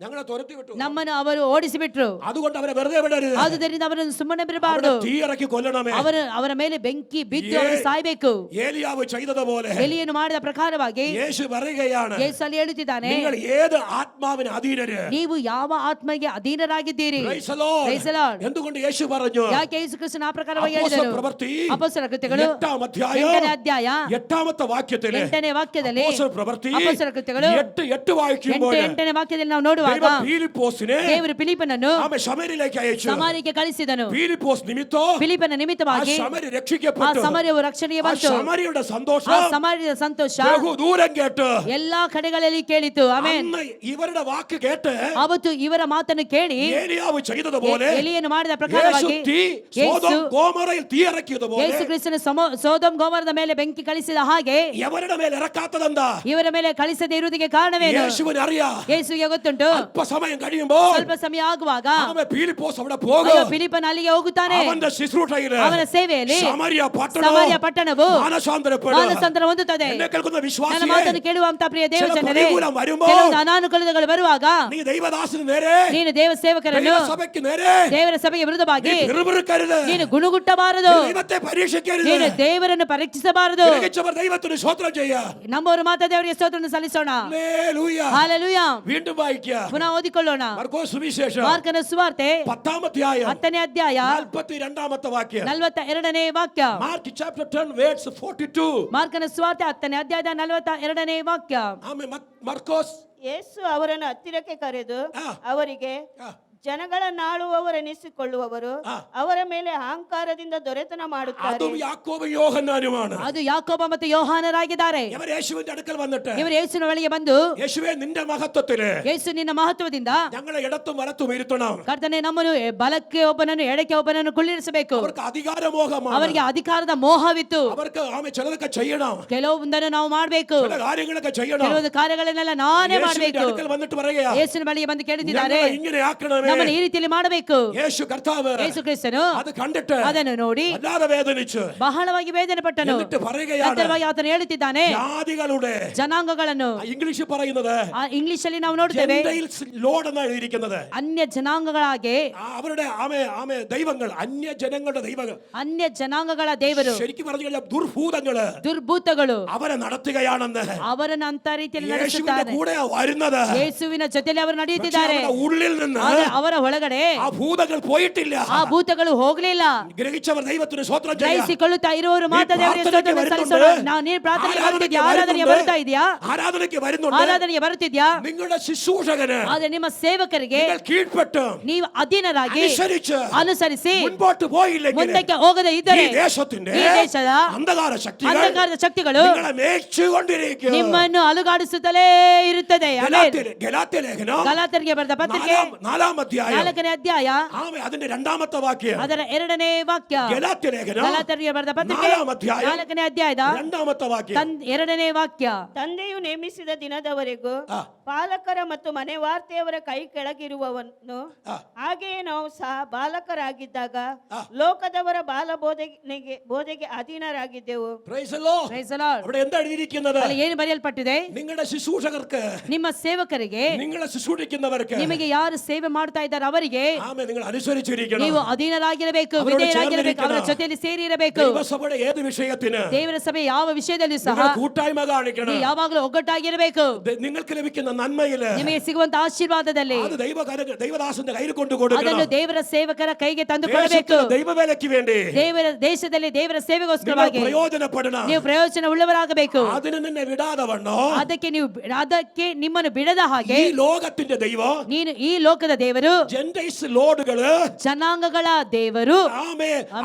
ഞങ്ങളെ തുരത്തി വിട്ടു. ನಮ್ಮನ್ನು ಅವರು ಓಡಿಸಿಬಿಟ್ರು. അതുകൊണ്ട് അവരെ വെറുതെ വിടരുത്. ಆದುದರಿಂದ ಅವರನ್ನು ಸುಮ್ಮನೆ ಬಿಡಬಾರದು. തീ ഇറക്കി കൊല്ലണമേ. ಅವರ ಮೇಲೆ ಬೆಂಕಿ ಬಿದ್ದು ಅವರು ಸಾಯಬೇಕು. ഏലിയാവ് ചെയ്തതുപോലെ ಎಲಿಯನ್ನು ಮಾಡಿದ ಪ್ರಕಾರವಾಗಿ യേശു പറയുകയാണ്, ಯೇಸು ಅಲ್ಲಿ ಹೇಳುತ್ತಿದ್ದಾನೆ, നിങ്ങൾ ഏത് ആത്മാവിന് അധീനര്? ನೀವು ಯಾವ ಆತ್ಮಗೆ ಅಧೀನರಾಗಿದ್ದೀರಿ? Praise the Lord. Praise the Lord. എന്തുകൊണ്ട് യേശു പറഞ്ഞു? ಯಾಕೆ ಯೇಸು ಕ್ರಿಸ್ತನ ಆ ಪ್ರಕಾರವಾಗಿ അപ്പോസ്തല ಹೇಳಿದರು? പ്രവൃത്തി ಅಪೊಸ್ತಲರ ಕೃತ್ಯಗಳು 8-ാം അധ്യായം 8ನೇ ಅಧ್ಯಾಯ 8-ാമത്തെ വാക്യത്തില് 8ನೇ ವಾಕ್ಯದಲ್ಲಿ അപ്പോസ്തല പ്രവൃത്തി ಅಪೊಸ್ತಲರ ಕೃತ್ಯಗಳು 8 വായിക്കുമ്പോൾ 8ನೇ ವಾಕ್ಯದಲ್ಲಿ ನಾವು ನೋಡುವಾಗ ദൈവം ഫിലിപ്പോസിനെ ದೇವರು ಫಿಲಿಪ್ಪನನ್ನು ആമേ ശമര്യയിലേക്ക് അയച്ചു. ಸಮಾರ್ಯಕ್ಕೆ ಕಳಿಸಿದನು. ഫിലിപ്പോസ് നിമിത്തം ಫಿಲಿಪ್ಪನ ആ ನಿಮಿತ್ತವಾಗಿ ശമര്യ ಆ രക്ഷിക്കപ്പെട്ടു. ಸಮಾರ್ಯವು ರಕ್ಷಣೆಗೆ ആ ಬಂತು. ശമര്യയുടെ ಆ സന്തോഷം ಸಮಾರ್ಯದ ಸಂತೋಷ ബഹുദൂരം കേട്ട് ಎಲ್ಲಾ ಕಡೆಗಳಲ್ಲಿ ಕೇಳಿತು. ಆಮೆನ್. അന്ന് ഇവരുടെ വാക്ക് കേട്ട് ಅವತ್ತು ಇವರ ಮಾತನ್ನು ಕೇಳಿ ഏലിയാവ് ചെയ്തതുപോലെ ಎಲಿಯನ್ನು ಮಾಡಿದ യേശു ಪ್ರಕಾರವಾಗಿ തീ സോദോം ഗോമോറയിൽ തീ ഇറക്കിയതുപോലെ ಯೇಸು ಕ್ರಿಸ್ತನ ಸೋದೋಮ್ ಗೋಮರದ ಮೇಲೆ ಬೆಂಕಿ ಕಳಿಸಿದ ಹಾಗೆ എവരുടെ മേൽ ഇറക്കാത്തതെന്താ? ಇವರ ಮೇಲೆ ಕಳಿಸದೆ ಇರುವುದಕ್ಕೆ ಕಾರಣವೇನು? യേശുവിന് അറിയാം. ಯೇಸುವಿಗೆ ಗೊತ್ತುಂಟು. അല്പസമയം കഴിയുമ്പോൾ ಸ್ವಲ್ಪ ಸಮಯ ಆಗುವಾಗ ആമേ ഫിലിപ്പോസ് അവിടെ പോകും. ಅಯ್ಯೋ ಫಿಲಿಪ್ಪನ ಅಲ್ಲಿಗೆ ಹೋಗುತ್ತಾನೆ. അവന്റെ ശുശ്രൂഷയില് ಅವನ ಸೇವೆಯಲ್ಲಿ ശമര്യ ಸಮಾರ್ಯ ಪಟ್ಟಣವು മാനസാന്തരപ്പെടും. ಮಾನಸಾಂತರ ಹೊಂದುತ್ತದೆ. എന്നെ കേൾക്കുന്ന ನನ್ನ വിശ്വാസിയെ, ಮಾತನ್ನು ಕೇಳುವಂತ ಪ್ರಿಯ ചില ದೇವಜನರೇ, പ്രതികൂലം വരുമ്പോൾ ಕೆಲವೊಂದು ಅನಾನುಕೂಲತೆಗಳು ಬರುವಾಗ നീ ദൈവദാസന് നേരെ, ನೀನು ದೇವ ಸೇವಕರನ್ನು ദൈവസഭയ്ക്ക് നേരെ ದೇವರ ಸಭೆಗೆ ವಿರುದ್ಧವಾಗಿ നീ പിറുപിറുക്കരുത്. ನೀನು ಗುಣಗುಟ್ಟಬಾರದು. നീ ദൈവത്തെ പരീക്ഷിക്കരുത്. ನೀನು ದೇವರನ್ನು ಪರೀಕ್ಷಿಸಬಾರದು. ഗ്രഹിച്ചവർ ദൈവത്തിന് സ്തോത്രം ചെയ്യാ. ನಮ್ಮವರು ಮಾತ್ರ ದೇವರಿಗೆ ಸ್ತೋತ್ರವನ್ನು ಸಲ್ಲಿಸೋಣ. ഹല്ലേലൂയ. ಹಾಲೆಲೂಯಾ. വീണ്ടും വായിക്കുക. ಪುನಃ ಓದಿಕೊಳ್ಳೋಣ. മർക്കോസ് സുവിശേഷം ಮಾರ್ಕನ ಸುವಾರ್ತೆ 10-ാം അധ്യായം 10ನೇ ಅಧ್ಯಾಯ 42-ാമത്തെ വാക്യം. 42ನೇ ವಾಕ್ಯ. Mark chapter 10 verse 42. ಮಾರ್ಕನ ಸುವಾರ್ತೆ 10ನೇ ಅಧ್ಯಾಯದ 42ನೇ ವಾಕ್ಯ. ആമേ, മർക്കോസ് ಯೇಸು ಅವರನ್ನು ಹತ್ತಿರಕ್ಕೆ ಕರೆದು ಅವರಿಗೆ, ಜನಗಳನ್ನಾಳುವವರೆನಿಸಿಕೊಳ್ಳುವವರು ಅವರ ಮೇಲೆ ಅಹಂಕಾರದಿಂದ ದೊರೆತನ ಮಾಡುತ್ತಾರೆ. അതും യാക്കോബും യോഹന്നാനുമാണ്. ಅದು ಯಾಕೋಬ ಮತ್ತು ಯೋಹಾನರಾಗಿದ್ದಾರೆ. ഇവർ യേശുവിന്റെ അടുക്കൽ വന്നിട്ട്, ಇವರು ಯೇಸುವಿನ ಬಳಿಗೆ ಬಂದು, യേശുവേ, നിന്റെ മഹത്വത്തില് ಯೇಸು ನಿನ್ನ ಮಹತ್ವದಿಂದ ഞങ്ങളെ ഇടത്തും വലത്തും ഇരുത്തണം. ಕರ್ತನೆ, ನಮ್ಮನ್ನು ಬಲಕ್ಕೆ ಒಬ್ಬನನ್ನು ಎಡಕ್ಕೆ ಒಬ್ಬನನ್ನು ಕುಳ್ಳಿರಿಸಬೇಕು. അവർക്ക് അധികാരമോഹമാണ്. ಅವರಿಗೆ ಅಧಿಕಾರದ ಮೋಹವಿತ್ತು. അവർക്ക് ആമേ ചിലതൊക്കെ ചെയ്യണം. ಕೆಲವೊಂದನ್ನು ನಾವು ಮಾಡಬೇಕು. ചില കാര്യങ്ങളൊക്കെ ചെയ്യണം. ಕೆಲವೊಂದು ಕಾರ್ಯಗಳನ್ನೆಲ್ಲ ನಾನೇ യേശുവിന്റെ ಮಾಡಬೇಕು. അടുക്കൽ വന്നിട്ട് പറയുക, ಯೇಸುವಿನ ಬಳಿಗೆ ಬಂದು ಕೇಳುತ್ತಿದ್ದಾರೆ, ഞങ്ങളെ ഇങ്ങനെ ആക്കണമേ. ನಮ್ಮನ್ನು ಈ ರೀತಿಯಲ್ಲಿ ಮಾಡಬೇಕು. യേശു കർത്താവ് ಯೇಸು ಕ್ರಿಸ್ತನು അത് കണ്ടിട്ട് ಅದನ್ನು ನೋಡಿ വല്ലാതെ വേദനിച്ചു. ಬಹಳವಾಗಿ ವೇದನೆ ಪಟ್ಟನು. എന്നിട്ട് പറയുകയാണ്, ನಂತರವಾಗಿ ಆತನು ಹೇಳುತ್ತಿದ್ದಾನೆ, ജാതികളുടെ ಜನಾಂಗಗಳನ್ನು, ഇംഗ്ലീഷിൽ പറയുന്നത് ಇಂಗ್ಲಿಷ್ ಅಲ್ಲಿ ನಾವು ನೋಡ್ತೇವೆ, ജെന്റൈൽസ് ലോർഡ് എന്നാണ് എഴുതിയിരിക്കുന്നത്. ಅನ್ಯ ಜನಾಂಗಗಳಾಗಿ അവരുടെ ദൈവങ്ങൾ, അന്യ ജനങ്ങളുടെ ദൈവങ്ങൾ, ಅನ್ಯ ಜನಾಂಗಗಳ ದೇವರು, ശരിക്കും പറഞ്ഞു കഴിഞ്ഞാൽ ദുർഭൂതങ്ങള്, ದುರ್ಭೂತಗಳು അവരെ നടത്തുകയാണെന്ന്. ಅವರನ್ನು ಅಂತ ರೀತಿಯಲ್ಲಿ യേശുവിന്റെ ನಡೆಸುತ್ತಾರೆ. കൂടെ വരുന്നത്, ಯೇಸುವಿನ ಜೊತೆಯಲ್ಲಿ ಅವರು പക്ഷേ ನಡೆಯುತ್ತಿದ್ದಾರೆ. അവരുടെ ഉള്ളിൽ നിന്ന് ಆದರೆ ಅವರ ಒಳಗಡೆ ആ ഭൂതങ്ങൾ പോയിട്ടില്ല. ಆ ಭೂತಗಳು ಹೋಗಲಿಲ್ಲ. ഗ്രഹിച്ചവർ ദൈവത്തിന് സ്വത്രം ചെയ്യാം. ಗ್ರಹಿಸಿಕೊಳ್ಳುತ್ತಾ ಇರುವವರು ಮಾತ್ರ ದೇವರಿಗೆ ಸ್ತೋತ್ರವನ್ನು ಸಲ್ಲಿಸೋಣ. ನಾವು ನೀನು ಪ್ರಾರ್ಥನೆಗೆ ಬರ್ತಿದ್ಯಾ? ಆರಾಧನೆಗೆ ಬರ್ತಾ ಇದೆಯಾ? ആരാധനയ്ക്ക് വരുന്നുണ്ട്. ಆರಾಧನೆಗೆ ಬರುತ್ತಿದ್ಯಾ? നിങ്ങളുടെ ശുശ്രൂഷകന് ಆದರೆ ನಿಮ್ಮ ಸೇವಕರಿಗೆ നിങ്ങൾ കീഴ്പ്പെട്ട് ನೀವು ಅಧೀನರಾಗಿ അനുസരിച്ച് ಅನುಸರಿಸಿ മുൻപോട്ട് പോയില്ലെങ്കിൽ ಮುಂದಕ್ಕೆ ಹೋಗದೆ ഈ ಇದ್ದರೆ ദേശത്തിന്റെ ಈ ದೇಶದ അന്ധകാര ശക്തികൾ ಅಂಧಕಾರದ ಶಕ್ತಿಗಳು നിങ്ങളെ മേയിച്ചുകൊണ്ടിരിക്കും. ನಿಮ್ಮನ್ನು ಅಲುಗಾಡಿಸುತ್ತಲೇ ಇರುತ್ತದೆ. ಆಮೆನ್. ഗലാത്യ ലേഖനം ಗಲಾತ್ಯರಿಗೆ ಬರೆದ ಪತ್ರಿಕೆ 4-ാം അധ്യായം 4ನೇ ಅಧ್ಯಾಯ അതിന്റെ 2ാമത്തെ വാക്യം. ಅದರ 2ನೇ ವಾಕ್ಯ. ഗലാത്യ ലേഖനം ಗಲಾತ್ಯರಿಗೆ ಬರೆದ ಪತ್ರಿಕೆ 4ാം ಅಧ್ಯಾയം 4ನೇ ಅಧ್ಯಾಯದ 2ാമത്തെ വാക്യം. 2ನೇ ವಾಕ್ಯ. ತಂದೆಯು ನೇಮಿಸಿದ ದಿನದವರೆಗೂ ಆ. ಪಾಲಕರ ಮತ್ತು ಮನೆ ವಾರ್ತೆಯವರ ಕೈ ಕೆಳಗಿರುವವನು ಆ. ಹಾಗೆಯೇ ನಾವು ಸಹ ಬಾಲಕರಾಗಿದ್ದಾಗ ಆ. ಲೋಕದವರ ಬಾಲ ಬೋಧೆಗೆ ಅಧೀನರಾಗಿದ್ದೆವು. Praise the Lord. Praise the Lord. അവിടെ എന്താ എഴുതിയിരിക്കുന്നത്? ಅಲ್ಲಿ ಏನು ಬರೆಯಲ್ಪಟ್ಟಿದೆ? നിങ്ങളുടെ ശുശ്രൂഷകർക്ക്, ನಿಮ್ಮ ಸೇವಕರಿಗೆ, നിങ്ങളെ ശുശ്രൂഷിക്കുന്നവർക്ക് ನಿಮಗೆ ಯಾರು ಸೇವೆ ಮಾಡ್ತಾ ಇದ್ದಾರೆ ಅವರಿಗೆ നിങ്ങൾ അനുസരിച്ചിരിക്കണം. ನೀವು ಅಧೀನರಾಗಿರಬೇಕು, ಅವರೊಂದು ವಿಧೇಯರಾಗಿರಬೇಕು, ಅವರ ചേർന്നിരിക്കണം. ಜೊತೆಯಲ್ಲಿ ಸೇರಿರಬೇಕು. ദൈവസഭയുടെ ഏത് വിഷയത്തിന് ದೇವರ ಸಭೆ ಯಾವ ವಿಷಯದಲ್ಲಿ ಸಹ നിങ്ങൾ കൂട്ടായ്മ കാണിക്കണം. ನೀವು ಯಾವಾಗಲೂ ಒಗ್ಗಟ್ಟಾಗಿರಬೇಕು. നിങ്ങൾക്ക് ലഭിക്കുന്ന നന്മയില് ನಿಮಗೆ ಸಿಗುವಂತ ಆಶೀರ್ವಾದದಲ್ಲಿ അത് ദൈവദാസന്റെ കയ്യിൽ കൊണ്ടു കൊടുക്കണം. ಅದನ್ನು ದೇವರ ಸೇವಕರ ಕೈಗೆ ತಂದು ಕೊಡಬೇಕು. ദൈവവേലയ്ക്ക് വേണ്ടി ದೇವರ ದೇಶದಲ್ಲಿ ದೇವರ ಸೇವೆಗೋಸ್ಕರವಾಗಿ പ്രയോജനപ്പെടണം. ನೀವು ಪ್ರಯೋಜನ ಉಳ್ಳವರಾಗಬೇಕು. അതിന് നിന്നെ വിടാതെ വണ്ണോ ಅದಕ್ಕೆ ನಿಮ್ಮನ್ನು ಬಿಡದ ಹಾಗೆ ഈ ലോകത്തിന്റെ ദൈവം, ನೀನು ಈ ಲೋಕದ ದೇವರು, ജെന്റൈൽസ് ലോർഡുകള് ಜನಾಂಗಗಳ ದೇವರು,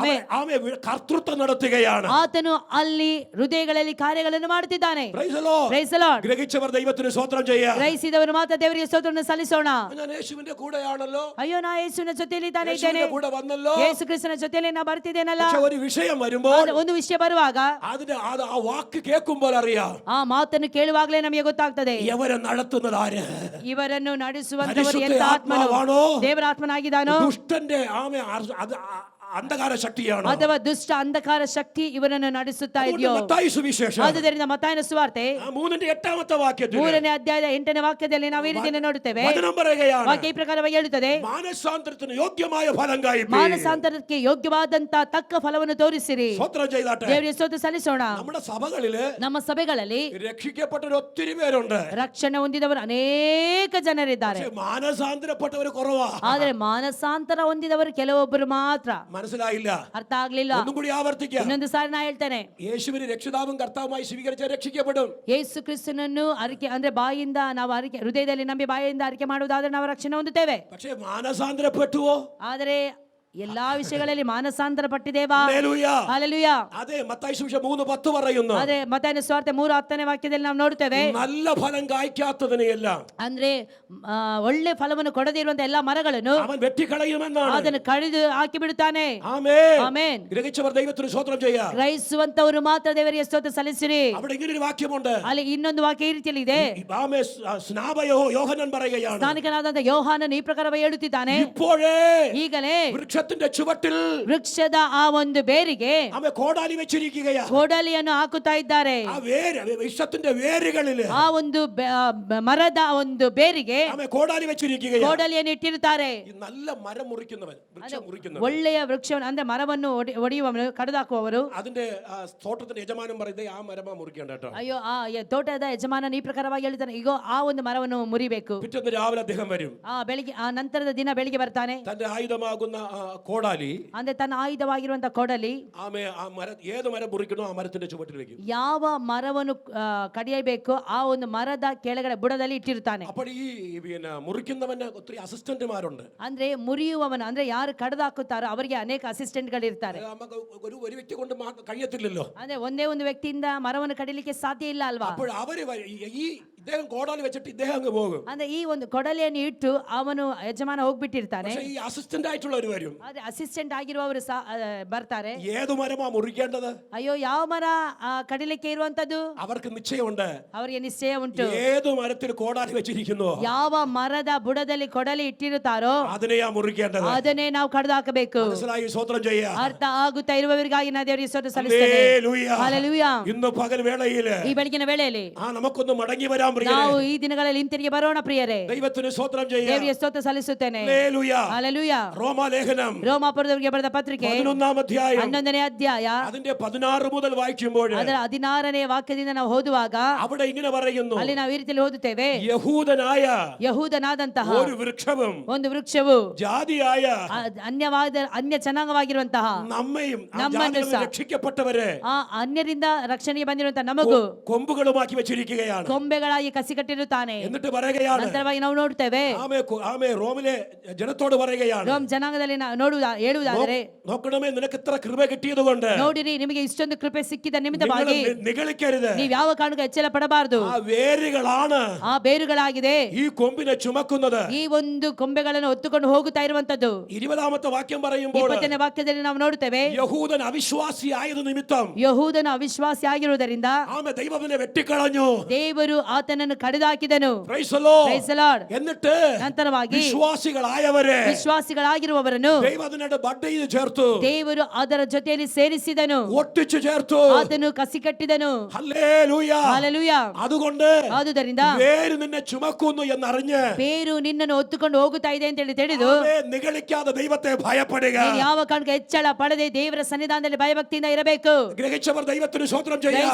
കർത്തൃത്വം നടത്തുകയാണ്. ಆತನು ಅಲ್ಲಿ ಹೃದಯಗಳಲ್ಲಿ ಕಾರ್ಯಗಳನ್ನು ಮಾಡುತ್ತಿದ್ದಾನೆ. Praise the Lord. Praise the Lord. ഗ്രഹിച്ചവർ ദൈവത്തിന് സ്തോത്രം ചെയ്യാം. ಗ್ರಹಿಸಿದವರು ಮಾತ್ರ ದೇವರಿಗೆ ಸ್ತೋತ್ರವನ್ನು ಸಲ್ಲಿಸೋಣ. ഞാൻ യേശുവിന്റെ കൂടെയാണല്ലോ, ಅಯ್ಯೋ, ನಾ ಯೇಸುವಿನ ಜೊತೆಯಲ್ಲಿ ತಾನೇ ಇದ್ದೇನೆ, യേശുവിന്റെ കൂടെ വന്നല്ലോ. ಯೇಸು ಕ್ರಿಸ್ತನ ಜೊತೆಯಲ್ಲಿ ನಾ ಬರ್ತಿದ್ದೇನಲ್ಲ. പക്ഷെ ഒരു വിഷയം വരുമ്പോൾ ಆದ್ರೆ ಒಂದು ವಿಷಯ ಬರುವಾಗ ആ വാക്ക് കേൾക്കുമ്പോൾ അറിയാം, ಆ ಮಾತನ್ನು ಕೇಳುವಾಗಲೇ ನಮಗೆ ಗೊತ್ತಾಗ್ತದೆ ಯವരെ നടത്തുന്നത് ആര്? ಇವರನ್ನು ನಡೆಸುವಂತವರು ಪರಿಶುದ್ಧ ಎಂತ ಆತ್ಮನು? ಆತ್ಮವಾಣೋ? ದೇವರ ಆತ್ಮನಾಗಿದ್ದಾನೋ? ദുഷ്ടന്റെ ಅಂಧಕಾರ ಶಕ್ತಿಯಾണോ? ಅಥವಾ ದುಷ್ಟ ಅಂಧಕಾರ ಶಕ್ತಿ ಇವರನ್ನು ನಡೆಸುತ್ತಾ ಇದೆಯೋ? ಮತ್ತಾಯಿ ಸುವಿಶೇಷ ಆದ್ದರಿಂದ ಮತ್ತಾಯನ ಸುವಾರ್ತೆ 3-8 ವಾಕ್ಯത്തിൽ 3ನೇ ಅಧ್ಯಾಯದ 8ನೇ ವಾಕ್ಯದಲ್ಲಿ ನಾವು ಈ ರೀತಿಯನ್ನು ನೋಡುತ್ತೇವೆ. വചനം പറയുകയാണ്, ವಾಕ್ಯ ಈ ಪ್ರಕಾರವಾಗಿ ಹೇಳುತ್ತದೆ, മാനസാന്തരത്തിന് യോഗ്യമായ ഫലം കായ്പീൻ. ಮಾನಸಾಂತರಕ್ಕೆ ಯೋಗ್ಯವಾದಂತ ತಕ್ಕ ಫಲವನ್ನು ತೋರಿಸಿರಿ. സ്തോത്രം ചെയ്താട്ടെ. ದೇವರಿಗೆ ಸ್ತೋತ್ರ ಸಲ್ಲಿಸೋಣ. നമ്മുടെ സഭകളില് ನಮ್ಮ ಸಭೆಗಳಲ್ಲಿ രക്ഷിക്കപ്പെട്ടവർ ഒത്തിരി പേരുണ്ട്. ರಕ್ಷಣೆ ಹೊಂದಿದವರು ಅನೇಕ ಜನರಿದ್ದಾರೆ. പക്ഷേ മാനസാന്തരപ്പെട്ടവർ കുറവാ. ಆದರೆ ಮಾನಸಾಂತರ ಹೊಂದಿದವರು ಕೆಲವೊಬ್ಬರು ಮಾತ್ರ. മനസ്സിലായില്ല? ಅರ್ಥ ಆಗ್ಲಿಲ್ಲ. ഒന്നും കൂടി ആവർത്തിക്കാം. ಇನ್ನೊಂದು ಸಾರಿ ನಾ ಹೇಳ್ತೇನೆ, യേശുവിനെ രക്ഷിതാവും കർത്താവുമായി സ്വീകരിച്ച രക്ഷിക്കപ്പെടും. ಯೇಸು ಕ್ರಿಸ್ತನನ್ನು ಅರಿಕೆ ಅಂದ್ರೆ ಬಾಯಿಂದ ನಾವು ಅರಿಕೆ, ಹೃದಯದಲ್ಲಿ ನಂಬಿ ಬಾಯಿಂದ ಅರಿಕೆ ಮಾಡುವುದಾದ್ರೆ ನಾವು ರಕ್ಷಣೆ ಹೊಂದುತ್ತೇವೆ. പക്ഷേ മാനസാന്തരപ്പെട്ടുവോ? ಆದರೆ ಎಲ್ಲಾ ವಿಷಯಗಳಲ್ಲಿ ಮಾನಸಾಂತರ ಪಟ್ಟಿದೇವಾ? ഹല്ലേലൂയ. ಹಲ್ಲೆಲೂಯಾ. അതെ, മത്തായി സുവിശേഷം 3:10 പറയുന്നു, ಆದ್ರೆ ಮತ್ತಾಯನ ಸುವಾರ್ತೆ 3:10ನೇ ವಾಕ್ಯದಲ್ಲಿ ನಾವು ನೋಡುತ್ತೇವೆ, നല്ല ഫലം കായ്ക്കാത്തതിനെയെല്ലാം ಅಂದ್ರೆ ಒಳ್ಳೆ ಫಲವನ್ನು ಕೊಡದೇ ಇರುವಂತ ಎಲ್ಲಾ ಮರಗಳನ್ನು അവൻ വെട്ടിക്കളയുമെന്നാണ്. ಅದನ್ನು ಕಡಿದು ಹಾಕಿ ಬಿಡುತ್ತಾನೆ. ആമേൻ. ಆಮೆನ್. ഗ്രഹിച്ചവർ ദൈവത്തിന് സ്തോത്രം ചെയ്യാം. ಗ್ರಹಿಸುವಂತವರು ಮಾತ್ರ ದೇವರಿಗೆ ಸ್ತೋತ್ರ ಸಲ್ಲಿಸಿರಿ. അവിടെ ഇങ്ങനെ ഒരു വാക്യമുണ്ട്. ಅಲ್ಲಿ ಇನ್ನೊಂದು ವಾಕ್ಯ ಈ ರೀತಿಯಲ್ಲಿ ಇದೆ. സ്നാപയോ യോഹന്നാൻ പറയുകയാണ്, ಸ್ನಾನಿಕನಾದಂತ ಯೋಹಾನನು ಈ ಪ್ರಕಾರವಾಗಿ ಹೇಳುತ್ತಿದ್ದಾನೆ, ഇപ്പോഴേ ಈಗಲೇ വൃക്ഷത്തിന്റെ ചുവട്ടിൽ ವೃಕ್ಷದ ಆ ಒಂದು ಬೇರಿಗೆ അവൻ കോടാലി വെച്ചിരിക്കുകയാ. ಕೋಡಲಿಯನ್ನು ಹಾಕುತ್ತಾ ಇದ್ದಾರೆ. ആ വേര്, വൃക്ഷത്തിന്റെ വേരുകളില് ಆ ಒಂದು ಮರದ ಒಂದು ಬೇರಿಗೆ അവൻ കോടാലി വെച്ചിരിക്കുകയാ. ಕೋಡಲಿಯನ್ನು ಇಟ್ಟಿರುತ್ತಾರೆ. ഈ നല്ല മരം മുറിക്കുന്നവൻ, വൃക്ഷം മുറിക്കുന്നവൻ, ಒಳ್ಳೆಯ ವೃಕ್ಷವನ್ನು ಅಂದ್ರೆ ಮರವನ್ನು ಒಡೆಯುವವನು, ಕಡಿದಾಕುವವರು, അതിന്റെ തോട്ടത്തിന്റെ യജമാനൻ പറയുന്നത് ആ മരമാ മുറിക്കേണ്ട കേട്ടോ. ಅಯ್ಯೋ, ಆ ತೋಟದ ಯಜಮಾನನ ಈ ಪ್ರಕಾರವಾಗಿ ಹೇಳ್ತಾನೆ, ಈಗ ಆ ಒಂದು ಮರವನ್ನು ಮುರಿಬೇಕು. പിറ്റേന്ന് രാവിലെ അദ്ദേഹം വരും. ಬೆಳಿಗ್ಗೆ ಆ ನಂತರದ ದಿನ ಬೆಳಿಗ್ಗೆ ಬರ್ತಾನೆ. തന്റെ ആയുധമാകുന്ന കോടാലി, ಅಂದ್ರೆ ತನ್ನ ಆಯುಧವಾಗಿರುವಂತ ಕೊಡಲಿ, ഏത് മരം മുറിക്കണോ ആ മരത്തിന്റെ ചുവട്ടിൽ വെക്കും. ಯಾವ ಮರವನ್ನು ಕಡಿಯಬೇಕು ಆ ಒಂದು ಮರದ ಕೆಳಗಡೆ ಬುಡದಲ್ಲಿ ಇಟ್ಟಿರುತ್ತಾನೆ. അപ്പോൾ ഈ മുറിക്കുന്നവന് ഒത്തിരി അസിസ്റ്റന്റുമാരുണ്ട്. ಅಂದ್ರೆ ಮುರಿಯುವವನು ಅಂದ್ರೆ ಯಾರು ಕಡಿದಾಕುತ್ತಾರೋ ಅವರಿಗೆ ಅನೇಕ ಅಸಿಸ್ಟೆಂಟ್ ಗಳು ಇರ್ತಾರೆ. നമുക്ക് ഒരു വ്യക്തി കൊണ്ട് കഴിയത്തില്ലല്ലോ. ಅಂದ್ರೆ ಒಂದೇ ಒಂದು ವ್ಯಕ್ತಿಯಿಂದ ಮರವನ್ನು ಕಡಿಲಿಕ್ಕೆ ಸಾಧ್ಯ ಇಲ್ಲ ಅಲ್ವಾ? അപ്പോൾ അവര് ഈ ഇദ്ദേഹം കോടാലി വെച്ചിട്ട് ഇദ്ദേഹം അങ്ങ് പോകും. ಅಂದ್ರೆ ಈ ಒಂದು ಕೊಡಲಿಯನ್ನು ಇಟ್ಟು ಅವನು ಯಜಮಾನ ಹೋಗ್ಬಿಟ್ಟಿರ್ತಾನೆ. പക്ഷേ ഈ അസിസ്റ്റന്റ് ആയിട്ടുള്ളവർ വരും. ಆದ್ರೆ ಅಸಿಸ್ಟೆಂಟ್ ಆಗಿರುವವರು ಬರ್ತಾರೆ. ഏത് മരമാ മുറിക്കേണ്ടത്? ಅಯ್ಯೋ ಯಾವ ಮರ ಕಡಿಲಿಕ್ಕೆ ಇರುವಂತದ್ದು അവർക്ക് നിശ്ചയമുണ്ട്. ಅವರಿಗೆ ನಿಶ್ಚಯ ಉಂಟು. ഏത് മരത്തിൽ കോടാലി വെച്ചിരിക്കുന്നു ಯಾವ ಮರದ ಬುಡದಲ್ಲಿ ಕೊಡಲಿ ಇಟ್ಟಿರುತ್ತಾರೋ അതിനെയാ മുറിക്കേണ്ടത്. ಅದನ್ನೇ ನಾವು ಕಡಿದು ಹಾಕಬೇಕು. മനസ്സിലായി? സ്വതന്ത്രം ചെയ്യാ. ಅರ್ಥ ಆಗುತ್ತಾ ಇರುವವರಿಗಾಗಿ ನಾ ದೇವರಿಗೆ ಸ್ತೋತ್ರ ಸಲ್ಲಿಸ್ತೇನೆ. ഹല്ലേലൂയ. ಹಲ್ಲೆಲೂಯಾ. ഇന്ന് പകൽ വേളയില് ಈ ಬೆಳಗಿನ ವೇಳೆಯಲ್ಲಿ നമുക്കൊന്ന് മടങ്ങി വരാൻ പ്രിയരേ. ನಾವು ಈ ದಿನಗಳಲ್ಲಿ ಹಿಂತಿರುಗಿ ಬರೋಣ ಪ್ರಿಯರೇ. ദൈവത്തിന് സ്തോത്രം ചെയ്യാ. ದೇವರಿಗೆ ಸ್ತೋತ್ರ ಸಲ್ಲಿಸುತ್ತೇನೆ. ഹല്ലേലൂയ. ಹಲ್ಲೆಲೂಯಾ. റോമാലേഖനം ರೋಮಾಪುರದವರಿಗೆ ಬರೆದ ಪತ್ರಿಕೆ 11ാം അധ്യായം 11ನೇ ಅಧ್ಯಾಯ അതിന്റെ 16 മുതൽ വായിക്കുമ്പോൾ ಅದರ 16ನೇ ವಾಕ್ಯದಿಂದ ನಾವು ಓದುವಾಗ അവിടെ ഇങ്ങനെ പറയുന്നു, ಅಲ್ಲಿ ನಾವು ಈ ರೀತಿಯಲ್ಲಿ ಓದುತ್ತೇವೆ, യഹൂദനായ ಯಹೂದನಾದಂತಹ ഒരു വൃക്ഷവും ಒಂದು ವೃಕ್ಷವು ജാതിയായ ಅನ್ಯ ಜನಾಂಗವಾಗಿರುವಂತಹ നമ്മയും ನಮ್ಮನ್ನು ಸಹ രക്ഷിക്കപ്പെട്ടവരെ ಆ ಅನ್ಯರಿಂದ ರಕ್ಷಣೆಗೆ ಬಂದಿರುವಂತಹ ನಮಗೂ കൊമ്പുകളുമാക്കി വെച്ചിരിക്കുകയാണ്. ಕೊಂಬೆಗಳಾಗಿ ಕಸಿ ಕಟ್ಟಿರುತ್ತಾನೆ. എന്നിട്ട് പറയുകയാണ്, ನಂತರವಾಗಿ ನಾವು ನೋಡುತ್ತೇವೆ, ആമേ റോമിലെ ജനത്തോട് പറയുകയാണ്, ರೋಮ್ ಜನಾಂಗದಲ್ಲಿ ಹೇಳುವುದಾದರೆ, നോക്കണമേ നിനക്ക് ഇത്ര കൃപ കിട്ടിയത് കൊണ്ട് ನೋಡಿರಿ ನಿಮಗೆ ಇಷ್ಟೊಂದು ಕೃಪೆ ಸಿಕ್ಕಿದ ನಿಮಿತ್ತವಾಗಿ നിഗളിക്കരുത്. ನೀವು ಯಾವ ಕಾರಣಕ್ಕೂ ಎಚ್ಚರ ಪಡಬಾರದು. ആ വേരുകളാണ് ಆ ಬೇರುಗಳಾಗಿದೆ ഈ കൊമ്പിനെ ചുമക്കുന്നത്. ಈ ಒಂದು ಕೊಂಬೆಗಳನ್ನು ಹೊತ್ತುಕೊಂಡು ಹೋಗುತ್ತಾ ಇರುವಂತದ್ದು. 20ാമത്തെ വാക്യം പറയുമ്പോൾ 20ನೇ ವಾಕ್ಯದಲ್ಲಿ ನಾವು ನೋಡುತ್ತೇವೆ, യഹൂദൻ അവിശ്വാസിയായത് നിമിത്തം ಯಹೂದನು ಅವಿಶ್ವಾಸಿ ಆಗಿರುವುದರಿಂದ ആമേ ദൈവം അവനെ വെട്ടിക്കളഞ്ഞു. ದೇವರು ಆತನನ್ನು ಕಡಿದಾಕಿದನು. Praise the Lord. Praise the Lord. എന്നിട്ട് ನಂತರವಾಗಿ വിശ്വാസികളായവരെ ವಿಶ್ವಾಸಿಗಳಾಗಿರುವವರನ್ನು ദൈവം അതിനോട് ബഡ് ചെയ്ത് ചേർത്തു. ದೇವರು ಅದರ ಜೊತೆಯಲ್ಲಿ ಸೇರಿಸಿದನು, ഒട്ടിച്ചു ചേർത്തു. ಆತನು ಕಸಿ ಕಟ್ಟಿದನು. ഹല്ലേലൂയ. ಹಲ್ಲೆಲೂಯಾ. അതുകൊണ്ട് ಆದುದರಿಂದ വേര് നിന്നെ ചുമക്കുന്നു എന്നറിഞ്ഞ് ಬೇರು ನಿನ್ನನ್ನು ಹೊತ್ತುಕೊಂಡು ಹೋಗುತ್ತಾ ಇದೆ ಅಂತ ಹೇಳಿ ತಿಳಿದು ആമേ നിഗളിക്കാതെ ദൈവത്തെ ഭയപ്പെടുക. ನೀನು ಯಾವ ಕಾರಣಕ್ಕೆ ಹೆಚ್ಚಳ ಪಡದೆ ದೇವರ ಸನ್ನಿಧಾನದಲ್ಲಿ ಭಯಭಕ್ತಿಯಿಂದ ಇರಬೇಕು. ഗ്രഹിച്ചവർ ദൈവത്തിന് സ്തോത്രം ചെയ്യാം.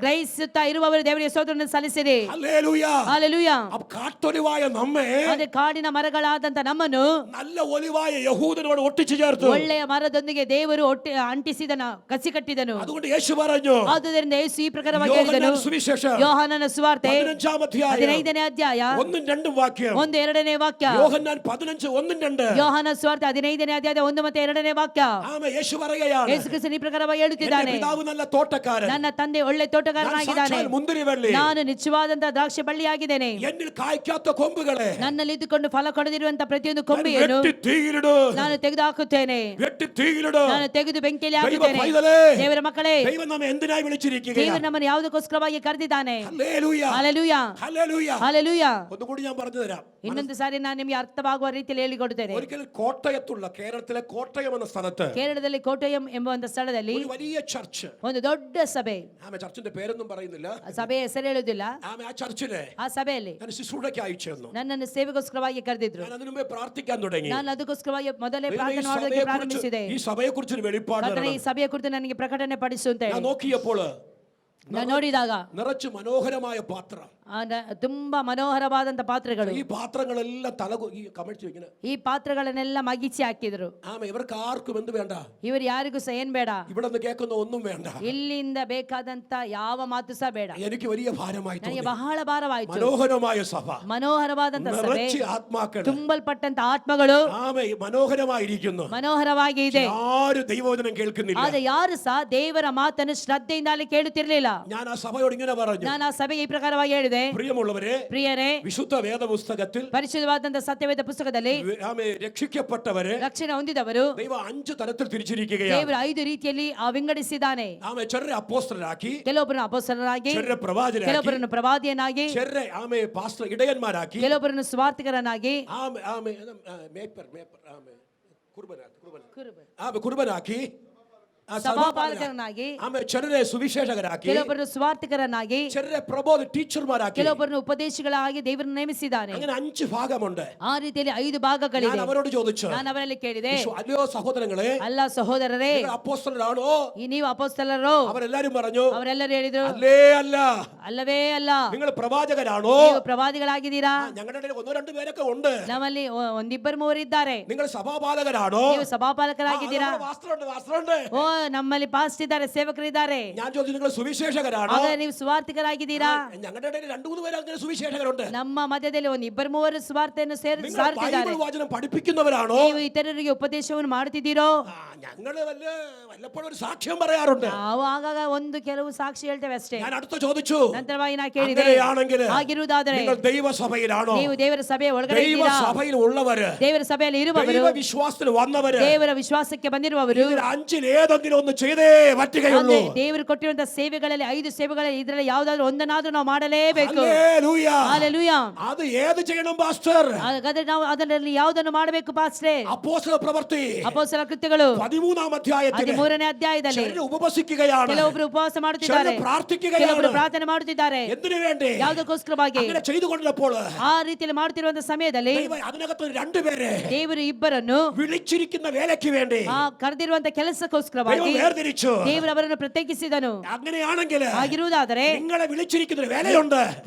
ಗ್ರಹಿಸುತ್ತಾ ಇರುವವರು ದೇವರಿಗೆ ಸ್ತೋತ್ರವನ್ನು ಸಲ್ಲಿಸಿರಿ. ഹല്ലേലൂയ. ಹಲ್ಲೆಲೂಯಾ. അപ്പൊ കാട്ടൊലിവായ നമ്മെ ಅದೇ ಕಾಡಿನ ಮರಗಳಾದಂತ ನಮ್ಮನ್ನು നല്ല ഒലിവായ യഹൂദനോട് ഒട്ടിച്ചു ചേർത്തു. ಒಳ್ಳೆಯ ಮರದೊಂದಿಗೆ ದೇವರು ಅಂಟಿಸಿದನು, ಕಸಿ ಕಟ್ಟಿದನು. അതുകൊണ്ട് യേശു പറഞ്ഞു, ಆದುದರಿಂದ ಯೇಸು ಈ ಪ್ರಕಾರವಾಗಿ ಹೇಳಿದನು. യോഹന്നാൻ സുവിശേഷം ಯೋಹಾನನ ಸುವಾರ್ತೆ 15ാം അധ്യായം 15ನೇ ಅಧ್ಯಾಯ 1-2 വാക്യം. 1-2ನೇ ವಾಕ್ಯ. യോഹന്നാൻ 15:1-2. ಯೋಹಾನ ಸುವಾರ್ತೆ 15ನೇ ಅಧ್ಯಾಯ 1 ಮತ್ತು 2ನೇ ವಾಕ್ಯ. ആമേ യേശു പറയുകയാണ്, ಯೇಸು ಕ್ರಿಸ್ತನು ಈ ಪ್ರಕಾರವಾಗಿ എന്റെ ಹೇಳುತ್ತಿದ್ದಾನೆ, പിതാവ് നല്ല തോട്ടക്കാരൻ, ನನ್ನ ತಂದೆ ಒಳ್ಳೆ ತೋಟಗಾರನಾಗಿದ್ದಾನೆ, സാക്ഷാൽ മുന്തിരിവള്ളി, ನಾನು ನಿಜವಾದಂತಹ ದ್ರಾಕ್ಷಿ ಬಳ್ಳಿಯಾಗಿದ್ದೇನೆ. എന്നിൽ കായ്ക്കാത്ത കൊമ്പുകളെ ನನ್ನಲ್ಲಿ ಇದ್ದುಕೊಂಡು ಫಲ ಕೊಡದಿರುವಂತಹ ಪ್ರತಿಯೊಂದು ಕೊಂಬೆಯನ್ನು വെട്ടി തീയിലിടു. ನಾನು ತೆಗೆದು ಹಾಕುತ್ತೇನೆ, വെട്ടി തീയിലിടു. ನಾನು ತೆಗೆದು ಬೆಂಕಿಯಲ್ಲಿ ദൈവ ಹಾಕುತ್ತೇನೆ. പൈതലേ, ದೇವರ ಮಕ್ಕಳೇ, ദൈവം നമ്മെ എന്തിനായി വിളിച്ചിരിക്കുകയാണ്? ದೇವರು ನಮ್ಮನ್ನು ಯಾವುದಕ್ಕೋಸ್ಕರವಾಗಿ ಕರೆದಿದ್ದಾನೆ. ഹല്ലേലൂയ. ಹಲ್ಲೆಲೂಯಾ. ഹല്ലേലൂയ. ಹಲ್ಲೆಲೂಯಾ. ഒന്നുകൂടി ഞാൻ പറഞ്ഞു തരാം. ಇನ್ನೊಂದು ಸಾರಿ ನಾನು ನಿಮಗೆ ಅರ್ಥವಾಗುವ ರೀತಿಯಲ್ಲಿ ಹೇಳಿಕೊಡುತ್ತೇನೆ. ഒരിക്കൽ കോട്ടയത്തുള്ള കേരളത്തിലെ കോട്ടയം എന്ന സ്ഥലത്ത് ಕೇರಳದಲ್ಲಿ ಕೋಟಯಂ ಎಂಬುವಂತ ಸ್ಥಳದಲ್ಲಿ ഒരു വലിയ ചർച്ച്, ಒಂದು ದೊಡ್ಡ ಸಭೆ, ആമേ ചർച്ചിന്റെ പേരൊന്നും പറയുന്നില്ല, ಆ ಸಭೆಯ ಹೆಸರು ಹೇಳುವುದಿಲ್ಲ, ആമേ ആ ചർച്ചിലെ ಆ ಸಭೆಯಲ್ಲಿ ഞാൻ ശുശ്രൂഷയ്ക്ക് അയച്ചു തന്നു. ನನ್ನನ್ನು ಸೇವೆಗೋಸ್ಕರವಾಗಿ ಕರೆದಿದ್ರು. ഞാൻ അതിനു മുമ്പേ പ്രാർത്ഥിക്കാൻ തുടങ്ങി. ನಾನು ಅದಕ್ಕೋಸ್ಕರವಾಗಿ ಮೊದಲೇ ദൈവമേ, ಪ್ರಾರ್ಥನೆ ಮಾಡೋದಕ್ಕೆ ಪ್ರಾರಂಭಿಸಿದೆ. ഈ സഭയെ കുറിച്ചൊരു വെളിപ്പാട് ಕರ್ತನೇ, ಈ തരണം. ಸಭೆಯ ಕುರಿತು ನನಗೆ ಪ್ರಕಟಣೆ ಪಡಿಸು ಅಂತ ഞാൻ ಹೇಳಿ നോക്കിയപ്പോൾ ನಾನು ನೋಡಿದಾಗ നിറച്ച് മനോഹരമായ പാത്രം, ತುಂಬಾ ಮನೋಹರವಾದಂತ ಪಾತ್ರೆಗಳು, ഈ പാത്രങ്ങളെല്ലാം ഈ കമഴ്ത്തി ഇങ്ങനെ. ಈ ಪಾತ್ರೆಗಳನ್ನೆಲ್ಲ ಮಗಿಚಿ ಹಾಕಿದ್ರು. ആമേ ഇവർക്ക് ആർക്കും എന്ത് വേണ്ട, ಇವರು ಯಾರಿಗೂ ಸಹ ಏನ್ ಬೇಡ, ഇവിടെ നിന്ന് കേൾക്കുന്ന ഒന്നും വേണ്ട. ಇಲ್ಲಿಂದ ಬೇಕಾದಂತ ಯಾವ ಮಾತು ಸಹ ಬೇಡ. എനിക്ക് വലിയ ഭാരമായി ನನಗೆ തോന്നി. ಬಹಳ ಭಾರವಾಯಿತು. മനോഹരമായ സഭ, ಮನೋಹರವಾದಂತ ಸಭೆ, നിറച്ച് ആത്മാക്കൾ, ತುಂಬಲ್ಪಟ್ಟಂತ ಆತ್ಮಗಳು ആമേ മനോഹരമായിരിക്കുന്നു. ಮನೋಹರವಾಗಿ ಇದೆ. ആരും ദൈവവചനം കേൾക്കുന്നില്ല. ಆದ್ರೆ ಯಾರು ಸಹ ದೇವರ ಮಾತನ್ನು ಶ್ರದ್ಧೆಯಿಂದ ಅಲ್ಲಿ ಕೇಳುತ್ತಿರಲಿಲ್ಲ. ഞാൻ ആ സഭയോട് ഇങ്ങനെ പറഞ്ഞു, ನಾನು ಆ ಸಭೆಗೆ ಈ ಪ್ರಕಾರವಾಗಿ ಹೇಳಿದೆ, പ്രിയമുള്ളവരെ, ಪ್ರಿಯರೇ, വിശുദ്ധ വേദപുസ്തകത്തിൽ ಪರಿಶುದ್ಧವಾದಂತ ಸತ್ಯವೇದ ಪುಸ್ತಕದಲ್ಲಿ ആമേ രക്ഷിക്കപ്പെട്ടവരെ ರಕ್ಷಣೆ ಹೊಂದಿದವರು ദൈവം 5 തരത്തിൽ തിരിച്ചിരിക്കുകയാണ്. ದೇವರು 5 ರೀತಿಯಲ್ಲಿ ವಿಂಗಡಿಸಿದ್ದಾನೆ. ആമേ ചിലരെ അപ്പോസ്തലരാക്കി, ಕೆಲವೊಬ್ಬರನ್ನು ಅಪೊಸ್ತಲರಾಗಿ, ചിലരെ പ്രവാചകരാക്കി, ಕೆಲವೊಬ್ಬರನ್ನು ಪ್ರವಾದಿಯನ್ನಾಗಿ, ചിലരെ ആമേ പാസ്റ്റർ ഇടയന്മാരാക്കി, ಕೆಲವೊಬ್ಬರನ್ನು ಸ್ವಾರ್ಥಿಕರನ್ನಾಗಿ, ആമേ ആമേ മേപ്പർ ആമേ കുർബനാക്കി, ಸಭಾಪಾಲಕರನ್ನಾಗಿ, ആമേ ചിലരെ സുവിശേഷകരാക്കി, ಕೆಲವೊಬ್ಬರನ್ನು ಸ್ವಾರ್ಥಿಕರನ್ನಾಗಿ, ചിലരെ പ്രബോധ ടീച്ചർമാരാക്കി. ಕೆಲವೊಬ್ಬರನ್ನು ಉಪದೇಶಗಳಾಗಿ ದೇವರು ನೇಮಿಸಿದ್ದಾನೆ. അങ്ങനെ 5 ഭാഗമുണ്ട്. ಆ ರೀತಿಯಲ್ಲಿ 5 ಭಾಗಗಳಿವೆ. ഞാൻ അവരോട് ചോദിച്ചു, ನಾನು ಅವರಲ್ಲಿ ಕೇಳಿದೆ, അല്ലയോ സഹോദരങ്ങളെ, ಅಲ್ಲ ಸಹೋದರರೇ, നിങ്ങൾ അപ്പോസ്തലരാണോ? ನೀವು ಅಪೊಸ್ತಲರೋ? അവരെല്ലാരും പറഞ്ഞു, ಅವರೆಲ್ಲರೂ ಹೇಳಿದ್ರು, അല്ലേ അല്ല. ಅಲ್ಲವೇ ಅಲ್ಲ. നിങ്ങൾ പ്രവാചകരാണോ? ನೀವು ಪ್ರವಾದಿಗಳಾಗಿದ್ದೀರಾ? ഞങ്ങളുടെ ഇടയിൽ 1-2 പേരൊക്കെ ഉണ്ട്. ನಮ್ಮಲ್ಲಿ ಒಂದಿಬ್ಬರು ಮೂವರಿದ್ದಾರೆ. നിങ്ങൾ സഭാപാലകരാണോ? ನೀವು ಸಭಾಪಾಲಕರಾಗಿದ್ದೀರಾ? വാസ്ത്രമുണ്ട്. ಓ ನಮ್ಮಲ್ಲಿ ಪಾಸ್ಟ್ ಇದ್ದಾರೆ, ಸೇವಕರಿದ್ದಾರೆ. ഞാൻ ചോദിച്ചു നിങ്ങൾ സുവിശേഷകരാണോ? ಹಾಗಾದ್ರೆ ನೀವು ಸುವಾರ್ತಿಕರಾಗಿದ್ದೀರಾ? ഞങ്ങളുടെ ഇടയിൽ 2-3 പേര് അങ്ങനെ സുവിശേഷകരുണ്ട്. ನಮ್ಮ ಮಧ್ಯದಲ್ಲಿ ಒಂದು 2-3 ಸುವಾರ್ತೆಯನ್ನು നിങ്ങൾ ಸಾರುತ್ತಿದ್ದಾರೆ. ബൈബിൾ വചനം പഠിപ്പിക്കുന്നവരാണോ? ನೀವು ಇತರರಿಗೆ ಉಪದೇಶವನ್ನು ಮಾಡುತ್ತಿದ್ದೀರೋ? ഞങ്ങള് വല്ലപ്പോഴും ഒരു സാക്ഷ്യം പറയാറുണ്ട്. ನಾವು ಆಗಾಗ ಒಂದು ಕೆಲವು ಸಾಕ್ಷಿ ಹೇಳ್ತೇವೆ ಅಷ್ಟೇ. ഞാൻ അടുത്ത ചോദിച്ചു, ನಂತರವಾಗಿ ನಾ ಕೇಳಿದೆ, അങ്ങനെയാണെങ്കിൽ ಆಗಿರುವುದಾದರೆ നിങ്ങൾ ദൈവസഭയിലാണോ? ನೀವು ದೇವರ ಸಭೆಯ ಒಳಗಡೆ ಇದ್ದೀರಾ? ദൈവസഭയിൽ ഉള്ളവര്, ದೇವರ ಸಭೆಯಲ್ಲಿ ಇರುವವರು, ദൈവ വിശ്വാസത്തിൽ വന്നവര്, ದೇವರ ವಿಶ್ವಾಸಕ್ಕೆ ಬಂದಿರುವವರು, ഇതിൽ 5 ഏതെങ്കിലും ഒന്ന് ചെയ്തേ പറ്റുകയുള്ളൂ. ದೇವರು ಕೊಟ್ಟಿರುವಂತಹ ಸೇವೆಗಳಲ್ಲಿ 5 ಸೇವೆಗಳಲ್ಲಿ ಇದರಲ್ಲಿ ಯಾವುದಾದ್ರೂ ಒಂದನ್ನಾದ್ರೂ ನಾವು ಮಾಡಲೇಬೇಕು. ഹല്ലേലൂയ. ಹಲ್ಲೆಲೂಯಾ. അത് ಏದು ചെയ്യണം ಪಾಸ್ಟರ್? ಹಾಗಾದ್ರೆ ನಾವು ಅದರಲ್ಲಿ ಯಾವುದನ್ನು ಮಾಡಬೇಕು ಪಾಸ್ಟರ್? ಅಪೊಸ್ತಲ ಪ್ರವೃತ್ತಿ ಅಪೊಸ್ತಲ ಕೃತ್ಯಗಳು 13ാം അധ്യായത്തിൽ 13ನೇ ಅಧ್ಯಾಯದಲ್ಲಿ ചിലർ ഉപവസിക്കുകയാണ്, ಕೆಲವೊಬ್ಬರು ಉಪವಾಸ ಮಾಡುತ್ತಿದ್ದಾರೆ, ചിലർ പ്രാർത്ഥിക്കുകയാണ്. ಕೆಲವೊಬ್ಬರು ಪ್ರಾರ್ಥನೆ ಮಾಡುತ್ತಿದ್ದಾರೆ. എന്തിനു വേണ്ടി? ಯಾವುದಕ್ಕೋಸ್ಕರವಾಗಿ? അങ്ങനെ ചെയ്തുകൊണ്ടപ്പോൾ ಆ ರೀತಿಯಲ್ಲಿ ಮಾಡುತ್ತಿರುವಂತಹ ಸಮಯದಲ್ಲಿ ദൈവം അതിനകത്ത് 2 പേരെ ದೇವರು ಇಬ್ಬರನ್ನು വിളിച്ചിരിക്കുന്ന വേലയ്ക്ക് വേണ്ടി ಕರೆದಿರುವಂತಹ ಕೆಲಸಕ್ಕೋಸ್ಕರವಾಗಿ ദൈവം വേർതിരിച്ചു. ದೇವರು ಅವರನ್ನು ಪ್ರತ್ಯೇಕಿಸಿದನು. അങ്ങനെയാണെങ്കിൽ ಆಗಿರುವುದಾದರೆ നിങ്ങളെ വിളിച്ചിരിക്കുന്ന വേലയുണ്ട്,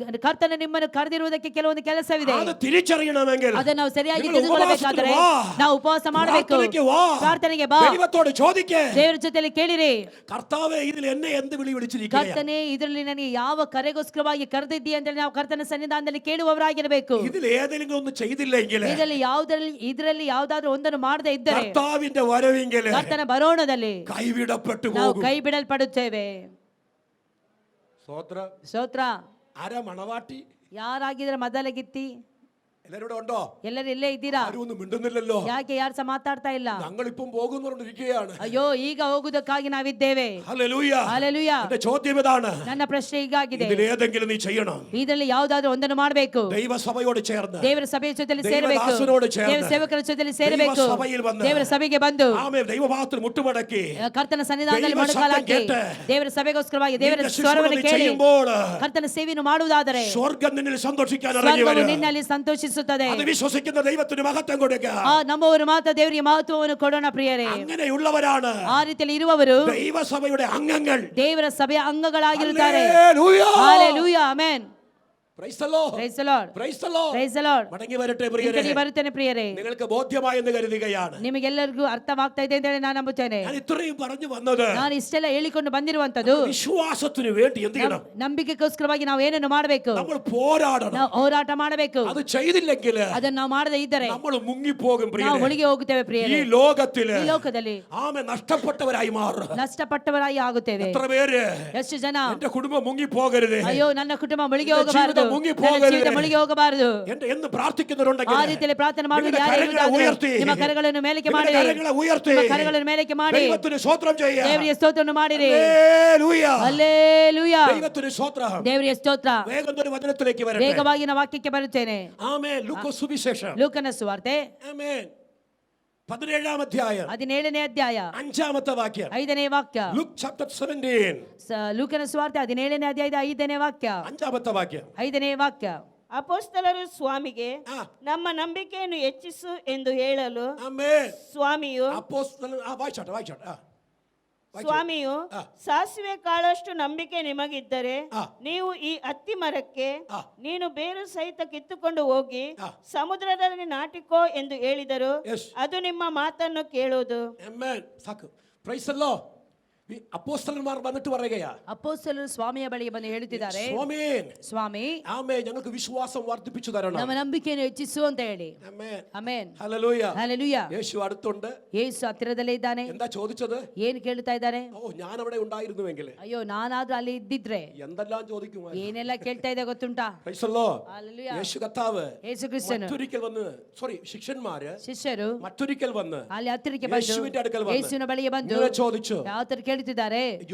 ಕರ್ತನ ನಿಮ್ಮನ್ನು ಕರೆದಿರುವುದಕ್ಕೆ ಕೆಲವೊಂದು ಕೆಲಸವಿದೆ. അത് തിരിച്ചറിയണമെങ്കിൽ ಅದನ್ನು ನಾವು ಸರಿಯಾಗಿ നിങ്ങൾ ತಿಳಿದುಕೊಳ್ಳಬೇಕಾದ್ರೆ ഉപവാസത്തിന് വാ, ನಾವು ಉಪವಾಸ ಮಾಡಬೇಕು, പ്രാർത്ഥനയ്ക്ക് വാ, ಪ್ರಾರ್ಥನೆಗೆ ಬಾ, ദൈവത്തോട് ചോദിക്കേ, ದೇವರ ಜೊತೆಯಲ್ಲಿ ಕೇಳಿರಿ, കർത്താവേ ഇതിൽ എന്നെ എന്ത് വിളി വിളിച്ചിരിക്കുകയാണ്? ಕರ್ತನೇ ಇದರಲ್ಲಿ ನನಗೆ ಯಾವ ಕರೆಗೋಸ್ಕರವಾಗಿ ಕರೆದಿದ್ದೀಯ ಅಂತ ನಾವು ಕರ್ತನ ಸನ್ನಿಧಾನದಲ್ಲಿ ಕೇಳುವವರಾಗಿರಬೇಕು. ഇതിൽ ഏതെങ്കിലും ഒന്ന് ചെയ്തില്ലെങ്കിൽ, ಇದರಲ್ಲಿ ಯಾವುದಾದ್ರೂ ಒಂದನ್ನು ಮಾಡದೇ ಇದ್ದರೆ കർത്താവിന്റെ വരവെങ്കിൽ ಕರ್ತನ ಬರೋಣದಲ್ಲಿ കൈവിടപ്പെട്ടു ನಾವು പോകും. ಕೈ ಬಿಡಲ್ಪಡುತ್ತೇವೆ. സ്തോത്ര. ಸ್ತೋತ್ರ. ആരാ മണവാട്ടി? ಯಾರಾಗಿದ್ರೆ ಮೊದಲಗಿತ್ತಿ? എല്ലാരും ഉണ്ടോ? ಎಲ್ಲರೂ ಇಲ್ಲೇ ಇದ್ದೀರಾ? ആരും ഒന്നും മിണ്ടുന്നില്ലല്ലോ. ಯಾಕೆ ಯಾರು ಸಹ ಮಾತಾಡ್ತಾ ಇಲ್ಲ? ഞങ്ങളിപ്പം പോകുന്നോണ്ടിരിക്കുകയാണ്. ಅಯ್ಯೋ, ಈಗ ಹೋಗುವುದಕ್ಕಾಗಿ ನಾವಿದ್ದೇವೆ. ഹല്ലേലൂയ. ಹಲ್ಲೆಲೂಯಾ. എന്റെ ചോദ്യം ഇതാണ്, ನನ್ನ ಪ್ರಶ್ನೆ ಹೀಗಾಗಿದೆ, ഇതിൽ ഏതെങ്കിലും നീ ചെയ്യണം. ಇದರಲ್ಲಿ ಯಾವುದಾದ್ರೂ ಒಂದನ್ನು ಮಾಡಬೇಕು. ദൈവസഭയോട് ചേർന്ന്, ದೇವರ ಸಭೆಯ ಜೊತೆಲಿ ಸೇರಬೇಕು, ദൈവദാസನോട് ചേർന്ന്, ದೇವರ ಸೇವಕರ ಜೊತೆಲಿ ಸೇರಬೇಕು, ദൈവസഭയിൽ വന്ന്, ದೇವರ ಸಭೆಗೆ ಬಂದು ആമേൻ, ദൈവഭാഗത്തിൽ മുട്ടുമടക്കി ಕರ್ತನ ಸನ್ನಿಧಾನದಲ್ಲಿ ദൈവ ಮೊಣಕಾಲಾಕಿ ശബ്ദം ಕೇട്ട്, ದೇವರ ಸಭೆಗೋಸ್ಕರವಾಗಿ ದೇವರ നിന്റെ ಸ್ವರವನ್ನು ശുശ്രൂഷ ಕೇಳಿ ചെയ്യുമ്പോൾ ಕರ್ತನ ಸೇವೆಯನ್ನು ಮಾಡುವುದಾದರೆ സ്വർഗ്ഗം നിന്നിൽ സന്തോഷിക്കാൻ ഇറങ്ങി ಸ್ವರ್ಗವು വരും. ನಿನ್ನಲ್ಲಿ ಸಂತೋಷಿಸುತ್ತದೆ. അത് വിശ്വസിക്കുന്ന ദൈവത്തിന് മഹത്വം കൊടുക്കുക. ನಮ್ಮವರು ಮಾತ್ರ ದೇವರಿಗೆ ಮಹತ್ವವನ್ನು ಕೊಡೋಣ ಪ್ರಿಯರೇ. അങ്ങനെയുള്ളവരാണ് ಆ ರೀತಿಯಲ್ಲಿ ಇರುವವರು ദൈവസഭയുടെ അംഗങ്ങൾ. ದೇವರ ಸಭೆಯ ಅಂಗಗಳಾಗಿರುತ್ತಾರೆ. Hallelujah. Hallelujah. Amen. Praise the Lord. Praise the Lord. Praise the Lord. Praise the Lord. മടങ്ങി വരട്ടെ ಈ പ്രിയരೇ. ಕಡೆ ಬರುತ್ತೇನೆ ಪ್ರಿಯರೇ. നിങ്ങൾക്ക് ബോധ്യമായെന്ന് കരുതുകയാണ്. ನಿಮಗೆಲ್ಲರಿಗೂ ಅರ್ಥವಾಗ್ತಾ ಇದೆ ಅಂತ ಹೇಳಿ ನಾನು ನಂಬುತ್ತೇನೆ. ഞാൻ ഇത്രയും പറഞ്ഞു വന്നത് ನಾನು ಇಷ್ಟೆಲ್ಲ ಹೇಳಿಕೊಂಡು ಬಂದಿರುವಂತದ್ದು വിശ്വാസത്തിന് വേണ്ടി എന്ത് ചെയ്യണം? ನಂಬಿಕೆಗೋಸ್ಕರವಾಗಿ ನಾವು ಏನನ್ನು ಮಾಡಬೇಕು? നമ്മൾ പോരാടണം. ನಾವು ಹೋರಾಟ ಮಾಡಬೇಕು. അത് ചെയ്തില്ലെങ്കിൽ ಅದನ್ನು ನಾವು ಮಾಡದೇ ಇದ್ದರೆ നമ്മൾ മുങ്ങിപ്പോകും ನಾವು പ്രിയരേ. ಮುಳುಗಿ ಹೋಗುತ್ತೇವೆ ഈ ಪ್ರಿಯರೇ. ലോകത്തില് ಈ ಲೋಕದಲ್ಲಿ ആമേ നഷ്ടപ്പെട്ടവരായി മാറും. ನಷ್ಟಪಟ್ಟವರಾಗಿ ಆಗುತ್ತೇವೆ. എത്ര പേര് ಎಷ್ಟು ಜನ എന്റെ കുടുംബം മുങ്ങിപ്പോകരുത്, ಅಯ್ಯೋ ನನ್ನ ಕುಟುಂಬ ಮುಳುಗಿ ನನ್ನ ಹೋಗಬಾರದು, ಜೀವಿತ ಮುಗಿ ನನ್ನ ಹೋಗരുത്. ಜೀವಿತ ಮುಳುಗಿ ಹೋಗಬಾರದು എന്ന് പ്രാർത്ഥിക്കുന്നവരുണ്ടെങ്കിൽ ಆ ರೀತಿಯಲ್ಲಿ ಪ್ರಾರ್ಥನೆ ಮಾಡುವ നിങ്ങളുടെ ಯಾರು കരങ്ങളെ ಇರುವುದಾದರೆ ഉയർത്തി, ನಿಮ್ಮ ಕರಗಳನ್ನು ಮೇಲಕ್ಕೆ നിങ്ങളുടെ ಮಾಡಿರಿ, കരങ്ങളെ ഉയർത്തി ನಿಮ್ಮ ಕರಗಳನ್ನು ಮೇಲಕ್ಕೆ ಮಾಡಿ ദൈവത്തിന് സ്തോത്രം ചെയ്യുക. ದೇವರಿಗೆ ಸ್ತೋತ್ರವನ್ನು ಮಾಡಿರಿ. ഹല്ലേലൂയ. ಹಲ್ಲೆಲೂಯಾ. ദൈവത്തിന് സ്തോത്രം. ದೇವರಿಗೆ ಸ್ತೋತ್ರ. വേഗം ഒരു വചനത്തിലേക്ക് വരട്ടെ. ವೇಗವಾಗಿ ನಾನು ವಾಕ್ಯಕ್ಕೆ ಬರುತ್ತೇನೆ. ആമേൻ. ലൂക്കോസ് സുവിശേഷം, ಲೂಕನ ಸುವಾರ್ತೆ ആമേൻ, 17ാം അധ്യായം 17ನೇ ಅಧ್ಯಾಯ 5ാമത്തെ വാക്യം. 5ನೇ ವಾಕ್ಯ. Luke chapter 17 ಲೂಕನ ಸುವಾರ್ತೆ 17ನೇ ಅಧ್ಯಾಯದ 5ನೇ ವಾಕ್ಯ. 5ാമത്തെ വാക്യം. 5ನೇ ವಾಕ್ಯ. ಅಪೊಸ್ತಲರು ಸ್ವಾಮಿಗೆ ആ, ನಮ್ಮ ನಂಬಿಕೆಯನ್ನು ಹೆಚ್ಚಿಸು ಎಂದು ಹೇಳಲು ആമേൻ. ಸ್ವಾಮಿಯು വായിച്ചോട്ടെ വായിച്ചോട്ടെ. ആ, വായിച്ചോ. ಸ್ವಾಮಿಯು ಆ. ಸಾಸಿವೆ ಕಾಳಷ್ಟು ನಂಬಿಕೆ ನಿಮಗಿದ್ದರೆ ಆ. ನೀವು ಈ ಅತ್ತಿ ಮರಕ್ಕೆ ಆ. ನೀನು ಬೇರು ಸಹಿತ ಕಿತ್ತುಕೊಂಡು ಹೋಗಿ ಆ. ಸಮುದ್ರದಲ್ಲಿ ನಾಟಿಕೋ ಎಂದು ಹೇಳಿದರು. Yes. ಅದು ನಿಮ್ಮ ಮಾತನ್ನು ಕೇಳುವುದು. ആമേൻ. സാക്ക്. Praise the Lord. ഈ അപ്പോസ്തലന്മാർ വന്നിട്ട് പറയുകയാ, ಅಪೊಸ್ತಲರು ಸ್ವಾಮಿಯ ಬಳಿಗೆ ಬಂದು ಹೇಳುತ್ತಿದ್ದಾರೆ, സ്വാമീൻ, ಸ್ವಾಮಿ ആമേൻ, ഞങ്ങൾക്ക് വിശ്വാസം വർദ്ധിപ്പിച്ചു തരണം. ನಮ್ಮ ನಂಬಿಕೆಯನ್ನು ಹೆಚ್ಚಿಸು ಅಂತ ಹೇಳಿ. ആമേൻ. ಆಮೆನ್. ഹല്ലേലൂയ. ಹಲ್ಲೆಲೂಯಾ. യേശു അടുത്തുണ്ട്. ಯೇಸು ಹತ್ತಿರದಲ್ಲೇ ಇದ್ದಾನೆ. എന്താ ചോദിച്ചത്? ಏನು ಕೇಳ್ತಾ ಇದ್ದಾರೆ? ഓ, ഞാൻ അവിടെ ഉണ്ടായിരുന്നുവെങ്കിൽ ಅಯ್ಯೋ ನಾನಾದ್ರೂ ಅಲ್ಲಿ ಇದ್ದಿದ್ರೆ എന്തെല്ലാം ചോദിക്കും. ಏನೆಲ್ಲ ಕೇಳ್ತಾ ಇದೆ ಗೊತ್ತುಂಟಾ? Praise the Lord. ಹಲ್ಲೆಲೂಯಾ. യേശു കർത്താവ് ಯೇಸು ಕ್ರಿಸ್ತನು മറ്റൊരിക്കൽ വന്ന്, ശിഷ്യന്മാര് ಶಿಷ್ಯರು മറ്റൊരിക്കൽ വന്ന് ಅಲ್ಲಿ ಹತ್ತಿರಕ್ಕೆ ಬಂದು യേശുവിന്റെ അടുക്കൽ വന്ന് ಯೇಸುವಿನ ಬಳಿಗೆ ಬಂದು ഇങ്ങനെ ചോദിച്ചു. ಯಾವ ತರ ಕೇಳುತ್ತಿದ್ದಾರೆ?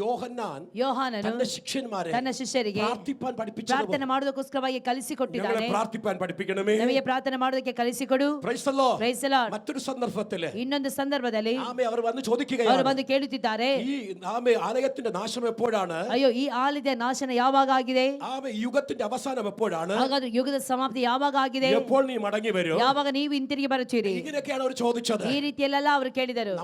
യോഹന്നാൻ ಯೋಹಾನನು തന്റെ ശിഷ്യന്മാരെ ತನ್ನ ಶಿಷ್ಯರಿಗೆ പ്രാർത്ഥിപ്പാൻ പഠിപ്പിച്ചത് ಪ್ರಾರ್ಥನೆ ಮಾಡೋದಕ್ಕೋಸ್ಕರವಾಗಿ ഞങ്ങളെ ಕಲಿಸಿಕೊಟ್ಟಿದ್ದಾನೆ. പ്രാർത്ഥിപ്പാൻ പഠിപ്പിക്കണമേ. ನಮಗೆ ಪ್ರಾರ್ಥನೆ ಮಾಡೋದಕ್ಕೆ ಕಲಿಸಿಕೊಡು. Praise the Lord. Praise the Lord. മറ്റൊരു സന്ദർഭത്തില് ಇನ್ನೊಂದು ಸಂದರ್ಭದಲ್ಲಿ ആമേ അവർ വന്ന് ಅವರು ചോദിക്കുകയാണ്, ಬಂದು ಕೇಳುತ್ತಿದ್ದಾರೆ, ഈ ആമേ ആലയത്തിന്റെ നാശം എപ്പോഴാണ്? ಅಯ್ಯೋ ಈ ಆಲಯದ ನಾಶನ ಯಾವಾಗ ಆಗಿದೆ? ആമേ യുഗത്തിന്റെ അവസാനം എപ്പോഴാണ്? ಹಾಗಾದ್ರೆ ಯುಗದ ಸಮಾಪ್ತಿ ಯಾವಾಗ ಆಗಿದೆ? എപ്പോൾ നീ മടങ്ങി വരും? ಯಾವಾಗ ನೀವು ಹಿಂತಿರುಗಿ ಬರುತ್ತೀರಿ? ഇങ്ങനെയൊക്കെയാണ് അവർ ചോദിച്ചത്. ಈ ರೀತಿಯಲ್ಲೆಲ್ಲ ಅವರು ಕೇಳಿದರು.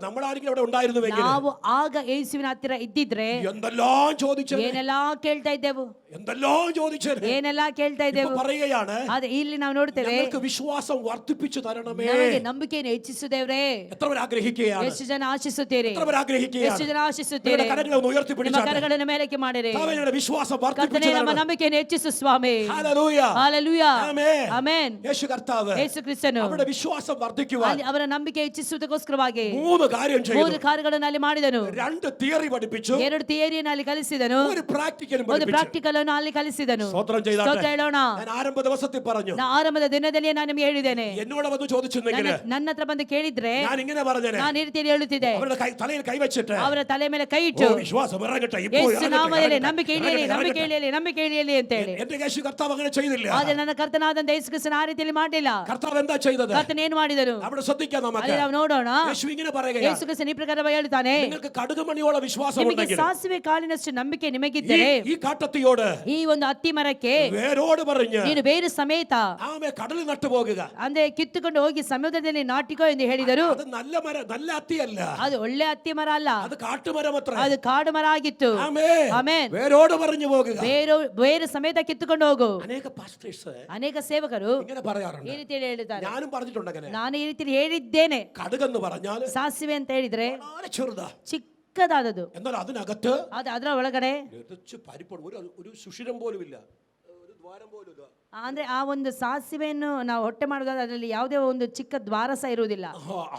നമ്മളാരെങ്കിലും അവിടെ ഉണ്ടായിരുന്നുവെങ്കിൽ ನಾವು ಆಗ ಆಗ ಯೇಸುವಿನ ಹತ್ತಿರ ಇದ್ದಿದ್ರೆ എന്തെല്ലാം ചോദിച്ചു, ಏನೆಲ್ಲಾ ಕೇಳ್ತಾ ಇದ್ದೆವು, എന്തെല്ലാം ചോദിച്ചു ಏನೆಲ್ಲಾ ಕೇಳ್ತಾ ಇದ್ದೆವು. പറയുകയാണ്, ಆದ್ರೆ ಇಲ್ಲಿ ನಾವು ನೋಡ್ತೇವೆ, ഞങ്ങൾക്ക് വിശ്വാസം വർദ്ധിപ്പിച്ചു തരണമേ. ನಮಗೆ ನಂಬಿಕೆಯನ್ನು ಹೆಚ್ಚಿಸು ದೇವ್ರೇ. എത്ര പേർ ആഗ്രഹിക്കുകയാണ്? ಎಷ್ಟು ಜನ ಆಶಿಸುತ್ತೀರಿ? എത്ര പേർ ആഗ്രഹിക്കുകയാണ്? ಎಷ್ಟು ಜನ ಆಶಿಸುತ್ತೀರಿ? കരങ്ങളെ ഒന്ന് ನಿಮ್ಮ ഉയർത്തിപ്പിടിച്ചാട്ടെ. ಕರಗಳನ್ನು ಮೇಲಕ್ಕೆ ಮಾಡಿರಿ. കർത്താവേ, വിശ്വാസം ಕರ್ತನೇ, വർദ്ധിപ്പിച്ചു ನಮ್ಮ തരണം. ನಂಬಿಕೆಯನ್ನು ಹೆಚ್ಚಿಸು ಸ್ವಾಮಿ. ഹല്ലേലൂയ. ಹಾಲೆಲೂಯಾ. ആമേൻ. ಆಮೆನ್. യേശു കർത്താവ് ಯೇಸು ಕ್ರಿಸ್ತನು അവരുടെ വിശ്വാസം വർദ്ധിക്കുവാൻ ಅಲ್ಲಿ ಅವರ ನಂಬಿಕೆ ಹೆಚ್ಚಿಸುವುದಕ್ಕೋಸ್ಕರವಾಗಿ 3 കാര്യം ചെയ്തു. 3 ಕಾರ್ಯಗಳನ್ನು ಅಲ್ಲಿ ಮಾಡಿದನು. 2 തിയറി പഠിപ്പിച്ചു, 2 ಥಿಯರಿಯನ್ನು ಅಲ್ಲಿ ಕಲಿಸಿದನು, ഒരു പ്രാക്ടിക്കലും ಒಂದು പഠിപ്പിച്ചു. ಪ್ರಾಕ್ಟಿಕಲ್ ಅನ್ನು ಅಲ್ಲಿ ಕಲಿಸಿದನು. സ്തോത്രം ചെയ്താട്ടെ. ಸ್ತೋತ್ರ ಹೇಳೋಣ. ഞാൻ ആരംഭ ദിവസത്തിൽ പറഞ്ഞു, ಆರಂಭದ ದಿನದಲ್ಲಿ ನಾನು ನಿಮಗೆ ಹೇಳಿದ್ದೇನೆ. എന്നോട് വന്ന് ചോദിച്ചെങ്കിൽ ನನ್ನ ಹತ್ರ ಬಂದು ಕೇಳಿದ್ರೆ ഞാൻ ഇങ്ങനെ പറഞ്ഞേനെ, ನಾನು ಈ ರೀತಿಯಲ್ಲಿ ಹೇಳುತ್ತಿದ್ದೆ, അവരുടെ തലയിൽ കൈവച്ചിട്ട് ಅವರ ತಲೆ ಮೇಲೆ ಕೈ ಇಟ್ಟು വിശ്വാസം ഇറങ്ങട്ടെ, ಯೇಸು ನಾಮದಲ್ಲಿ ನಂಬಿಕೆ ಇಳಿಯಲಿ, ನಂಬಿಕೆ ಇಳಿಯಲಿ, ನಂಬಿಕೆ ಇಳಿಯಲಿ ಅಂತ ಹೇಳಿ. എന്റെ യേശു കർത്താവ് അങ്ങനെ ചെയ്തില്ല. ಆದ್ರೆ ನನ್ನ ಕರ್ತನಾದಂತ ಯೇಸು ಕ್ರಿಸ್ತನ ಆ ರೀತಿಯಲ್ಲಿ ಮಾಡಲಿಲ್ಲ. കർത്താവ് എന്താ ചെയ്തത്? ಕರ್ತನ ಏನು ಮಾಡಿದನು അവിടെ ശ്രദ്ധിക്കാം നമുക്ക്. ಅಲ್ಲಿ ನಾವು ನೋಡೋಣ. യേശു ഇങ്ങനെ പറയുകയാണ്, ಯೇಸು ಕ್ರಿಸ್ತನ ಈ ಪ್ರಕಾರವಾಗಿ ಹೇಳ್ತಾನೆ, നിങ്ങൾക്ക് കടുകുമണിയോളം വിശ്വാസം ನಿಮಗೆ ഉണ്ടെങ്കിൽ ಸಾಸಿವೆ ಕಾಳಿನಷ್ಟು ನಂಬಿಕೆ ನಿಮಗಿದ್ದರೆ ഈ കാട്ടത്തിയോട് ಈ ಒಂದು ಅತ್ತಿ ಮರಕ್ಕೆ വേരോട് പറഞ്ഞ് ನೀನು ಬೇರು ಸಮೇತ ആമേ കടലിൽ നട്ടു പോകുക. ಅಂದ್ರೆ ಕಿತ್ತುಕೊಂಡು ಹೋಗಿ ಸಮುದ್ರದಲ್ಲಿ ನಾಟಿಕೋ ಎಂದು ಹೇಳಿದರು. അത് നല്ല മര, നല്ല അത്തിയല്ല, ಅದು ಒಳ್ಳೆ ಅತ್ತಿ ಮರ ಅಲ್ಲ, അത് കാട്ടുമരം അത്ര. ಅದು ಕಾಡು ಮರ ಆಗಿತ್ತು. ആമേൻ. ಆಮೆನ್. വേരോട് പറഞ്ഞു പോകുക. ಬೇರು ಸಮೇತ ಕಿತ್ತುಕೊಂಡು ಹೋಗು. അനേക പാസ്റ്റേഴ്സ് ಅನೇಕ ಸೇವಕರು ഇങ്ങനെ ಈ പറയാറുണ്ട്, ರೀತಿಯಲ್ಲಿ ಹೇಳ್ತಾರೆ. ഞാനും പറഞ്ഞിട്ടുണ്ട് അങ്ങനെ. ನಾನು ಈ ರೀತಿ ಹೇಳಿದ್ದೇನೆ. കടുകെന്ന് പറഞ്ഞാൽ ಸಾಸಿವೆ ಅಂತ ಹೇಳಿದ್ರೆ വളരെ ചെറുതാ, ಚಿಕ್ಕದಾದದು, എന്നാൽ അതിനകത്ത് ಅದರ ಒಳಗಡೆ നിറച്ച് പരിപ്പുണ്ട്. ഒരു സുഷിരം പോലും ഇല്ല, ഒരു ദ്വാരം പോലും ഇല്ല. ಅಂದ್ರೆ ಆ ಒಂದು ಸಾಸಿವೆಯನ್ನು ನಾವು ಹೊಟ್ಟೆ ಮಾಡೋದಾದ್ರೆ ಅದರಲ್ಲಿ ಯಾವುದೇ ಒಂದು ಚಿಕ್ಕ ದ್ವಾರ ಸಹ ಇರುವುದಿಲ್ಲ.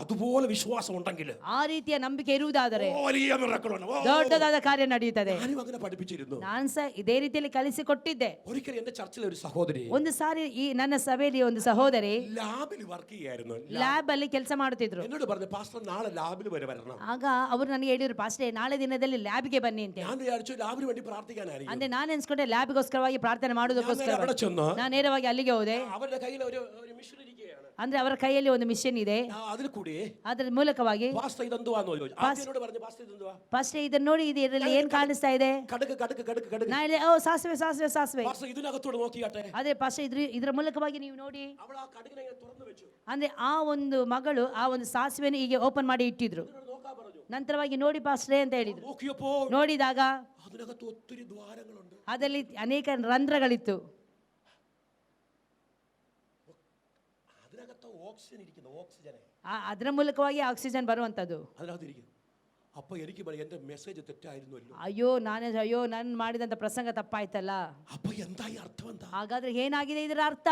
അതുപോലെ വിശ്വാസം ഉണ്ടെങ്കിൽ, ಆ ರೀತಿಯ ನಂಬಿಕೆ ಇರುವುದಾದರೆ വലിയ മിറക്കിളുണ്ട്. ದೊಡ್ಡದಾದ ಕಾರ್ಯ ನಡೆಯುತ್ತದೆ. ഞാനും അങ്ങനെ പഠിപ്പിച്ചിരുന്നു. ನಾನು ಸಹ ಇದೇ ರೀತಿಯಲ್ಲಿ ಕಲಿಸಿಕೊಟ್ಟಿದ್ದೆ. ഒരിക്കലും എന്റെ ചർച്ചിലെ ഒരു സഹോദരി ಒಂದು ಸಾರಿ ಈ ನನ್ನ ಸಭೆಯಲ್ಲಿ ಒಂದು ಸಹೋದರಿ ലാബിൽ വർക്ക് ചെയ്യായിരുന്നു. ಲ್ಯಾಬ್ ಅಲ್ಲಿ ಕೆಲಸ ಮಾಡುತ್ತಿದ್ರು. എന്നോട് പറഞ്ഞു, പാസ്റ്റർ നാളെ ലാബിൽ വരെ വരണം. ಆಗ ಅವರು ನನಗೆ ಹೇಳಿದ್ರು, ಪಾಸ್ಟೇ ನಾಳೆ ದಿನದಲ್ಲಿ ಲ್ಯಾಬ್ಗೆ ಬನ್ನಿ ಅಂತ. ഞാൻ വിചാരിച്ചു ലാബിന് വേണ്ടി പ്രാർത്ഥിക്കാനായിരിക്കും. ಅಂದ್ರೆ ನಾನು ಎನ್ಸ್ಕೊಂಡೆ ಲ್ಯಾಬ್ಗೋಸ್ಕರವಾಗಿ ಪ್ರಾರ್ಥನೆ ಮಾಡೋದಕ್ಕೋಸ್ಕರ. അവിടെ ചെന്ന് ನಾನು ನೇರವಾಗಿ ಅಲ್ಲಿಗೆ ಹೋದೆ. അവരുടെ കയ്യിൽ ഒരു മിഷൻ ഇരിക്കുകയാണ്. ಅಂದ್ರೆ ಅವರ ಕೈಯಲ್ಲಿ ಒಂದು ಮಿಷನ್ ಇದೆ. അതിൽ കൂടി ಅದರ ಮೂಲಕವಾಗಿ പാസ്റ്റർ ഇതെന്തുവാന്ന് ചോദിച്ചു. എന്നോട് പറഞ്ഞു, പാസ്റ്റർ ഇതെന്തുവാ? ಪಾಸ್ಟೇ ಇದನ್ನ ನೋಡಿ, ಇದರಲ್ಲಿ ಏನ್ ಕಾಣಿಸ್ತಾ ಇದೆ? കടുക് കടുക് കടുക് കടുക്. ನಾ ಹೇಳಿ, ಓ ಸಾಸಿವೆ ಸಾಸಿವೆ ಸಾಸಿವೆ. പാസ്റ്റർ ഇതിനകത്തോട് നോക്കിയാട്ടെ. ಅದೇ ಪಾಸ್ಟೇ ಇದರ ಮೂಲಕವಾಗಿ ನೀವು ನೋಡಿ. അവൾ ആ കടുകിനെ ഇങ്ങനെ തുറന്നു വെച്ചു. ಅಂದ್ರೆ ಆ ಒಂದು ಮಗಳು ಆ ಒಂದು ಸಾಸಿವೆನ ಹೀಗೆ ಓಪನ್ ಮಾಡಿ ಇಟ್ಟಿದ್ರು. നോക്കാൻ പറഞ്ഞു. ನಂತರವಾಗಿ ನೋಡಿ ಪಾಸ್ಟ್ರೇ ಅಂತ ಹೇಳಿದ್ರು. നോക്കിയപ്പോ ನೋಡಿದಾಗ അതിനകത്ത് ഒത്തിരി ദ്വാരങ്ങളുണ്ട്. ಅದರಲ್ಲಿ ಅನೇಕ ರಂಧ್ರಗಳಿತ್ತು. അതിനകത്ത് ഓക്സിജൻ ഇരിക്കുന്നു, ഓക്സിജൻ ಅದರ ಮೂಲಕವಾಗಿ ಆಕ್ಸಿಜನ್ ಬರುವಂತದ್ದು അതിനകത്ത് ഇരിക്കുന്നു. അപ്പൊ എനിക്ക് എന്റെ മെസ്സേജ് തെറ്റായിരുന്നല്ലോ. ಅಯ್ಯೋ ನಾನು ಮಾಡಿದಂತ ಪ್ರಸಂಗ ತಪ್ಪಾಯ್ತಲ್ಲ. അപ്പൊ എന്തായി അർത്ഥം എന്താ? ಹಾಗಾದ್ರೆ ಏನಾಗಿದೆ ಇದರ ಅರ್ಥ?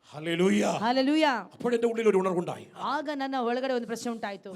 ഹല്ലേലൂയ. ಹಲ್ಲೆಲೂಯಾ. അപ്പോഴെന്റെ ഉള്ളിൽ ഒരു ഉണർവുണ്ടായി. ಆಗ ನನ್ನ ಒಳಗಡೆ ಒಂದು ಪ್ರಶ್ನೆ ಉಂಟಾಯ್ತು.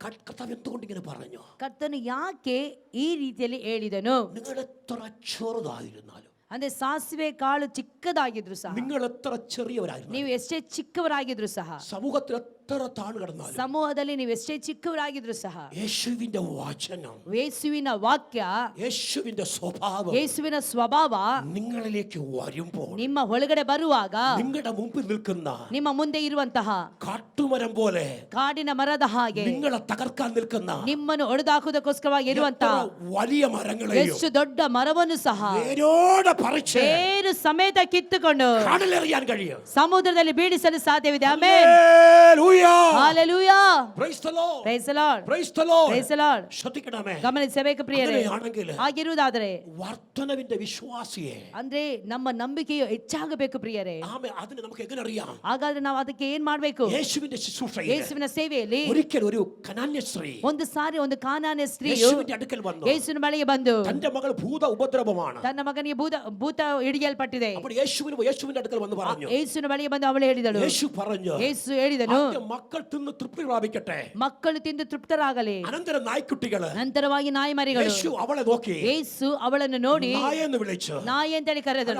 കർത്താവ് എന്തുകൊണ്ട് ഇങ്ങനെ പറഞ്ഞു? ಕರ್ತನು ಯಾಕೆ ಈ ರೀತಿಯಲ್ಲಿ ಹೇಳಿದನು? നിങ്ങൾ എത്ര ചെറുതായിരുന്നാലും, ಅಂದ್ರೆ ಸಾಸಿವೆ ಕಾಳು ಚಿಕ್ಕದಾಗಿದ್ರು ಸಹ, നിങ്ങൾ എത്ര ചെറിയവരായിരുന്നു, ನೀವು ಎಷ್ಟೇ ಚಿಕ್ಕವರಾಗಿದ್ರು ಸಹ, സമൂഹത്തിൽ എത്ര താണു കിടന്നാലും, ಸಮೂಹದಲ್ಲಿ ನೀವು ಎಷ್ಟೇ ಚಿಕ್ಕವರಾಗಿದ್ರು ಸಹ, യേശുവിന്റെ വചനം, ಯೇಸುವಿನ ವಾಕ್ಯ, യേശുവിന്റെ സ്വഭാവം ಯೇಸುವಿನ ಸ್ವಭಾವ നിങ്ങളിലേക്ക് വരുമ്പോൾ, ನಿಮ್ಮ ಒಳಗಡೆ ಬರುವಾಗ, നിങ്ങളുടെ മുമ്പിൽ നിൽക്കുന്ന ನಿಮ್ಮ ಮುಂದೆ ಇರುವಂತಹ കാട്ടുമരം പോലെ, ಕಾಡಿನ ಮರದ ಹಾಗೆ, നിങ്ങളെ തകർക്കാൻ നിൽക്കുന്ന ನಿಮ್ಮನ್ನು ಒಡೆದಾಕುವುದಕ್ಕೋಸ್ಕರವಾಗಿ ಇರುವಂತಹ വലിയ മരങ്ങളെയും ಎಷ್ಟು ದೊಡ್ಡ ಮರವನ್ನು ಸಹ വേരോടെ പറിച്ച് ಬೇರು ಸಮೇತ ಕಿತ್ತುಕೊಂಡು കടലെറിയാൻ കഴിയും. ಸಮುದ್ರದಲ್ಲಿ ಬೀಳಿಸಲು ಸಾಧ್ಯವಿದೆ. Amen. Hallelujah. Hallelujah. Praise the Lord. Praise the Lord. Praise the Lord. Praise the Lord. ശ്രദ്ധിക്കണമേ. ಗಮನಿಸಬೇಕು ಪ್ರಿಯರೇ. അങ്ങനെയാണെങ്കിൽ ಹಾಗಿರುವುದಾದರೆ വർദ്ധനവിന്റെ വിശ്വാസിയെ, ಅಂದ್ರೆ ನಮ್ಮ ನಂಬಿಕೆಯು ಹೆಚ್ಚಾಗಬೇಕು ಪ್ರಿಯರೇ. അതിന് നമുക്ക് എങ്ങനെ അറിയാം? ಹಾಗಾದ್ರೆ ನಾವು ಅದಕ್ಕೆ ಏನ್ ಮಾಡ್ಬೇಕು? യേശുവിന്റെ ശുശ്രൂഷയിൽ ಯೇಸುವಿನ ಸೇವೆಯಲ್ಲಿ ഒരിക്കൽ ഒരു കനാന്യ സ്ത്രീ ಒಂದು ಸಾರಿ ಒಂದು ಕಾನಾನ್ಯ ಸ್ತ್ರೀಯು യേശുവിന്റെ അടുക്കൽ വന്നു. ಯೇಸುವಿನ ಬಳಿಗೆ ಬಂದು തന്റെ മകൾ ഭൂത ഉപദ്രവമാണ്. ತನ್ನ ಮಗನಿಗೆ ಭೂತ ಹಿಡಿಯಲ್ಪಟ್ಟಿದೆ. അപ്പോൾ യേശുവിന്റെ അടുക്കൽ വന്ന് പറഞ്ഞു. ಯೇಸುವಿನ ಬಳಿಗೆ ಬಂದು ಅವಳು ಹೇಳಿದಳು. യേശു പറഞ്ഞു, ಯೇಸು ಹೇಳಿದನು, മക്കൾ തിന്ന് തൃപ്തി പ്രാപിക്കട്ടെ, ಮಕ್ಕಳು ತಿಂದು ತೃಪ್ತರಾಗಲಿ. അനന്തരം നായ്ക്കുട്ടികള്. ನಂತರವಾಗಿ ನಾಯಿ ಮರಿಗಳು. യേശു അവളെ നോക്കി ಯೇಸು ಅವಳನ್ನು ನೋಡಿ നായെന്ന് വിളിച്ചു. ನಾಯಿ ಅಂತೇಳಿ ಕರೆದನು.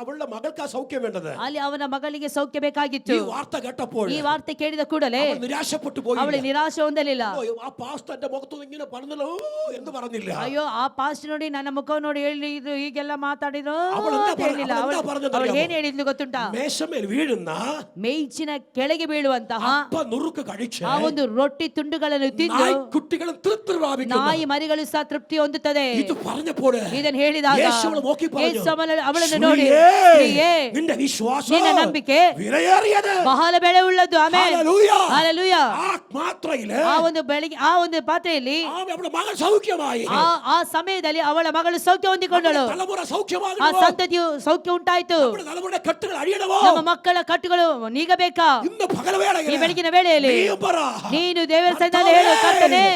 അവളുടെ മകൾക്ക് ആ സൗഖ്യം വേണ്ടത്. ಅಲ್ಲಿ ಅವನ ಮಗಳಿಗೆ ಸೌಖ್ಯ ಬೇಕಾಗಿತ್ತು. ഈ വാർത്ത കേട്ടപ്പോൾ ಈ ವಾರ್ತೆ ಕೇಳಿದ ಕೂಡಲೇ അവൾ നിരാശപ്പെട്ടു പോയി. ಅವಳು ನಿರಾಶೆ ಹೊಂದಲಿಲ್ಲ. ആ പാസ്റ്ററിന്റെ മുഖത്ത് ഇങ്ങനെ പറഞ്ഞല്ലോ എന്ന് പറഞ്ഞില്ല. ಅಯ್ಯೋ, ಆ ಪಾಸ್ಟ್ ನೋಡಿ ನನ್ನ ಮುಖ ನೋಡಿ ಹೇಳಿದ್ರು, ಹೀಗೆಲ್ಲ ಮಾತಾಡಿದ್ರು ಅವಳು ಎಂತ ಅಂತ ಹೇಳಿಲ್ಲ. ಅವಳು ಎಂತ ಅವಳು പറഞ്ഞതെന്നറിയാമോ? ಏನ್ ಹೇಳಿದ್ಲು ಗೊತ್ತುಂಟಾ? മേശമേൽ വീഴുന്ന ಮೇಜಿನ ಕೆಳಗೆ ಕೆಳಗೆ ಬೀಳುವಂತಹ അപ്പ നുറുക്ക് കഴിച്ച് ಆ ಒಂದು ರೊಟ್ಟಿ ತುಂಡುಗಳನ್ನು ತಿಂದು നായ്ക്കുട്ടികളും തൃപ്തി പ്രാപിക്കുന്നു. ನಾಯಿ ಮರಿಗಳು ಸಹ ತೃಪ್ತಿ ಹೊಂದುತ್ತದೆ. ഇത് പറഞ്ഞപ്പോൾ ಇದನ್ನು ಹೇಳಿದಾಗ യേശു അവളെ നോക്കി പറഞ്ഞു, ಯೇಸು ಅವಳನ್ನು ನೋಡಿ, സ്ത്രീയേ, ಸ್ತ್ರೀಯೇ, നിന്റെ വിശ്വാസം ನಿನ್ನ ನಂಬಿಕೆ വിലയേറിയത്. ಬಹಳ ಬೆಲೆ ಉಳ್ಳದ್ದು. Amen, hallelujah. ಹಲ್ಲೆಲೂಯಾ. ആ മാത്രയില് ಆ ಒಂದು ಬೆಳಗ್ಗೆ ಆ ಒಂದು ಪಾತ್ರೆಯಲ್ಲಿ അവളുടെ മകൾ സൗഖ്യമായി. ಆ ಸಮಯದಲ್ಲಿ ಅವಳ ಮಗಳು ಸೌಖ್ಯ ಹೊಂದಿಕೊಂಡಳು. തലമുറ ಆ സൗഖ്യമാകുന്നു. ಸಂತತಿಯು ಸೌಖ್ಯ ಉಂಟಾಯಿತು. നമ്മുടെ തലമുറയുടെ കെട്ടുകൾ അഴിയണമോ? ನಮ್ಮ ಮಕ್ಕಳ ಕಟ್ಟುಗಳು ನೀಗಬೇಕಾ? ഇന്ന് പകൽവേളയിൽ ಈ ಬೆಳಗಿನ ವೇಳೆಯಲ್ಲಿ നീയും പറ, ನೀನು ದೇವರ ಸನ್ನಿಧಿಯಲ್ಲಿ ಹೇಳು, ಕರ್ತನೇ,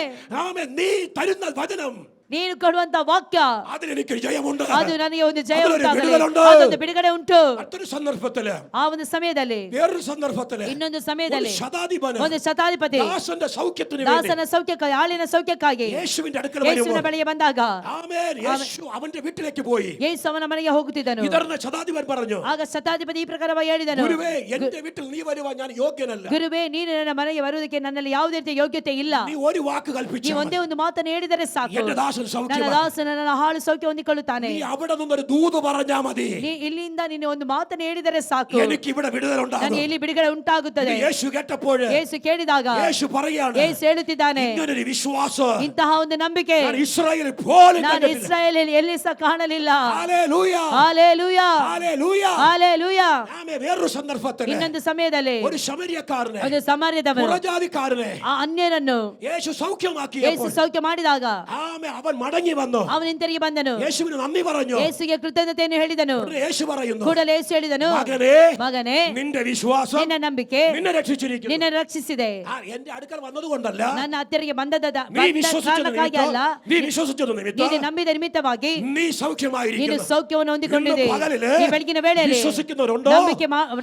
ആമേൻ, നീ തരുന്ന വചനം ನೀನು ಕೊಡುವಂತ ವಾಕ್ಯ അതിലെനിക്ക് ജയമുണ്ട്. ಅದು ನನಗೆ ಒಂದು ಜಯ അതിലൊരു ಉಂಟಾಗಲಿ, ಬಿಡುಗಡೆಯುണ്ട്. ಅದೊಂದು ಬಿಡುಗಡೆ ಉಂಟು. മറ്റൊരു സന്ദർഭത്തില്, ಆ ಒಂದು ಸಮಯದಲ್ಲಿ, വേറൊരു സന്ദർഭത്തില് ಇನ್ನೊಂದು ഒരു സമಯದಲ್ಲಿ ശതാധിപന് ಒಂದು ಶತಾಧಿಪತಿ ദാസന്റെ സൗഖ്യത്തിന് വേണ്ടി ದಾಸನ ಸೌಖ್ಯಕ್ಕಾಗಿ, ಆಳಿನ ಸೌಖ್ಯಕ್ಕಾಗಿ യേശുവിന്റെ അടുക്കൽ ಯೇಸುವಿನ വരുമ്പോൾ ಬಳಿಗೆ ಬಂದಾಗ ആമേൻ, യേശു അവന്റെ വീട്ടിലേക്ക് പോയി. ಯೇಸು ಅವನ ಮನೆಗೆ ಹೋಗುತ್ತಿದ್ದನು. ഇതറിഞ്ഞ ശതാധിപൻ പറഞ്ഞു, ಆಗ ಶತಾಧಿಪತಿ ಈ ಪ್ರಕಾರವಾಗಿ ಹೇಳಿದನು, ഗുരുവേ, എന്റെ വീട്ടിൽ നീ വരുവാൻ ഞാൻ യോഗ്യനല്ല. ಗುರುವೇ, ನೀನು ನನ್ನ ಮನೆಗೆ ಬರುವುದಕ್ಕೆ ನನ್ನಲ್ಲಿ ಯಾವುದೇ ರೀತಿಯ ಯೋಗ್ಯತೆ ಇಲ್ಲ. നീ ഒരു വാക്ക് കൽപ്പിച്ചു, ನೀವು ಒಂದೇ ಒಂದು ಮಾತನ್ನು ಹೇಳಿದರೆ ಸಾಕು, എന്റെ ദാസൻ ನನ್ನ സൗഖ്യമായി. ದಾಸನ ನನ್ನ ಹಾಳು ಸೌಖ್ಯ ಹೊಂದಿಕೊಳ್ಳುತ್ತಾನೆ. നീ അവിടെ നിന്നൊരു ദൂത് പറഞ്ഞാ മതി, ಇಲ್ಲಿಂದ ನೀನು ಒಂದು ಮಾತನ್ನು ಹೇಳಿದರೆ ಸಾಕು, എനിക്ക് ഇവിടെ വിടുതലുണ്ടാകും. ನನಗೆ ಇಲ್ಲಿ ಬಿಡುಗಡೆ ಉಂಟಾಗುತ್ತದೆ. യേശു കേട്ടപ്പോൾ ಯೇಸು ಕೇಳಿದಾಗ യേശു പറയാണ്, ಯೇಸು ಹೇಳುತ್ತಿದ್ದಾನೆ, ഇങ്ങനൊരു വിശ്വാസം ಇಂತಹ ಒಂದು ನಂಬಿಕೆ ഞാൻ ഇസ്രായേലിൽ പോലും ನಾನು കണ്ടിട്ടില്ല. ಇಸ್ರಾಯೇಲಲ್ಲಿ ಎಲ್ಲಿ ಸಹ ಕಾಣಲಿಲ್ಲ. Hallelujah, hallelujah, hallelujah. ಹಾಲೆಲೂಯಾ. ആമേൻ. വേറൊരു സന്ദർഭത്തിൽ ಇನ್ನೊಂದು ಸಮಯದಲ್ಲಿ ഒരു ശമര്യക്കാരനെ, ಒಂದು ಸಮಾರ್ಯದವನು പുറജാതിക്കാരനെ ಆ ಅನ್ಯನನ್ನು യേശു ಯೇಸು സൗഖ്യമാക്കിയപ്പോൾ ಸೌಖ್ಯ ಮಾಡಿದಾಗ ആമേൻ, അവൻ മടങ്ങി വന്നു, ಅವನು ಹಿಂತಿರುಗಿ ಬಂದನು. യേശുവിന് നന്ദി പറഞ്ഞു. ಯೇಸುಗೆ ಕೃತಜ್ಞತೆಯನ್ನು ಹೇಳಿದನು. ഉടനെ യേശു പറയുന്നു, ಕೂಡಲೇ ಯೇಸು ಹೇಳಿದನು, മകനേ, ಮಗನೇ, നിന്റെ വിശ്വാസം ನಿನ್ನ ನಂಬಿಕೆ നിന്നെ രക്ഷിച്ചിരിക്കുന്നു. ನಿನ್ನ ರಕ್ಷಿಸಿದೆ. എന്റെ അടുക്കൽ വന്നതുകൊണ്ടല്ല, ನನ್ನ ಹತ್ತಿರಗೆ ಬಂದದ നീ വിശ്വസിച്ചത് ಕಾರಣಕ್ಕಾಗಿ ಅಲ್ಲ, നിമിത്തം, നീ വിശ്വസിച്ചത് നിമിത്തം ನೀನು ನಂಬಿದ ನಿಮಿತ್ತವಾಗಿ നീ ನೀನು സൗഖ്യമായിരിക്കുന്നു. ಸೌಖ್ಯವನ್ನು ಹೊಂದಿಕೊಂಡಿದೆ. ഇന്ന് പകലില് ಈ ಬೆಳಗಿನ ವೇಳೆಯಲ್ಲಿ വിശ്വസിക്കുന്നവരുണ്ടോ?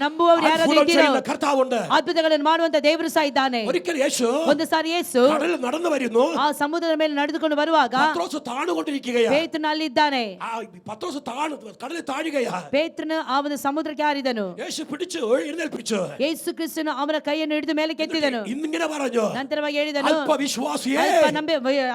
ನಂಬುವವರು ಯಾರಾದ್ರೂ അത്ഭുതം ಇದ್ದೀರೋ? ചെയ്യുന്ന കർത്താവുണ്ട്. ಅದ್ಭುತಗಳನ್ನು ಮಾಡುವಂತ ದೇವರು ಸಹ ಇದ್ದಾನೆ. ഒരിക്കൽ യേശു ಒಂದು ಸಾರಿ ಯೇಸು കടലിൽ നടന്നു വരുന്നു. ಆ ಸಮುದ್ರದ ಮೇಲೆ ನಡೆದುಕೊಂಡು ಬರುವಾಗ പത്രോസ് താണുകൊണ്ടിരിക്കുകയാ. ಪೇತ್ರನು ಅಲ್ಲಿದ್ದಾನೆ. പത്രോസ് കടലിൽ താഴുകയാ. ಪೇತ್ರನು ಆ ಒಂದು ಸಮುದ್ರಕ್ಕೆ ಹಾರಿದನು. യേശು പിടിച്ചു എഴുന്നേൽപ്പിച്ചു. ಯೇಸು ಕ್ರಿಸ್ತನು ಅವನ ಕೈಯನ್ನು ಹಿಡಿದು ಮೇಲೆ ಕೆತ್ತಿದನು. ഇന്നിങ്ങനെ പറഞ്ഞു, ನಂತರವಾಗಿ ಹೇಳಿದನು, അല്പവിശ്വാസിയേ,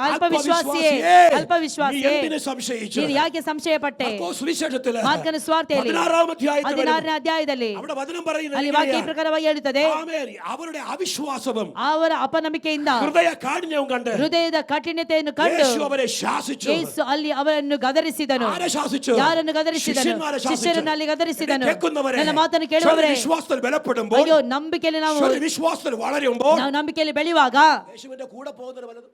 ಅಲ್ಪವಿಶ್ವಾಸಿಯೇ, ಅಲ್ಪವಿಶ್ವಾಸಿಯೇ, നീ എന്തിനെ സംശയിച്ചു? ನೀನು ಯಾಕೆ ಸಂಶಯ ಪಟ್ಟೆ? സുവിശേഷത്തില് ಮಾರ್ಕನ ಸ್ವಾರ್ಥೆಯಲ್ಲಿ 16 അധ്യായത്തിൽ 16ನೇ ಅಧ್ಯಾಯದಲ್ಲಿ അവിടെ വചനം പറയുന്നത് ಅಲ್ಲಿ ವಾಕ್ಯ ಈ ಪ್ರಕಾರವಾಗಿ ಹೇಳುತ್ತದೆ, ആമേൻ, അവരുടെ അവിശ്വാസവും ಅವರ ಅಪನಂಬಿಕೆಯಿಂದ ഹൃദയ കാഠിന്യവും കണ്ട് ಹೃದಯದ ಕಠಿಣತೆಯನ್ನು ಕಂಡು യേശു ಅವരെ ശാസിച്ചു. ಯೇಸು ಅಲ್ಲಿ ಅವರನ್ನು ಗದರಿಸಿದನು. ആരെ ശാസിച്ചു? ಯಾರನ್ನು ಗದರಿಸಿದನು? ಶಿಷ್ಯന്മാരെ ശാസിച്ചു. ಶಿಷ್ಯರನ್ನು ಅಲ್ಲಿ ಗದರಿಸಿದನು. കേൾക്കുന്നവരെ, ನನ್ನ ಮಾತನ್ನು ಕೇಳುವವರೇ, വിശ്വാസത്തിൽ ബലപ്പെടുമ്പോൾ, ಅಯ್ಯೋ, ನಂಬಿಕೆಯಲ್ಲಿ ನಾವು വിശ്വാസത്തിൽ വളരുമ്പോൾ, ನಂಬಿಕೆಯಲ್ಲಿ ಬೆಳೆಯುವಾಗ യേശുവിന്റെ കൂടെ പോകുന്നത് വലത്.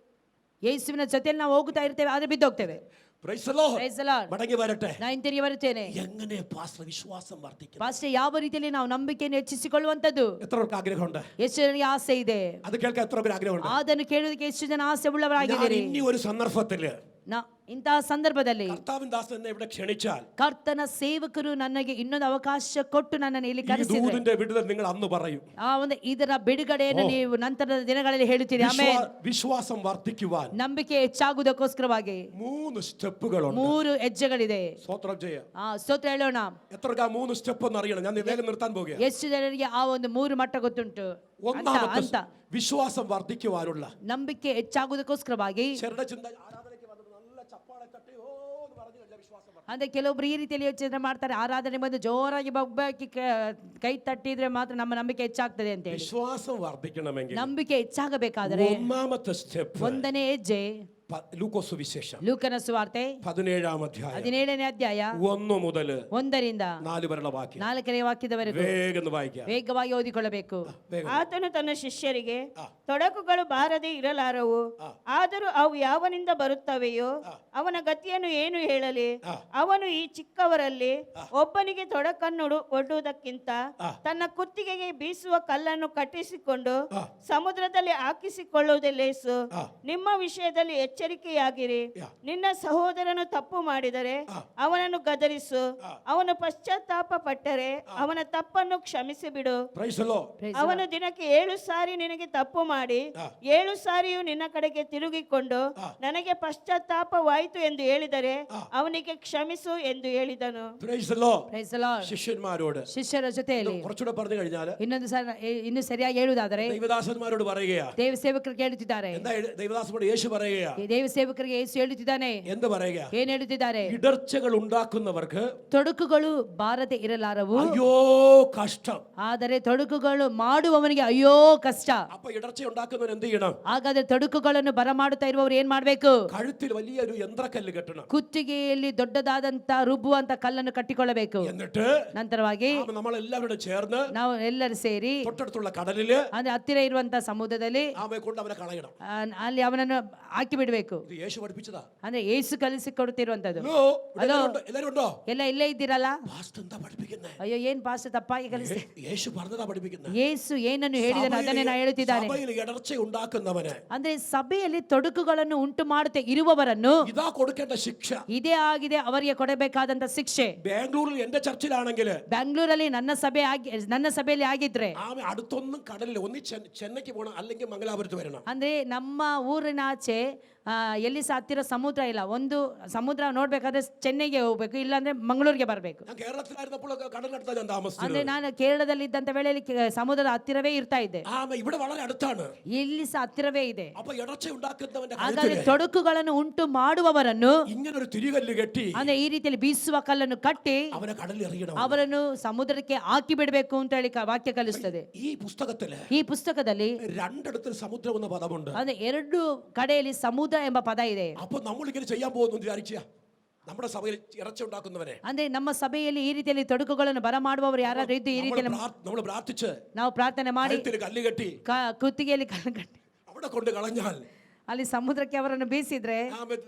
ಯೇಸುವಿನ ಜೊತೆಯಲ್ಲಿ ನಾವು ಹೋಗುತ್ತಾ ಇರ್ತೇವೆ, ಆದ್ರೆ ಬಿದ್ದೋಗ್ತೇವೆ. Praise the Lord. Praise the Lord. മടങ്ങി വരട്ടെ. ನಾನು ಹಿಂತಿರುಗಿ ಬರುತ್ತೇನೆ. എങ്ങനെ പാസ്റ്റർ വിശ്വാസം വർദ്ധിക്കും? ಪಾಸ್ಟರ್, ಯಾವ ರೀತಿಯಲ್ಲಿ ನಾವು ನಂಬಿಕೆಯನ್ನು ಹೆಚ್ಚಿಸಿಕೊಳ್ಳುವಂತದ್ದು എത്ര പേർക്ക് ആഗ്രഹമുണ്ട്? ಎಷ್ಟು ಜನರಿಗೆ ಆಸೆ ಇದೆ? അത് കേൾക്കാൻ എത്ര പേർക്ക് ആഗ്രഹമുണ്ട്? ಅದನ್ನು ಕೇಳುವುದಕ್ಕೆ ಎಷ್ಟು ಜನ ಆಸೆ ഞാൻ ಉಳ್ಳವರಾಗಿದ್ದೀರಿ? ഇനി ഒരു സന്ദർഭത്തില് ಇಂತಹ ಸಂದರ್ಭದಲ್ಲಿ കർത്താവിൻ ദാസൻ എന്നെ ഇവിടെ ക്ഷണിച്ചാൽ, ಕರ್ತನ ಸೇವಕರು ನನಗೆ ಇನ್ನೊಂದು ಅವಕಾಶ ಕೊಟ್ಟು ನನ್ನನ್ನು ಇಲ್ಲಿ ഈ ಕರೆಸಿದ್ರೆ, ദൂതിന്റെ വിടുതൽ നിങ്ങൾ അന്ന് പറയും. ಆ ಒಂದು ಇದರ ಬಿಡುಗಡೆಯನ್ನು ನೀವು ನಂತರದ ದಿನಗಳಲ್ಲಿ ಹೇಳುತ್ತೀರಿ. ಆಮೇಲೆ വിശ്വാസം വർദ്ധിക്കുവാൻ ನಂಬಿಕೆ ಹೆಚ್ಚಾಗುವುದಕ್ಕೋಸ್ಕರವಾಗಿ 3 സ്റ്റെപ്പുകളുണ്ട്. 3 ಹೆಜ್ಜೆಗಳಿದೆ. സ്തോത്രം ചെയ്യാം. ಸ್ತೋತ್ರ ಹೇಳೋಣ. എത്രക്കാ 3 സ്റ്റെപ്പ് എന്ന് അറിയണം. ഞാൻ വേഗം നിർത്താൻ പോകുക. ಎಷ್ಟು ಜನರಿಗೆ ಆ ಒಂದು 3 ಮಟ್ಟ ಗೊತ್ತುಂಟು? ഒന്നാമത്തെ ಅಂತ വിശ്വാസം വർദ്ധിക്കുവാനുള്ള ನಂಬಿಕೆ ಹೆಚ್ಚಾಗುವುದಕ್ಕೋಸ್ಕರವಾಗಿ, ചെറുടെ ചിന്ത, ആരാധനയ്ക്ക് വന്നത് നല്ല ചപ്പാളെ തട്ടി ഓ എന്ന് പറഞ്ഞു കഴിഞ്ഞാൽ വിശ്വാസം വർദ്ധിക്കും. ಅಂದ್ರೆ ಕೆಲವೊಬ್ರು ಈ ರೀತಿಯಲ್ಲಿ ಯೋಚನೆ ಮಾಡ್ತಾರೆ, ಆರಾಧನೆ ಬಂದು ಜೋರಾಗಿ ಬಗ್ಬಾಕಿ ಕೈ ತಟ್ಟಿದ್ರೆ ಮಾತ್ರ ನಮ್ಮ ನಂಬಿಕೆ ಹೆಚ್ಚಾಗ್ತದೆ ಅಂತ ಹೇಳಿ. വിശ്വാസം വർദ്ധിക്കണമെങ്കിൽ ನಂಬಿಕೆ ಹೆಚ್ಚಾಗಬೇಕಾದರೆ ഒന്നാമത്തെ സ്റ്റെപ്പ് ಒಂದನೇ ಹೆಜ್ಜೆ ലൂക്കോസ് സുവിശേഷം ಲೂಕನ ಸುವಾರ್ತೆ 17 അധ്യായം 17ನೇ ಅಧ್ಯಾಯ 1 മുതൽ 1ರಿಂದ 4 വരെയുള്ള വാക്യം 4ನೇ ವಾಕ್ಯದವರೆಗೂ വേഗം വായിക്കാം. ವೇಗವಾಗಿ ಓದಿಕೊಳ್ಳಬೇಕು. വേഗം. ಆತನು ತನ್ನ ಶಿಷ್ಯರಿಗೆ, ತೊಡಕುಗಳು ಬಾರದೆ ಇರಲಾರವು, ಆದರೂ ಅವು ಯಾವನಿಂದ ಬರುತ್ತವೆಯೋ ಅವನ ಗತಿಯನ್ನು ಏನು ಹೇಳಲಿ? ಅವನು ಈ ಚಿಕ್ಕವರಲ್ಲಿ ಒಬ್ಬನಿಗೆ ತೊಡಕನ್ನು ಒಡ್ಡುವುದಕ್ಕಿಂತ ತನ್ನ ಕುತ್ತಿಗೆಗೆ ಬೀಸುವ ಕಲ್ಲನ್ನು ಕಟ್ಟಿಸಿಕೊಂಡು ಸಮುದ್ರದಲ್ಲಿ ಹಾಕಿಸಿಕೊಳ್ಳುವುದೇ ಲೇಸು. ನಿಮ್ಮ ವಿಷಯದಲ್ಲಿ ಎಚ್ಚರಿಕೆಯಾಗಿರಿ. ನಿನ್ನ ಸಹೋದರನು ತಪ್ಪು ಮಾಡಿದರೆ ಅವನನ್ನು ಗದರಿಸು. ಅವನು ಪಶ್ಚಾತ್ತಾಪ ಪಟ್ಟರೆ ಅವನ ತಪ್ಪನ್ನು ಕ್ಷಮಿಸಿ ಬಿಡು. ಅವನು ದಿನಕ್ಕೆ 7 ಸಾರಿ ನಿನಗೆ ತಪ್ಪು ಮಾಡಿ 7 ಸಾರಿಯೂ ನಿನ್ನ ಕಡೆಗೆ ತಿರುಗಿಕೊಂಡು ನನಗೆ ಪಶ್ಚಾತ್ತಾಪವಾಯಿತು ಎಂದು ಹೇಳಿದರೆ ಅವನಿಗೆ ಕ್ಷಮಿಸು ಎಂದು ಹೇಳಿದನು. ಶಿಷ್ಯന്മാരോട്, ಶಿಷ್ಯರ ಜೊತೆಯಲ್ಲಿ കുറച്ചുകൂടെ പറഞ്ഞു കഴിഞ്ഞാൽ, ಇನ್ನು ಸರಿಯಾಗಿ ಹೇಳುವುದಾದರೆ, ദൈവദാസന്മാരോട് പറയുകയാ, ದೇವ ಸೇವಕರು ಕೇಳುತ್ತಿದ್ದಾರೆ. എന്താ ദൈവദാസനോട് യേശു പറയുകയാ, ದೇವ ಸೇವಕರಿಗೆ ಯೇಸು ಹೇಳುತ್ತಿದ್ದಾನೆ. എന്ത് പറയുക? ಏನ್ ಹೇಳುತ್ತಿದ್ದಾರೆ? ഇടർച്ചകൾ ഉണ്ടാക്കുന്നവർക്ക് ತೊಡಕುಗಳು ಬಾರದೆ ಇರಲಾರವು, അയ്യോ കഷ്ടം. ಆದರೆ ತೊಡಕುಗಳು ಮಾಡುವವನಿಗೆ ಅಯ್ಯೋ ಕಷ್ಟ. അപ്പൊ ഇടർച്ച ഉണ്ടാക്കുന്നവൻ എന്ത് ചെയ്യണം? ಹಾಗಾದ್ರೆ ತೊಡಕುಗಳನ್ನು ಬರಮಾಡುತ್ತಾ ಇರುವವರು ಏನ್ ಮಾಡ್ಬೇಕು? കഴുത്തിൽ വലിയൊരു യന്ത്രക്കല്ല് കെട്ടണം. ಕುತ್ತಿಗೆಯಲ್ಲಿ ದೊಡ್ಡದಾದಂತ ರುಬ್ಬುವಂತ ಕಲ್ಲನ್ನು ಕಟ್ಟಿಕೊಳ್ಳಬೇಕು. എന്നിട്ട് ನಂತರವಾಗಿ നമ്മളെല്ലാവരും ചേർന്ന് ನಾವು ಎಲ್ಲರೂ ಸೇರಿ തൊട്ടടുത്തുള്ള കടലില് ಅಂದ್ರೆ ಹತ್ತಿರ ಇರುವಂತ ಸಮುದ್ರದಲ್ಲಿ ആമയെ കൊണ്ട് അവനെ കളയണം. ಅಲ್ಲಿ ಅವನನ್ನು ಹಾಕಿ ಬಿಡಬೇಕು. ഇത് യേശു പഠിപ്പിച്ചതാ. ಅಂದ್ರೆ ಯೇಸು ಕಲಿಸಿ ಕೊಡುತ್ತಿರುವಂತದ್ದು. എല്ലാരും ഉണ്ടോ? ಎಲ್ಲ ಇಲ್ಲೇ ಇದ್ದೀರಲ್ಲ? പാസ്റ്റർ എന്താ പഠിപ്പിക്കുന്നത്? ಅಯ್ಯೋ ಏನ್ ಪಾಸ್ಟರ್ ತಪ್ಪಾಗಿ ಕಲಿಸಿ. യേശು പറഞ്ഞതാ പഠിപ്പിക്കുന്നത്. ಯೇಸು ಏನನ್ನು ಹೇಳಿದನು ಅದನ್ನೇ ನಾನು ಹೇಳುತ್ತಿದ್ದಾನೆ. സഭയിൽ ഇടർച്ച ഉണ്ടാക്കുന്നവനെ, ಅಂದ್ರೆ ಸಭೆಯಲ್ಲಿ ತೊಡಕುಗಳನ್ನು ಉಂಟು ಮಾಡುತ್ತೆ ಇರುವವರನ್ನು ഇതാ കൊടുക്കേണ്ട ശിക്ഷ. ಇದೇ ಆಗಿದೆ ಅವರಿಗೆ ಕೊಡಬೇಕಾದಂತ ಶಿಕ್ಷೆ. ബാംഗ്ലൂരിൽ എന്റെ ചർച്ചിലാണെങ്കിൽ ಬೆಂಗಳೂರಲ್ಲಿ ನನ್ನ ಸಭೆಯಲ್ಲಿ ಆಗಿದ್ರೆ ആമ അടുത്തൊന്നും കടലിൽ ഒന്നി ചെന്നൈക്ക് പോകണം, അല്ലെങ്കിൽ മംഗലാപുരത്ത് വരണം. ಅಂದ್ರೆ ನಮ್ಮ ಊರಿನ ಆಚೆ ಎಲ್ಲಿ ಸಹ ಹತ್ತಿರ ಸಮುದ್ರ ಇಲ್ಲ. ಒಂದು ಸಮುದ್ರ ನೋಡ್ಬೇಕಾದ್ರೆ ಚೆನ್ನೈಗೆ ಹೋಗ್ಬೇಕು, ಇಲ್ಲಾಂದ್ರೆ ಮಂಗಳೂರಿಗೆ ಬರಬೇಕು. ഞാൻ കേരളത്തിലായിരുന്നപ്പോൾ കടലിനടുത്താ ഞാൻ താമസിച്ചത്. ಅಂದ್ರೆ ನಾನು ಕೇರಳದಲ್ಲಿ ಇದ್ದಂತ ವೇಳೆಯಲ್ಲಿ ಸಮುದ್ರದ ಹತ್ತಿರವೇ ಇರ್ತಾ ಇದ್ದೆ. ആമ ഇവിടെ വളരെ അടുത്താണ്. ಇಲ್ಲಿ ಸಹ ಹತ್ತಿರವೇ ಇದೆ. അപ്പൊ ഇടർച്ച ഉണ്ടാക്കുന്നവന്റെ ಹಾಗಾದ್ರೆ കഴുത്തില് ತೊಡಕುಗಳನ್ನು ಉಂಟು ಮಾಡುವವರನ್ನು ഇങ്ങനൊരു തിരികല്ല് കെട്ടി ಅಂದ್ರೆ ಈ ರೀತಿಯಲ್ಲಿ ಬೀಸುವ ಕಲ್ಲನ್ನು ಕಟ್ಟಿ അവനെ കടലിൽ എറിയണം. ಅವರನ್ನು ಸಮುದ್ರಕ್ಕೆ ಹಾಕಿ ಬಿಡಬೇಕು ಅಂತ ಹೇಳಿ ವಾಕ್ಯ ಕಲಿಸ್ತದೆ. ഈ പുസ്തകത്തില് ಈ ಪುಸ್ತಕದಲ್ಲಿ രണ്ടിടത്തിൽ സമുദ്രം എന്ന പദമുണ്ട്. ಅಂದ್ರೆ ಎರಡು ಕಡೆಯಲ್ಲಿ ಸಮುದ್ರ ಎಂಬ ಪದ ಇದೆ. അപ്പൊ നമ്മൾ ഇങ്ങനെ ചെയ്യാൻ പോകുന്നു വിചാരിക്കുക. നമ്മുടെ സഭയിൽ ഇറച്ച ഉണ്ടാക്കുന്നവരെ, ಅಂದ್ರೆ ನಮ್ಮ ಸಭೆಯಲ್ಲಿ ಈ ರೀತಿಯಲ್ಲಿ ತೊಡಕುಗಳನ್ನು ಬರಮಾಡುವವರು ಯಾರಾದ್ರೂ ಇದ್ದು ಈ ರೀತಿಯಲ್ಲಿ നമ്മൾ പ്രാർത്ഥിച്ച് ನಾವು ಪ್ರಾರ್ಥನೆ ಮಾಡಿ കഴുത്തിൽ കല്ല് കെട്ടി ಕುತ್ತಿಗೆಯಲ್ಲಿ ಕಲ್ಲು ಕಟ್ಟಿ അവിടെ കൊണ്ട് കളഞ്ഞാൽ ಅಲ್ಲಿ ಸಮುದ್ರಕ್ಕೆ ಅವರನ್ನು ಬೀಸಿದ್ರೆ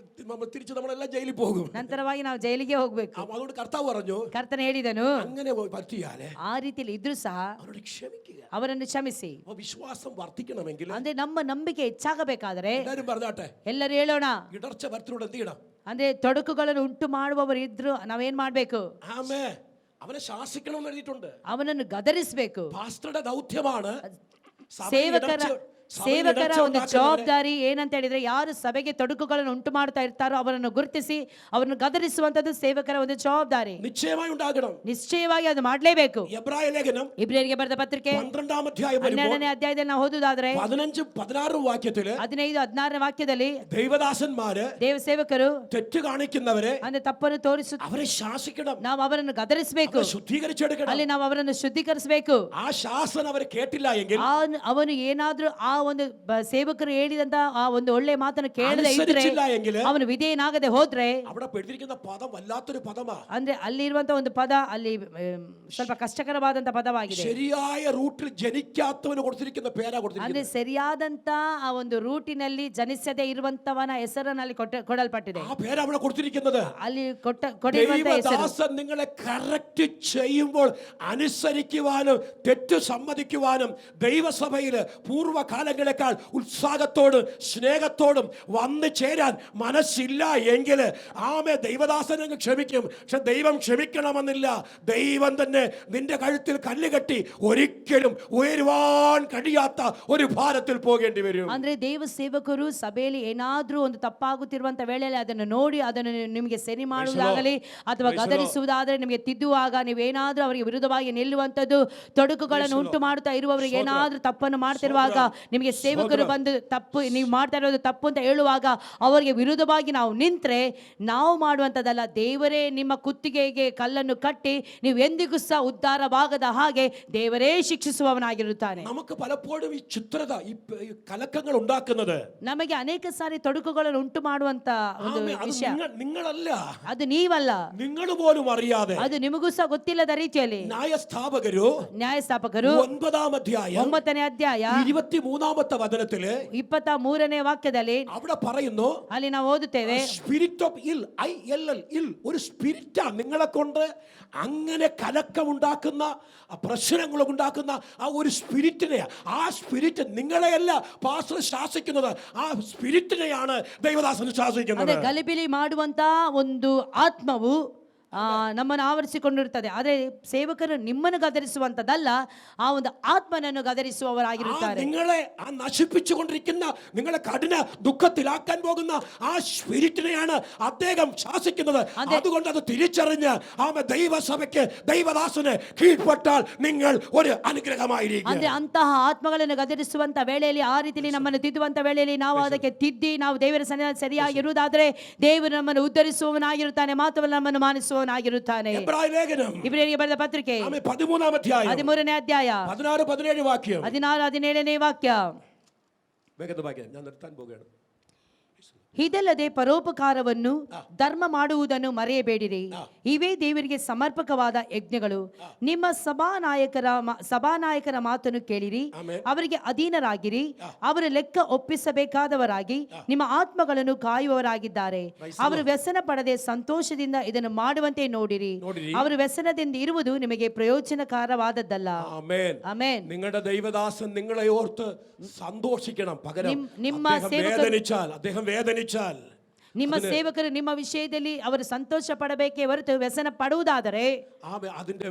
തിരിച്ച് നമ്മളെല്ലാം ജയിലിൽ പോകും. ನಂತರವಾಗಿ ನಾವು ಜೈಲಿಗೆ ಹೋಗ್ಬೇಕು. അതുകൊണ്ട് കർത്താവ് പറഞ്ഞു, ಕರ್ತನ ಹೇಳಿದನು അങ്ങനെ പറ്റിയാലേ ಆ ರೀತಿಯಲ್ಲಿ ಇದ್ರೂ ಸಹ അവരോട് ക്ഷമിക്കുക. ಅವರನ್ನು ಕ್ಷಮಿಸಿ. അപ്പൊ വിശ്വാസം വർദ്ധിക്കണമെങ്കിൽ ಅಂದ್ರೆ ನಮ್ಮ ನಂಬಿಕೆ ಹೆಚ್ಚಾಗಬೇಕಾದ್ರೆ എല്ലാരും പറഞ്ഞാട്ടെ, ಎಲ್ಲರೂ ಹೇಳೋಣ, ഇടർച്ച വരുത്തിനോട് എന്ത് ചെയ്യണം? ಅಂದ್ರೆ ತೊಡಕುಗಳನ್ನು ಉಂಟು ಮಾಡುವವರು ಇದ್ರು ನಾವೇನ್ ಮಾಡ್ಬೇಕು? ആമേ, അവനെ ശാസിക്കണം എന്ന് എഴുതിയിട്ടുണ്ട്. ಅವನನ್ನು ಗದರಿಸಬೇಕು. പാസ്റ്ററുടെ ദൗത്യമാണ് ಸೇವಕರ ಒಂದು ಜವಾಬ್ದಾರಿ ಏನಂತ ಹೇಳಿದ್ರೆ, ಯಾರು ಸಭೆಗೆ ತೊಡಕುಗಳನ್ನು ಉಂಟು ಮಾಡ್ತಾ ಇರ್ತಾರೋ ಅವರನ್ನು ಗುರುತಿಸಿ ಅವರನ್ನು ಗದರಿಸುವಂತದ್ದು ಸೇವಕರ ಒಂದು ಜವಾಬ್ದಾರಿ. നിശ്ചയമായി ഉണ്ടാകണം. ನಿಶ್ಚಯವಾಗಿ ಅದು ಮಾಡಲೇಬೇಕು. എബ്രായ ലേഖനം ಇಬ್ರಿಯರಿಗೆ ಬರೆದ ಪತ್ರಿಕೆ 12ാം അധ്യായം 12ನೇ ಅಧ್ಯಾಯದಲ್ಲಿ ನಾವು ಓದುವುದಾದ್ರೆ 15-16 വാക്യത്തില് 15-16ನೇ ವಾಕ್ಯದಲ್ಲಿ ദൈവദാസന്മാര് ದೇವ ಸೇವಕರು തെറ്റ് കാണിക്കുന്നവരെ ಅಂದ್ರೆ ತಪ್ಪನ್ನು ತೋರಿಸು അവരെ ശാസിക്കണം. ನಾವು ಅವರನ್ನು ಗದರಿಸಬೇಕು. ശുദ്ധീകരിച്ചെടുക്കണം. ಅಲ್ಲಿ ನಾವು ಅವರನ್ನು ಶುದ್ಧೀಕರಿಸಬೇಕು. ആ ശാസന അവർ കേട്ടില്ല എങ്കിൽ, ಅವನು ಏನಾದ್ರೂ ಆ ಒಂದು ಸೇವಕರು ಹೇಳಿದಂತ ಆ ಒಂದು ಒಳ್ಳೆ ಮಾತನ್ನು ಕೇಳದೆ ಇದ್ರೆ, ಅವನು ವಿಧೇಯನಾಗದೆ ಹೋದ್ರೆ, അവിടെ പെടുത്തിരിക്കുന്ന പദം വല്ലാത്തൊരു പദമാ. ಅಂದ್ರೆ ಅಲ್ಲಿರುವಂತ ಒಂದು ಪದ ಅಲ್ಲಿ ಸ್ವಲ್ಪ ಕಷ್ಟಕರವಾದಂತ ಪದವಾಗಿದೆ. ശരിയായ റൂട്ടിൽ ജനിക്കാത്തവന് കൊടുത്തിരിക്കുന്ന പേരാ ಅಂದ್ರೆ കൊടുത്തിരിക്കുന്നത്. ಸರಿಯಾದಂತ ಆ ಒಂದು ರೂಟಿನಲ್ಲಿ ಜನಿಸದೆ ಇರುವಂತವನ ಹೆಸರಿನಲ್ಲಿ ಕೊಡಲ್ಪಟ್ಟಿದೆ. ആ പേരാ അവിടെ കൊടുത്തിരിക്കുന്നത്. ಅಲ್ಲಿ ಕೊಟ್ಟಿರುವಂತ ಹೆಸರು. ദൈവദാസൻ നിങ്ങളെ കറക്റ്റ് ചെയ്യുമ്പോൾ അനുസരിക്കുവാനും തെറ്റ് സമ്മതിക്കുവാനും ദൈവസഭയില് പൂർവ്വകാലങ്ങളെക്കാൾ ഉത്സാഹത്തോടും സ്നേഹത്തോടും വന്നു ചേരാൻ മനസ്സില്ല എങ്കിൽ ആമേ ദൈവദാസൻ അങ്ങ് ക്ഷമിക്കും. പക്ഷെ ദൈവം ക്ഷമിക്കണമെന്നില്ല. ദൈവം തന്നെ നിന്റെ കഴുത്തിൽ കല്ല് കെട്ടി ഒരിക്കലും ഉയരുവാൻ കഴിയാത്ത ഒരു ഭാരത്തിൽ പോകേണ്ടി വരും. ಅಂದ್ರೆ ದೇವ ಸೇವಕರು ಸಭೆಯಲ್ಲಿ ಏನಾದ್ರೂ ಒಂದು ತಪ್ಪಾಗುತ್ತಿರುವಂತ ವೇಳೆಯಲ್ಲಿ ಅದನ್ನು ನೋಡಿ ಅದನ್ನು ನಿಮಗೆ ಸರಿ ಮಾಡುವುದಾಗಲಿ ಅಥವಾ ಗದರಿಸುವುದಾದ್ರೆ ನಿಮಗೆ ತಿದ್ದುವಾಗ ನೀವೇನಾದ್ರೂ ಅವರಿಗೆ ವಿರುದ್ಧವಾಗಿ ನಿಲ್ಲುವಂತದ್ದು, ತೊಡಕುಗಳನ್ನು ಉಂಟು ಮಾಡುತ್ತಾ ಇರುವವರಿಗೆ ಏನಾದ್ರೂ ತಪ್ಪನ್ನು ಮಾಡ್ತಿರುವಾಗ ನಿಮಗೆ ಸೇವಕರು ಬಂದು ತಪ್ಪು ನೀವು ಮಾಡ್ತಾ ಇರೋದು ತಪ್ಪು ಅಂತ ಹೇಳುವಾಗ ಅವರಿಗೆ ವಿರುದ್ಧವಾಗಿ ನಾವು ನಿಂತ್ರೆ ನಾವು ಮಾಡುವಂತದಲ್ಲ, ದೇವರೇ ನಿಮ್ಮ ಕುತ್ತಿಗೆಗೆ ಕಲ್ಲನ್ನು ಕಟ್ಟಿ ನೀವು ಎಂದಿಗೂ ಸಹ ಉದ್ಧಾರವಾಗದ ಹಾಗೆ ದೇವರೇ ಶಿಕ್ಷಿಸುವವನಾಗಿರುತ್ತಾನೆ. നമുക്ക് പലപ്പോഴും ഈ ചിത്രത, ഈ കലക്കങ്ങൾ ഉണ്ടാക്കുന്നത് ನಮಗೆ ಅನೇಕ ಸಾರಿ ತೊಡಕುಗಳನ್ನು ಉಂಟು ಮಾಡುವಂತ ಒಂದು ವಿಷಯ നിങ്ങളല്ല, ಅದು ನೀವಲ್ಲ, നിങ്ങൾ പോലും അറിയാതെ ಅದು ನಿಮಗೂ ಸಹ ಗೊತ್ತಿಲ್ಲದ ರೀತಿಯಲ್ಲಿ ನ್ಯಾಯಸ್ಥಾಪಕರು 9ാം അധ്യായം 9ನೇ ಅಧ್ಯಾಯ 23ാമത്തെ വചനത്തില് 23ನೇ ವಾಕ್ಯದಲ್ಲಿ അവിടെ പറയുന്നു, ಅಲ್ಲಿ ನಾವು ಓದುತ್ತೇವೆ, സ്പിരിറ്റ് ഓഫ് ഇൽ, ILL, ഇൽ ഒരു സ്പിരിറ്റാ നിങ്ങളെ കൊണ്ട് അങ്ങനെ കലക്കമുണ്ടാക്കുന്ന പ്രശ്നങ്ങൾ ഉണ്ടാക്കുന്ന ആ ഒരു സ്പിരിറ്റിനെ, ആ സ്പിരിറ്റ് നിങ്ങളെയല്ല പാസ്റ്റർ ശാസിക്കുന്നത്, ആ സ്പിരിറ്റിനെയാണ് ദൈവദാസൻ ശാസിക്കുന്നത്. ಗಲಿಬಿಲಿ ಮಾಡುವಂತ ಒಂದು ಆತ್ಮವು ನಮ್ಮನ್ನು ಆವರಿಸಿಕೊಂಡಿರುತ್ತದೆ. ಆದರೆ ಸೇವಕರು ನಿಮ್ಮನ್ನು ಗದರಿಸುವಂತದ್ದಲ್ಲ, ಆ ಒಂದು ಆತ್ಮನನ್ನು ഗദരിಸುವವರಾಗಿರುತ್ತಾರೆ. നിങ്ങളെ ആ നശിപ്പിച്ചുകൊണ്ടിരിക്കുന്ന, നിങ്ങളെ കഠിന ദുഃഖത്തിലാക്കാൻ പോകുന്ന ആ സ്പിരിറ്റിനെയാണ് അദ്ദേഹം ശാസിക്കുന്നത്. അതുകൊണ്ട് അത് തിരിച്ചറിഞ്ഞ് ദൈവസഭയ്ക്ക്, ദൈവദാസന് കീഴ്പ്പെട്ടാൽ നിങ്ങൾ ഒരു അനുഗ്രഹമായിരിക്കും. ಅಂದ್ರೆ ಅಂತಹ ಆತ್ಮಗಳನ್ನು ಗದರಿಸುವಂತ ವೇಳೆಯಲ್ಲಿ, ಆ ರೀತಿಯಲ್ಲಿ ನಮ್ಮನ್ನು ತಿದ್ದುವಂತ ವೇಳೆಯಲ್ಲಿ ನಾವು ಅದಕ್ಕೆ ತಿದ್ದಿ ನಾವು ದೇವರ ಸನ್ನಿಧಾನದಲ್ಲಿ ಸರಿಯಾಗಿರುವುದಾದರೆ ದೇವರು ನಮ್ಮನ್ನು ಉದ್ಧರಿಸುವವನಾಗಿರುತ್ತಾನೆ, ಮಾತ್ರವಲ್ಲ ನಮ್ಮನ್ನು ಮಾನಿಸುವವನಾಗಿರುತ್ತಾನೆ. എബ്രായ ലേഖനം ಇಬ್ರಿಯರಿಗೆ ಬರೆದ ಪತ್ರಿಕೆ 13ാം അധ്യായം 13ನೇ ಅಧ್ಯಾಯ 16-17 വാക്യം. 16-17ನೇ ವಾಕ್ಯ. വേഗത്തിൽ വാക്യം, ഞാൻ നിർത്താൻ പോകുകയാണ്. ಇದಲ್ಲದೆ ಪರೋಪಕಾರವನ್ನು ಧರ್ಮ ಮಾಡುವುದನ್ನು ಮರೆಯಬೇಡಿರಿ. ಇವೇ ದೇವರಿಗೆ ಸಮರ್ಪಕವಾದ ಯಜ್ಞಗಳು. ನಿಮ್ಮ ಸಭಾನಾಯಕರ ಮಾತನ್ನು ಕೇಳಿರಿ, ಅವರಿಗೆ ಅಧೀನರಾಗಿರಿ. ಅವರು ಲೆಕ್ಕ ಒಪ್ಪಿಸಬೇಕಾದವರಾಗಿ ನಿಮ್ಮ ಆತ್ಮಗಳನ್ನು ಕಾಯುವವರಾಗಿದ್ದಾರೆ. ಅವರು ವ್ಯಸನ ಪಡದೆ ಸಂತೋಷದಿಂದ ಇದನ್ನು ಮಾಡುವಂತೆ ನೋಡಿರಿ. ಅವರು ವ್ಯಸನದಿಂದ ಇರುವುದು ನಿಮಗೆ ಪ್ರಯೋಜನಕರವಾದದ್ದಲ್ಲ. ಆಮೆನ್. നിങ്ങളുടെ ദൈവദാസൻ നിങ്ങളെ ഓർത്ത് സന്തോഷിക്കണം. പകരം ನಿಮ್ಮ അദ്ദേഹം വേദനിച്ചാൽ ನಿಮ್ಮ ಸೇವಕರು ನಿಮ್ಮ ವಿಷಯದಲ್ಲಿ ಅವರು ಸಂತೋಷ ಪಡಬೇಕೇ ಹೊರತು ವ್ಯಸನ ಪಡುವುದಾದರೆ അതിന്റെ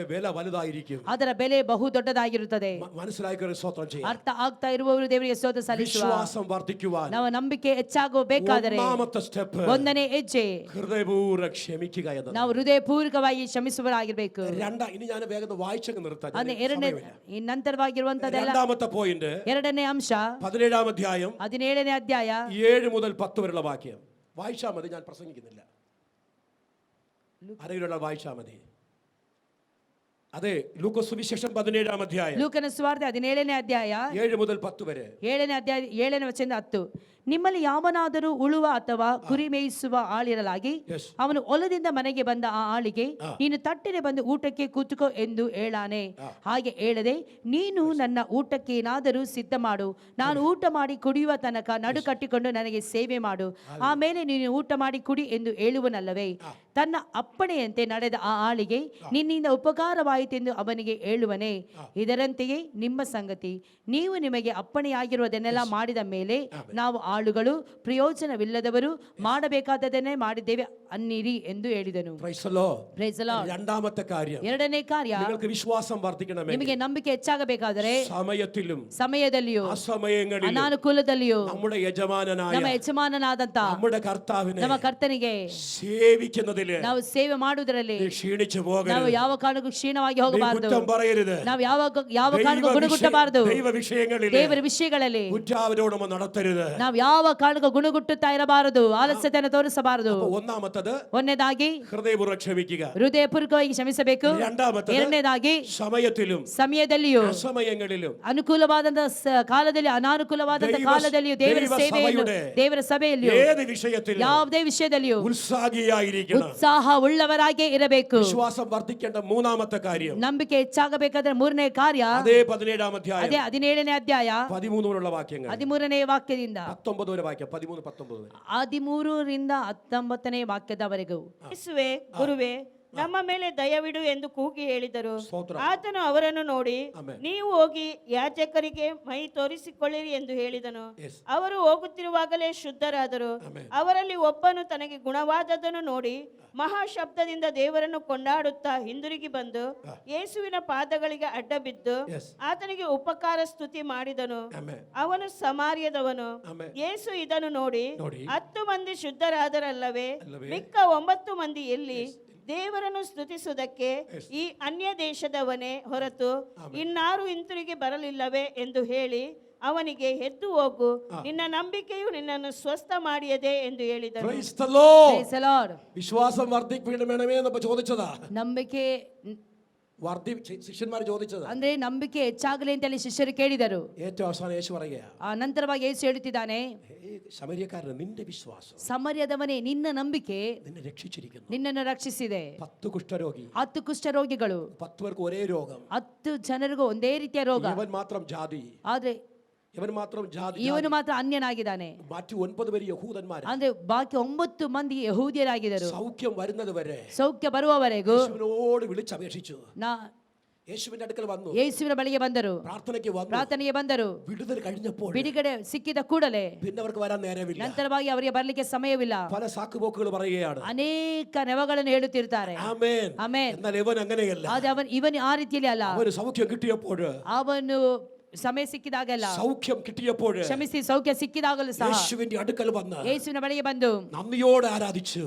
വില വലുതായിരിക്കും, ಅದರ ಬೆಲೆ ಬಹು ದೊಡ್ಡದಾಗಿರುತ್ತದೆ. ಅರ್ಥ ಆಗ್ತಾ ಇರುವವರು ದೇವರಿಗೆ ಸ್ತೋತ್ರ ಸಲ್ಲಿಸುವ. വിശ്വാസം വർദ്ധിക്കുവാൻ ನಾವು ನಂಬಿಕೆ ಹೆಚ್ಚಾಗಬೇಕಾದರೆ ഒന്നാമത്തെ സ്റ്റെപ്പ് ಒಂದನೇ ಹೆಜ್ಜೆ ഹൃദയപൂർവ്വം ക്ഷമിക്കുക എന്നത്. ನಾವು ಹೃದಯಪೂರ್ವಕವಾಗಿ ಕ್ಷಮಿಸುವವರಾಗಿರ್ಬೇಕು. ഇനി ഞാൻ വേഗം വായിച്ചങ്ങ് നിർത്താം. ಅದೇ ಎರಡನೇ ನಂತರವಾಗಿರುವಂತದ್ದೆಲ್ಲ. രണ്ടാമത്തെ പോയിന്റ്, ಎರಡನೇ ಅಂಶ 17ാം അധ്യായം 17ನೇ ಅಧ್ಯಾಯ 7 മുതൽ 10 വരെയുള്ള വാക്യം വായിച്ചാൽ മതി. ഞാൻ പ്രസംഗിക്കുന്നില്ല, ആരെങ്കിലും വായിച്ചാൽ മതി. അതെ, ലൂക്കോസ് സുവിശേഷം 17ാം അധ്യായം, ಲೂಕನ ಸುವಾರ್ತೆ 17ನೇ ಅಧ್ಯಾಯ 7 മുതൽ 10 വരെ. 7ನೇ ಅಧ್ಯಾಯ 7ನೇ ವಚನದಿಂದ 10. ನಿಮ್ಮಲ್ಲಿ ಯಾವನಾದರೂ ಉಳುವ ಅಥವಾ ಕುರಿ ಮೇಯಿಸುವ ಆಳಿರಲಾಗಿ ಅವನು ಹೊಲದಿಂದ ಮನೆಗೆ ಬಂದ ಆ ಆಳಿಗೆ ನೀನು ತಟ್ಟನೆ ಬಂದು ಊಟಕ್ಕೆ ಕೂತುಕೋ ಎಂದು ಹೇಳಾನೆ. ಹಾಗೆ ಹೇಳದೆ ನೀನು ನನ್ನ ಊಟಕ್ಕೆ ಏನಾದರೂ ಸಿದ್ಧ ಮಾಡು, ನಾನು ಊಟ ಮಾಡಿ ಕುಡಿಯುವ ತನಕ ನಡು ಕಟ್ಟಿಕೊಂಡು ನನಗೆ ಸೇವೆ ಮಾಡು, ಆಮೇಲೆ ನೀನು ಊಟ ಮಾಡಿ ಕುಡಿ ಎಂದು ಹೇಳುವನಲ್ಲವೇ? ತನ್ನ ಅಪ್ಪಣೆಯಂತೆ ನಡೆದ ಆ ಆಳಿಗೆ ನಿನ್ನಿಂದ ಉಪಕಾರವಾಯಿತೆಂದು ಅವನಿಗೆ ಹೇಳುವನೇ? ಇದರಂತೆಯೇ ನಿಮ್ಮ ಸಂಗತಿ. ನೀವು ನಿಮಗೆ ಅಪ್ಪಣೆಯಾಗಿರುವುದನ್ನೆಲ್ಲ ಮಾಡಿದ ಮೇಲೆ ನಾವು ಆಳುಗಳು ಪ್ರಯೋಜನವಿಲ್ಲದವರು ಮಾಡಬೇಕಾದದನ್ನೇ ಮಾಡಿದ್ದೇವೆ ಅನ್ನಿರಿ ಎಂದು ಹೇಳಿದನು. രണ്ടാമത്തെ കാര്യം, ಎರಡನೇ ಕಾರ್ಯ, നിങ്ങൾക്ക് വിശ്വാസം വർദ്ധിക്കണമെങ്കിൽ, ನಿಮಗೆ ನಂಬಿಕೆ ಹೆಚ್ಚಾಗಬೇಕಾದರೆ സമയത്തിലും ಅಸಮಯದಲ್ಲಿಯೂ ಅನಾನುಕೂಲದಲ್ಲಿಯೂ നമ്മുടെ യജമാനനായ ನಮ್ಮ ಯಜಮಾನನಾದಂತ നമ്മുടെ ಕರ್ತಾವಿനെ ನಮ್ಮ ಕರ್ತನಿಗೆ ಸೇವಿക്കുന്നതിൽ ನಾವು ಸೇವೆ ಮಾಡುವುದರಲ್ಲಿ ಕ್ಷೀಣಿച്ചു ಹೋಗരുത്. ನಾವು ಯಾವ ಕಾರಣಕ್ಕೂ ಕ್ಷೀಣವಾಗಿ ಹೋಗಬಾರದು. കുറ്റം പറയരുത്. ನಾವು ಯಾವ ಕಾರಣಕ್ಕೂ ಗುಣಗುಟ್ಟಬಾರದು. ದೇವರ ವಿಷಯಗಳಲ್ಲಿ കുറ്റാരോപണം നടത്തരുത്. ನಾವು ಯಾವ ಕಾರಣಕ್ಕೂ ಗುಣಗುಟ್ಟುತ್ತಾ ಇರಬಾರದು, ಆಲಸ್ಯತೆಯನ್ನು ತೋರಿಸಬಾರದು. ಒಂದನೇದಾಗಿ ಹೃದಯಪೂರ್ವಕ ಕ್ಷಮಿക്കുക, ಹೃದಯಪೂರ್ವಕವಾಗಿ ಕ್ಷಮಿಸಬೇಕು. ಎರಡನೇದಾಗಿ ಸಮಯದಲ್ಲಿಯೂ ಸಮಯങ്ങളിലും ಅನುಕೂಲವಾದಂತಹ ಕಾಲದಲ್ಲಿ ಅನಾನುಕೂಲವಾದಂತಹ ಕಾಲದಲ್ಲಿಯೂ ದೇವರ ಸೇವೆಯನ್ನು, ದೇವರ ಸಭೆಯಲ್ಲಿಯೂ ಯಾವುದೇ ವಿಷಯದಲ್ಲಿಯೂ ಉತ್ಸಾಹ ಉಳ್ಳವರಾಗಿ ಇರಬೇಕು. ವಿಶ್ವಾಸ ವರ್ಧಿക്കേണ്ട ಮೂರನೇ ಕಾರ್ಯ, ನಂಬಿಕೆ ಹೆಚ್ಚಾಗಬೇಕಾದ್ರೆ ಮೂರನೇ ಕಾರ್ಯ, ಅದೇ 17ನೇ ಅಧ್ಯಾಯ 13 ವಾಕ್ಯಗಳು, 13ನೇ ವಾಕ್ಯದಿಂದ 19 ವಾಕ್ಯ, 13-19 13ರಿಂದ 19ನೇ ವಾಕ್ಯದವರೆಗೂ. ಯೇಸುವೇ, ಗುರುವೇ, ನಮ್ಮ ಮೇಲೆ ದಯವಿಡು ಎಂದು ಕೂಗಿ ಹೇಳಿದರು. ಆತನು ಅವರನ್ನು ನೋಡಿ ನೀವು ಹೋಗಿ ಯಾಜಕರಿಗೆ ಮೈ ತೋರಿಸಿಕೊಳ್ಳಿರಿ ಎಂದು ಹೇಳಿದನು. ಅವರು ಹೋಗುತ್ತಿರುವಾಗಲೇ ಶುದ್ಧರಾದರು. ಅವರಲ್ಲಿ ಒಬ್ಬನು ತನಗೆ ಗುಣವಾದದನ್ನು ನೋಡಿ ಮಹಾಶಬ್ದದಿಂದ ದೇವರನ್ನು ಕೊಂಡಾಡುತ್ತಾ ಹಿಂದಿರುಗಿ ಬಂದು ಯೇಸುವಿನ ಪಾದಗಳಿಗೆ ಅಡ್ಡ ಬಿದ್ದು ಆತನಿಗೆ ಉಪಕಾರ ಸ್ತುತಿ ಮಾಡಿದನು. ಅವನು ಸಮಾರ್ಯದವನು. ಯೇಸು ಇದನ್ನು ನೋಡಿ 10 ಮಂದಿ ಶುದ್ಧರಾದರಲ್ಲವೇ, ಮಿಕ್ಕ 9 ಮಂದಿ ಎಲ್ಲಿ? ದೇವರನ್ನು ಸ್ತುತಿಸುವುದಕ್ಕೆ ಈ ಅನ್ಯ ದೇಶದವನೇ ಹೊರತು ಇನ್ನಾರು ಹಿಂತಿರುಗಿ ಬರಲಿಲ್ಲವೇ ಎಂದು ಹೇಳಿ ಅವನಿಗೆ ಎದ್ದು ಹೋಗು, ನಿನ್ನ ನಂಬಿಕೆಯು ನಿನ್ನನ್ನು ಸ್ವಸ್ಥ ಮಾಡಿಯದೆ ಎಂದು ಹೇಳಿದನು. വിശ്വാസം വർദ്ധിപ്പിക്കണമേ എന്ന് ചോദിച്ചതാ. ನಂಬಿಕೆ ಶಿಷ್ಯന്മാർ ചോദിച്ചത് ಅಂದ್ರೆ ನಂಬಿಕೆ ಹೆಚ್ಚಾಗಲಿ ಅಂತ ಹೇಳಿ ಶಿಷ್ಯರು ಕೇಳಿದರು. ഏറ്റവും അവസാനം യേശു പറയുക, ಆ ನಂತರವಾಗಿ ಯೇಸು ಹೇಳುತ್ತಿದ್ದಾನೆ, സമര്യക്കാരൻ, ನಿന്റെ ವಿಶ್ವಾಸ, ಸಮರ್ಯದವನೇ, ನಿನ್ನ ನಂಬಿಕೆ നിന്നെ രക്ഷിച്ചിരിക്കുന്നു. ನಿನ್ನನ್ನು ರಕ್ಷಿಸಿದೆ. 10 കുഷ്ഠരോഗി, 10 ಕುಷ್ಠರೋಗಿಗಳು, 10 പേർക്ക് ഒരേ രോഗം, 10 ಜನರಿಗೂ ಒಂದೇ ರೀತಿಯ ರೋಗ. ಇವನ್ ಮಾತ್ರ ಜಾತಿ, ಆದ್ರೆ ಇವನು ಮಾತ್ರ ಅನ್ಯನಾಗಿದ್ದಾನೆ. ബാക്കി 9 പേര് യഹൂദന്മാർ, ಅಂದ್ರೆ ಬಾಕಿ 9 ಮಂದಿ ಯಹೂದ್ಯರಾಗಿದ್ದರು. സൗഖ്യം വരുന്നതുവരെ, ಸೌಖ್ಯ ಬರುವವರೆಗೂ യേശുവിനോട് വിളിച്ചപേക്ഷിച്ചു. യേശുവിന്റെ അടുക്കൽ വന്നു, ಯೇಸುವಿನ ಬಳಿಗೆ ಬಂದರು, പ്രാർത്ഥനയ്ക്ക് വന്നു. ಪ್ರಾರ್ಥನೆಗೆ ಬಂದರು. വിടുതൽ കഴിഞ്ഞപ്പോൾ ಬಿಡುಗಡೆ ಸಿಕ್ಕಿದ ಕೂಡಲೇ പിന്നെ അവർക്ക് വരാൻ നേരമില്ല. ನಂತರವಾಗಿ ಅವರಿಗೆ ಬರ್ಲಿಕ್ಕೆ ಸಮಯವಿಲ್ಲ. പല സാക്കുപോക്കുകൾ പറയുകയാണ്. ಅನೇಕ ನೆವಗಳನ್ನು ಹೇಳುತ್ತಿರ್ತಾರೆ. ആമേൻ. ಆಮೆನ್. എന്നാൽ ഇവൻ അങ്ങനെയല്ല. ಆದ್ರೆ ಇವನು ಆ ರೀತಿಯಲ್ಲಿ ಅಲ್ಲ. അവന് സൗഖ്യം കിട്ടിയപ്പോൾ, ಅವನು ಸಮಯ ಸಿಕ್ಕಿದಾಗೆಲ್ಲ, സൗഖ്യം കിട്ടിയപ്പോൾ ಕ್ಷಮಿಸಿ ಸೌಖ್ಯ ಸಿಕ್ಕಿದಾಗಲೂ ಸಹ യേശുവിന്റെ അടുക്കൽ വന്ന് ಯೇಸುವಿನ ಬಳಿಗೆ ಬಂದು നന്ദിയോടെ ആരാധിച്ചു,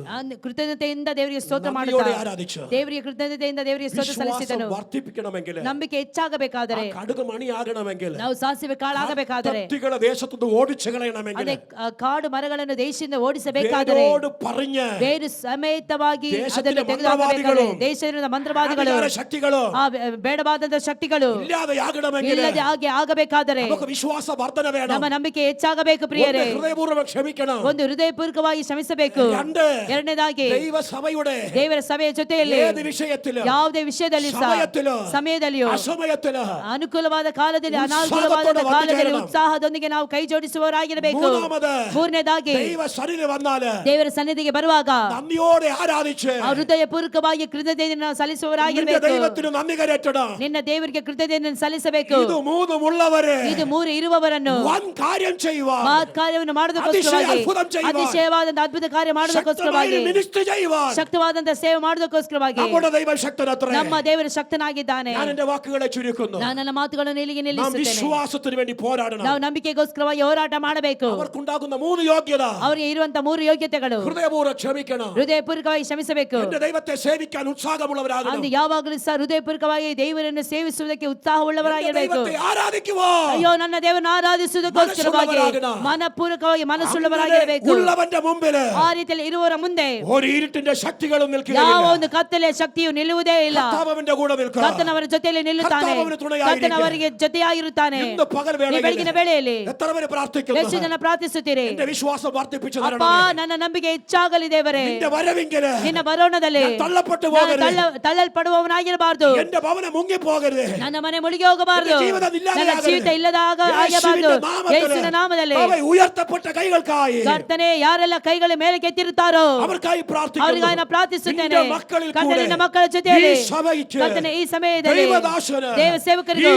ಕೃತಜ್ಞತೆಯಿಂದ ದೇವರಿಗೆ ಸ್ತೋತ್ರ നന്ദിയോടെ ಮಾಡುತ್ತಾ ആരാധിച്ചു. ದೇವರಿಗೆ ಕೃತಜ್ಞತೆಯಿಂದ ದೇವರಿಗೆ ಸ್ತೋತ್ರ ಸಲ್ಲಿಸಿದನು. വിശ്വാസം വർദ്ധിപ്പിക്കണമെങ്കിൽ, ನಂಬಿಕೆ ಹೆಚ್ಚಾಗಬೇಕಾದರೆ, കടുക് മണിയാകണമെങ്കിൽ, ನಾವು ಸಾಸಿವೆ ಕಾಳಾಗಬೇಕಾದರೆ, കത്തികളെ ദേശത്തുനിന്ന് ഓടിച്ചു കളയണമെങ്കിൽ, ಅದೇ ಕಾಡು ಮರಗಳನ್ನು ದೇಶದಿಂದ ಓಡಿಸಬೇಕಾದರೆ, വേരോട് പറഞ്ഞ് ಬೇರು ಸಮೇತವಾಗಿ ദേശത്തിന്റെ ಅದನ್ನು ತೆಗೆದುಹಾಕಬೇಕಾದರೆ, ಮಂತ್ರವಾದಿಗಳು, ದೇಶದ ಮಂತ್ರವಾದಿಗಳು, അധികാര ശക്തികളോ ಆ ಬೇಡವಾದಂತ ಶಕ್ತಿಗಳು ഇല്ലാതെയാകണമെങ്കിൽ ಇಲ್ಲದೆ ಹಾಗೆ ಆಗಬೇಕಾದರೆ നമുക്ക് വിശ്വാസ വർധന വേണം. ನಮ್ಮ ನಂಬಿಕೆ ಹೆಚ್ಚಾಗಬೇಕು ಪ್ರಿಯರೇ. ഒന്ന് ഹൃദയപൂർവ്വം ക്ഷമിക്കണം. ಒಂದು ಹೃದಯಪೂರ್ವಕವಾಗಿ ಶ್ರಮಿಸಬೇಕು. രണ്ട്, ಎರಡನೇದಾಗಿ ദൈവസഭയുടെ ದೇವರ ಸಭೆಯ ಜೊತೆಯಲ್ಲಿ ഏത് വിഷയത്തിലും, ಯಾವುದೇ ವಿಷಯದಲ್ಲಿ ಸಹ, സമയത്തിലോ ಸಮಯದಲ್ಲಿಯೋ, അസമയത്തിലോ ಅನುಕೂಲವಾದ ಕಾಲದಲ್ಲಿ ಉತ್ಸಾಹത്തോടെ ಅನಾನುಕೂಲವಾದ ಕಾಲದಲ್ಲಿ ವರ್ತಿಸണം. ಉತ್ಸಾಹದೊಂದಿಗೆ ನಾವು ಕೈ ಜೋಡಿಸುವವರಾಗಿರಬೇಕು. മൂന്നാമത്, ಮೂರನೇದಾಗಿ ദൈവ സന്നിധി വന്നാല് ದೇವರ ಸನ್ನಿಧಿಗೆ ಬರುವಾಗ നന്ദിയോടെ ആരാധിച്ച് ಆ ಹೃದಯಪೂರ್ವಕವಾಗಿ ಕೃತಜ್ಞತೆಯನ್ನು ನಾವು നിന്റെ ಸಲ್ಲಿಸುವವರಾಗಿರಬೇಕು. ദൈവത്തിന് നന്ദി കരയറ്റണം. ನಿನ್ನ ದೇವರಿಗೆ ಕೃತಜ್ಞತೆಯನ್ನು ಸಲ್ಲಿಸಬೇಕು. ഇത് മൂന്നുമുള്ളവരെ ಇದು ಮೂರು ಇರುವವರನ್ನು വൻ കാര്യം ചെയ്യുവാൻ, ಮಹತ್ ಕಾರ್ಯವನ್ನು അതിശಯ ಮಾಡೋದಕ್ಕೋಸ್ಕರವಾಗಿ, ಅದ್ಭುತം ചെയ്യുവാൻ, ಅತಿಶಯವಾದಂತ ಅದ್ಭುತ ಕಾರ್ಯ ಮಾಡೋದಕ್ಕೋಸ್ಕರವಾಗಿ, ശക്തമായി മിനിസ്റ്റർ ചെയ്യുവാൻ ಶಕ್ತವಾದಂತ ಸೇವೆ ಮಾಡೋದಕ್ಕೋಸ್ಕರವಾಗಿ നമ്മുടെ ദൈവം ശക്തനത്രേ. ನಮ್ಮ ದೇವರು ಶಕ್ತನಾಗಿದ್ದಾನೆ. ഞാൻ എന്റെ വാക്കുകളെ ചുരുക്കുന്നു. ನಾನು ನನ್ನ ಮಾತುಗಳನ್ನು ಇಲ್ಲಿಗೆ നാം ನಿಲ್ಲಿಸುತ್ತೇನೆ. വിശ്വാസത്തിന് വേണ്ടി പോരാടണം. ನಾವು ನಂಬಿಕೆಗೋಸ್ಕರವಾಗಿ ಹೋರಾಟ ಮಾಡಬೇಕು. അവർക്കുണ്ടാകുന്ന മൂന്ന് യോഗ്യത: ಅವರಿಗೆ ಇರುವಂತ ಮೂರು ಯೋಗ್ಯತೆಗಳು. ഹൃദയപൂർവ്വം ക്ഷമിക്കണം, ಹೃದಯಪೂರ್ವಕವಾಗಿ ಶ್ರಮಿಸಬೇಕು. എന്റെ ദൈവത്തെ സേവിക്കാൻ ഉത്സാഹമുള്ളവരാകണം, ಅಂದು ಯಾವಾಗಲೂ ಸಹ ಹೃದಯಪೂರ್ವಕವಾಗಿ ದೇವರನ್ನು ಸೇವಿಸುವುದಕ್ಕೆ എന്റെ ಉತ್ಸಾಹವುಳ್ಳವರಾಗಿರಬೇಕು. ദൈവത്തെ ആരാധിക്കുവാൻ ಅಯ್ಯೋ, ನನ್ನ ದೇವರನ್ನು ಆರಾಧಿಸುವುದಕ್ಕೋಸ್ಕರವಾಗಿ ಮನಪೂರ್ವಕವಾಗಿ ಮನಸ್ಸುಳ್ಳವರಾಗಿರಬೇಕು. ഉള്ളവന്റെ മുമ്പില് ಆ ರೀತಿಯಲ್ಲಿ ಇರುವವರ ಮುಂದೆ ഒരു ഇരുട്ടിന്റെ ശക്തികളും ಯಾವ നിൽക്കുകയില്ല. ಒಂದು ಕತ್ತಲೆಯ ಶಕ್ತಿಯು ನಿಲ್ಲುವುದೇ ಇಲ್ಲ. കർത്താവിന്റെ കൂടെ നിൽക്കുക. ಕರ್ತನವರ ಜೊತೆಯಲ್ಲಿ ನಿಲ್ಲುತ್ತಾನೆ. ಕರ್ತಾವ್ ಅವನ ತುಣೆಯಾಗಿರಿಕೆ. ಕರ್ತನ ಅವರಿಗೆ ಜೊತೆಯಾಗಿರುತ್ತಾನೆ. ഇന്ന് പകൽ ಈ വേളയിൽ ಬೆಳಗಿನ ವೇಳೆಯಲ್ಲಿ എത്ര പേര് പ്രാർത്ഥിക്കുന്നു? ಎಷ್ಟು ಜನ ಪ್ರಾರ್ಥಿಸುತ್ತೀರಿ? എന്റെ വിശ്വാസം വർദ്ധിപ്പിച്ചു ಅಪ್ಪ, തരണമേ. ನನ್ನ ನಂಬಿಕೆ ಹೆಚ್ಚಾಗಲಿ ದೇವರೇ. നിന്റെ വരവിങ്കല് ನಿನ್ನ ಬರೋಣದಲ್ಲಿ ഞാൻ തള്ളപ്പെട്ടു ನಾನು പോകരുത്. ತಳ್ಳಲ್ಪಡುವವನಾಗಿರಬಾರದು. എന്റെ ഭവനം മുങ്ങി പോകരുത്. ನನ್ನ ಮನೆ ಮುಳುಗಿ ಹೋಗಬಾರದು. എന്റെ ജീവിതം ഇല്ലാതെയാകരുത്. ನನ್ನ ಜೀವಿತ ಇಲ್ಲದ ಆಗಬಾರದು. ಯೇಸುವಿನ ನಾಮದಲ್ಲಿ അവ ഉയർത്തപ്പെട്ട കൈകൾക്കായി ಕರ್ತನೇ, ಯಾರೆಲ್ಲ ಕೈಗಳ ಮೇಲೆ ಕೆತ್ತಿರುತ್ತಾರೋ അവർക്കായി പ്രാർത്ഥിക്കുന്നു. ಅವರಿಗಾಗಿ ನಾನು ಪ್ರಾರ್ಥಿಸುತ್ತೇನೆ. നിന്റെ മക്കളിൽ ಕರ್ತನೇ, കൂടെ ನಿನ್ನ ಮಕ್ಕಳ ಜೊತೆಯಲ್ಲಿ ഈ സഭയ്ക്ക് ಕರ್ತನೇ, ಈ ಸಮಯದಲ್ಲಿ ദൈവദാസന് ದೇವ ಸೇವಕರಿಗೂ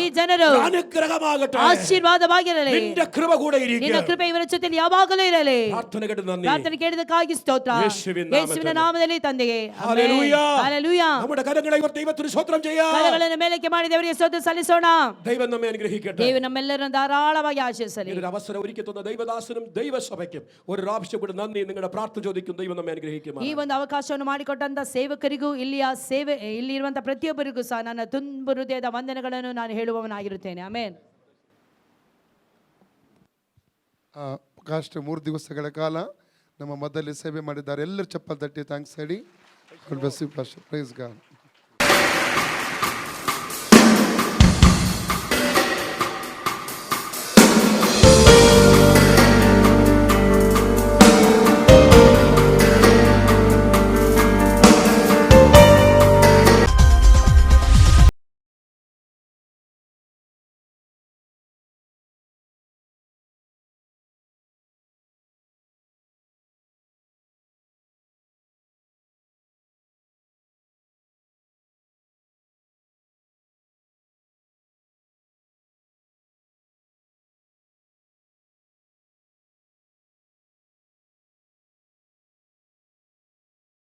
ഈ ಜನರು അനുഗ്രഹമാകട്ടെ. ಆಶೀರ್ವಾದವಾಗಿರಲಿ. നിന്റെ ಕೃಪೆ ಕೂಡ ನಿನ್ನ ಇರಿಕೆ. ಕೃಪೆ ಇವರ ಜೊತೆಯಲ್ಲಿ ಯಾವಾಗಲೂ ಇರಲಿ. ಪ್ರಾರ್ಥನೆ ಕೇಳಿದ ನന്ദി. ಪ್ರಾರ್ಥನೆ ಕೇಳಿದಕ್ಕಾಗಿ ಸ್ತೋತ್ರ. ಯೇಸುವಿನ ನಾಮದಲ್ಲಿ ತಂದೆಗೆ ഹല്ലേലൂയ. ಹಲ್ಲೆಲೂಯಾ. നമ്മുടെ കരങ്ങളെ ഇവർ ദൈവത്തിന് സ്തോത്രം ചെയ്യാം. ಕರಗಳನ್ನು ಮೇಲಕ್ಕೆ ಮಾಡಿ ದೇವರಿಗೆ ಸ್ತೋತ್ರ ಸಲ್ಲಿಸೋಣ. ദൈവം നമ്മെ അനുഗ്രഹിക്കട്ടെ. ದೇವರು ನಮ್ಮೆಲ್ಲರನ್ನು ಧಾರಾಳವಾಗಿ ಆಶೀರ್ವದಿಸಲಿ. ഒരു അവസരം ഒരുക്കി തന്ന ദൈവദാസനും ദൈവസഭയ്ക്കും ഒരു പ്രാവശ്യം കൂടി നന്ദി. നിങ്ങളുടെ പ്രാർത്ഥന ചോദിക്കും. ദൈവം നമ്മെ അനുഗ്രഹിക്കും. ಈ ಒಂದು ಅವಕಾಶವನ್ನು ಮಾಡಿಕೊಟ್ಟಂತ ಸೇವಕರಿಗೂ ಇಲ್ಲಿ ಇರುವಂತ ಪ್ರತಿಯೊಬ್ಬರಿಗೂ ಸಹ ನನ್ನ ತುಂಬು ಹೃದಯದ ವಂದನೆಗಳನ್ನು ನಾನು ಹೇಳುವವನಾಗಿರುತ್ತೇನೆ. ಆಮೆನ್. ಕಾಸ್ಟ್ 3 ದಿವಸಗಳ ಕಾಲ ನಮ್ಮ ಮಧ್ಯದಲ್ಲಿ ಸೇವೆ ಮಾಡಿದ್ದಾರೆ. ಎಲ್ಲರೂ ಚಪ್ಪಲ್ ತಟ್ಟಿ ಥ್ಯಾಂಕ್ಸ್ ಹೇಳಿ. God bless you, Pastor. Praise God.